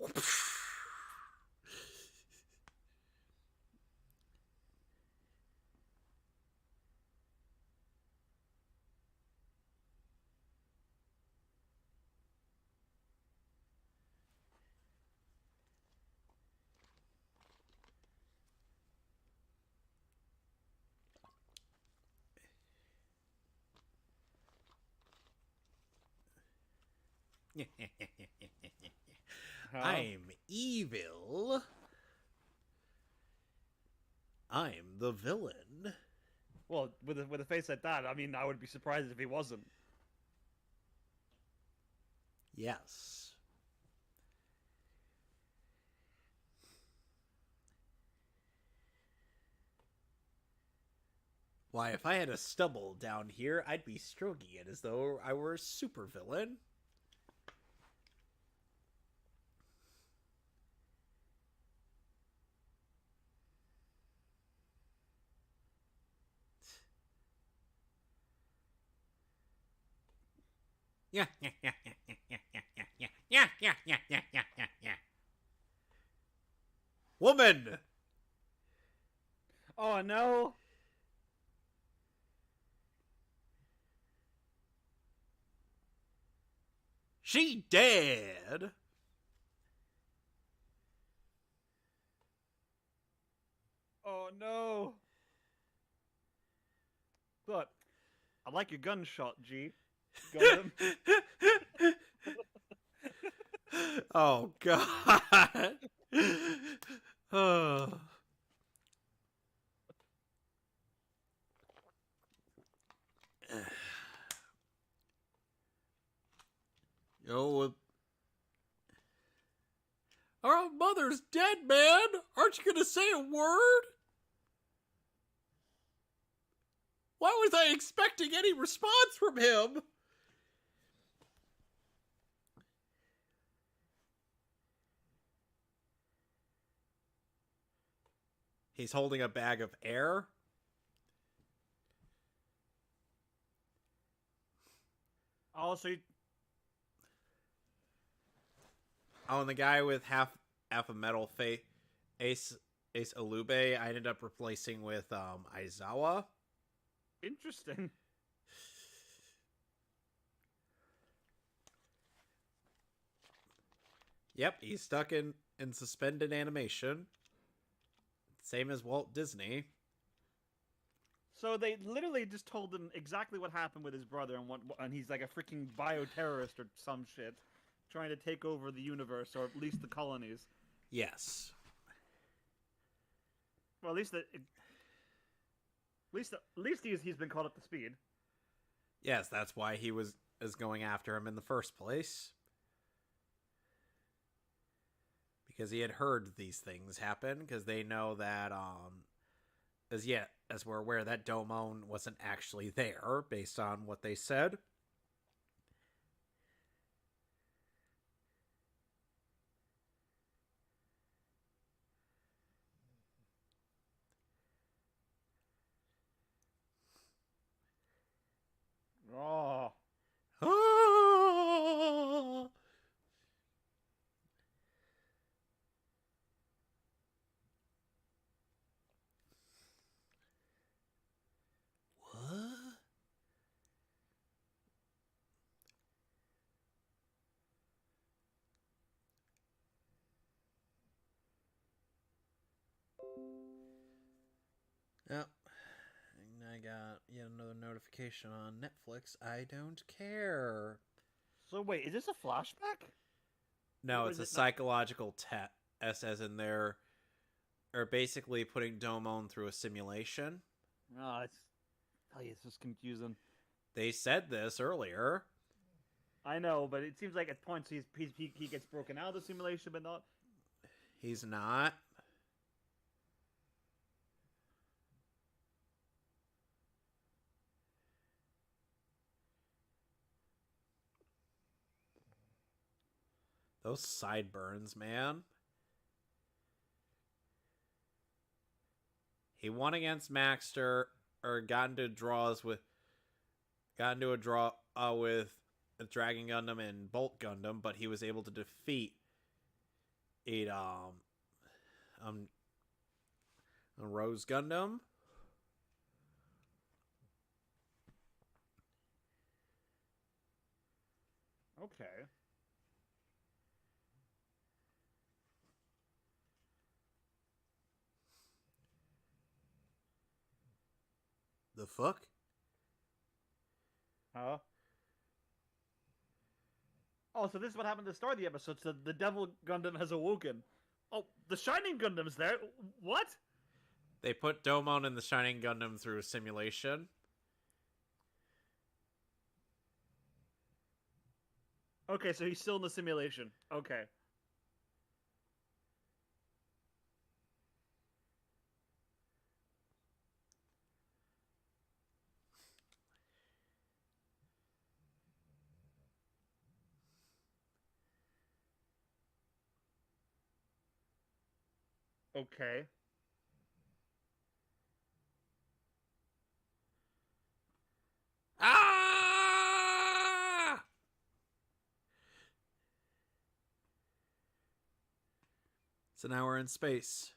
Speaker 1: Huh?
Speaker 2: I'm evil. I'm the villain.
Speaker 1: Well, with a face like that, I mean, I would be surprised if he wasn't.
Speaker 2: Yes. Why, if I had a stubble down here, I'd be stroking it as though I were a supervillain. Yeah. Woman!
Speaker 1: Oh no!
Speaker 2: She dead!
Speaker 1: Oh no! But I like your gunshot, G. Gundam.
Speaker 2: Oh, God. Oh. Yo, our mother's dead, man. Aren't you gonna say a word? Why was I expecting any response from him? He's holding a bag of air.
Speaker 1: Oh, so you...
Speaker 2: Oh, and the guy with half a metal face, Ace Alube, I ended up replacing with Aizawa.
Speaker 1: Interesting.
Speaker 2: Yep, he's stuck in suspended animation. Same as Walt Disney.
Speaker 1: So they literally just told him exactly what happened with his brother, and he's like a freaking bioterrorist or some shit, trying to take over the universe, or at least the colonies.
Speaker 2: Yes.
Speaker 1: Well, at least he's been caught up to speed.
Speaker 2: Yes, that's why he is going after him in the first place. Because he had heard these things happen, because they know that, as we're aware, that Domon wasn't actually there, based on what they said.
Speaker 1: Oh.
Speaker 2: Ah! What? Yep. And I got yet another notification on Netflix. I don't care.
Speaker 1: So wait, is this a flashback?
Speaker 2: No,
Speaker 1: Or
Speaker 2: it's
Speaker 1: is
Speaker 2: a
Speaker 1: it not?
Speaker 2: psychological test, as in they're basically putting Domon through a simulation.
Speaker 1: No, it's just confusing.
Speaker 2: They said this earlier.
Speaker 1: I know, but it seems like at points he gets broken out of the simulation, but not.
Speaker 2: He's not. Those sideburns, man. He won against Maxter, or got into a draw with Dragon Gundam and Bolt Gundam, but he was able to defeat a Rose Gundam.
Speaker 1: Okay.
Speaker 2: The fuck?
Speaker 1: Huh? Oh, so this is what happened at the start of the episode. So the Devil Gundam has awoken. Oh, the Shining Gundam's there. What?
Speaker 2: They put Domon and the Shining Gundam through a simulation.
Speaker 1: Okay, so he's still in the simulation. Okay. Okay.
Speaker 2: Ah! So now we're in space.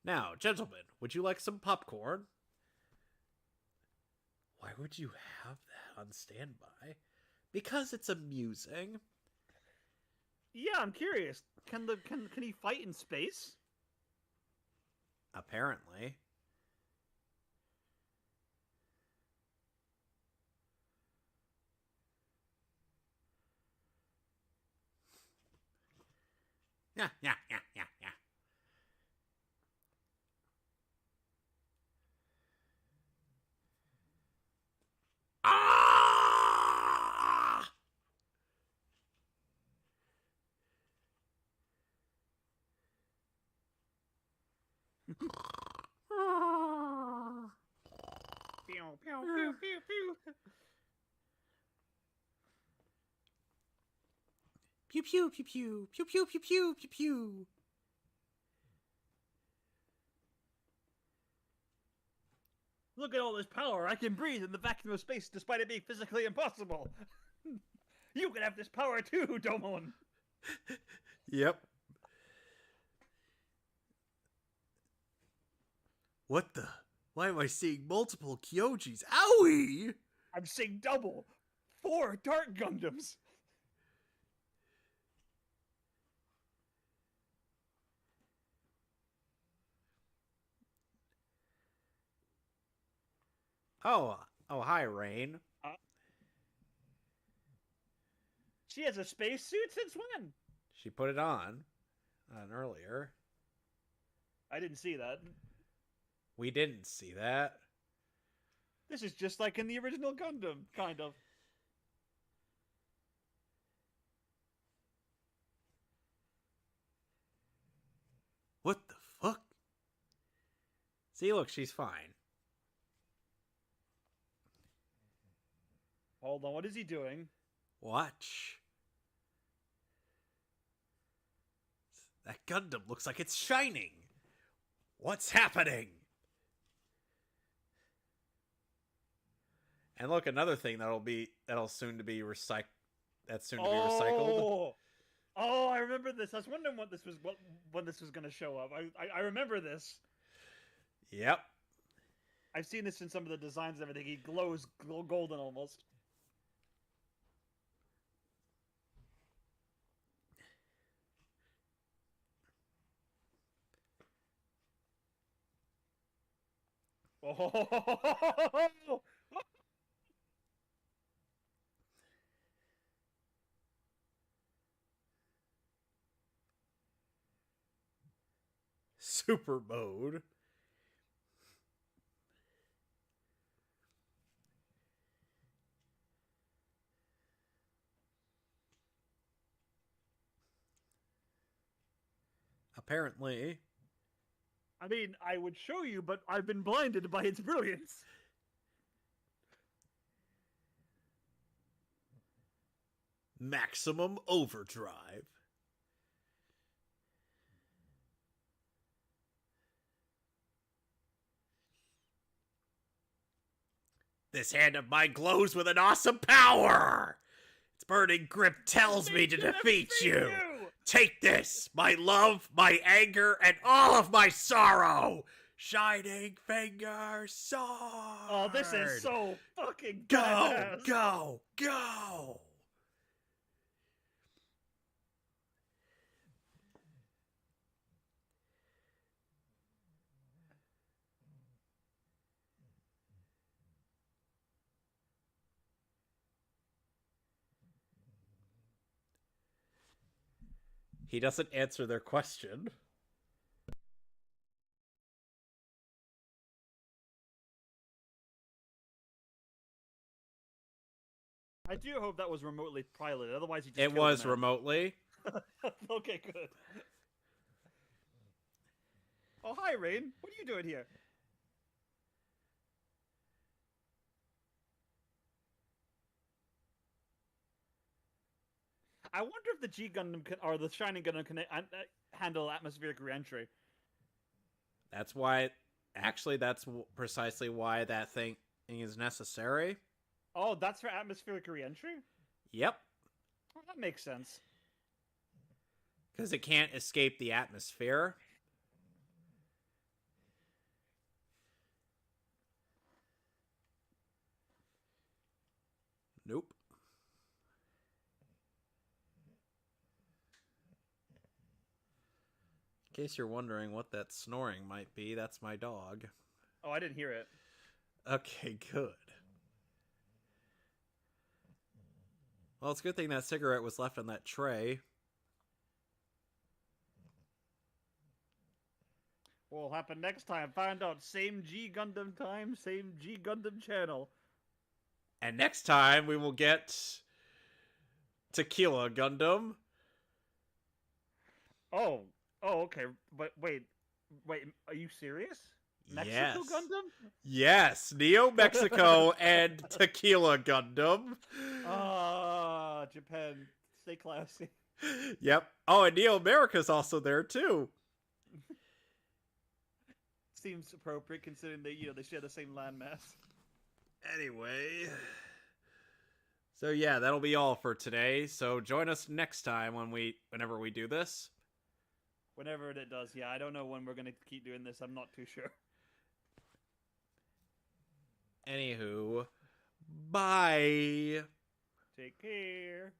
Speaker 2: Now, gentlemen, would you like some popcorn? Why would you have that on standby? Because it's amusing.
Speaker 1: Yeah, I'm curious. Can he fight in space?
Speaker 2: Apparently. Yeah. Ah!
Speaker 1: Pew, pew, pew, pew, pew.
Speaker 2: Pew pew pew pew pew pew pew pew pew pew.
Speaker 1: Look at all this power. I can breathe in the vacuum of space despite it being physically impossible. You can have this power too, Domon.
Speaker 2: Yep. What the? Why am I seeing multiple Kyojis? Owie!
Speaker 1: I'm seeing double. 4 Dark Gundams.
Speaker 2: Oh, hi, Rain.
Speaker 1: She has a spacesuit since when?
Speaker 2: She put it on earlier.
Speaker 1: I didn't see that.
Speaker 2: We didn't see that.
Speaker 1: This is just like in the original Gundam, kind of.
Speaker 2: What the fuck? See, look, she's fine.
Speaker 1: Hold on, what is he doing?
Speaker 2: Watch. That Gundam looks like it's shining. What's happening? And look, another thing that'll soon to be recycled. That's soon to be recycled.
Speaker 1: Oh, I remember this. I was wondering when this was going to show up. I remember this.
Speaker 2: Yep.
Speaker 1: I've seen this in some of the designs and everything. He glows golden almost. Oh!
Speaker 2: Super mode. Apparently.
Speaker 1: I mean, I would show you, but I've been blinded by its brilliance.
Speaker 2: Maximum overdrive. This hand of mine glows with an awesome power! Its burning grip tells me to defeat you! Take this, my love, my anger, and all of my sorrow! Shining Finger Sword!
Speaker 1: Oh, this is so fucking
Speaker 2: Go,
Speaker 1: badass.
Speaker 2: go, go! He doesn't answer their question.
Speaker 1: I do hope that was remotely piloted. Otherwise, he just
Speaker 2: It
Speaker 1: killed
Speaker 2: was
Speaker 1: the man.
Speaker 2: remotely.
Speaker 1: Okay, good. Oh, hi, Rain. What are you doing here? I wonder if the G-Gundam or the Shining Gundam can handle atmospheric reentry.
Speaker 2: That's why... Actually, that's precisely why that thing is necessary.
Speaker 1: Oh, that's for atmospheric reentry?
Speaker 2: Yep.
Speaker 1: Well, that makes sense.
Speaker 2: Because it can't escape the atmosphere. Nope. In case you're wondering what that snoring might be, that's my dog.
Speaker 1: Oh, I didn't hear it.
Speaker 2: Okay, good. Well, it's a good thing that cigarette was left on that tray.
Speaker 1: What'll happen next time? Find out. Same G-Gundam time, same G-Gundam channel.
Speaker 2: And next time we will get Tequila Gundam.
Speaker 1: Oh, okay. But wait, are you serious? Mexico
Speaker 2: Yes.
Speaker 1: Gundam?
Speaker 2: Yes, Neo Mexico and Tequila Gundam.
Speaker 1: Ah, Japan. Stay classy.
Speaker 2: Yep. Oh, and Neo America's also there too.
Speaker 1: Seems appropriate considering they share the same landmass.
Speaker 2: Anyway. So yeah, that'll be all for today. So join us next time whenever we do this.
Speaker 1: Whenever it does, yeah. I don't know when we're gonna keep doing this. I'm not too sure.
Speaker 2: Anywho, bye.
Speaker 1: Take care.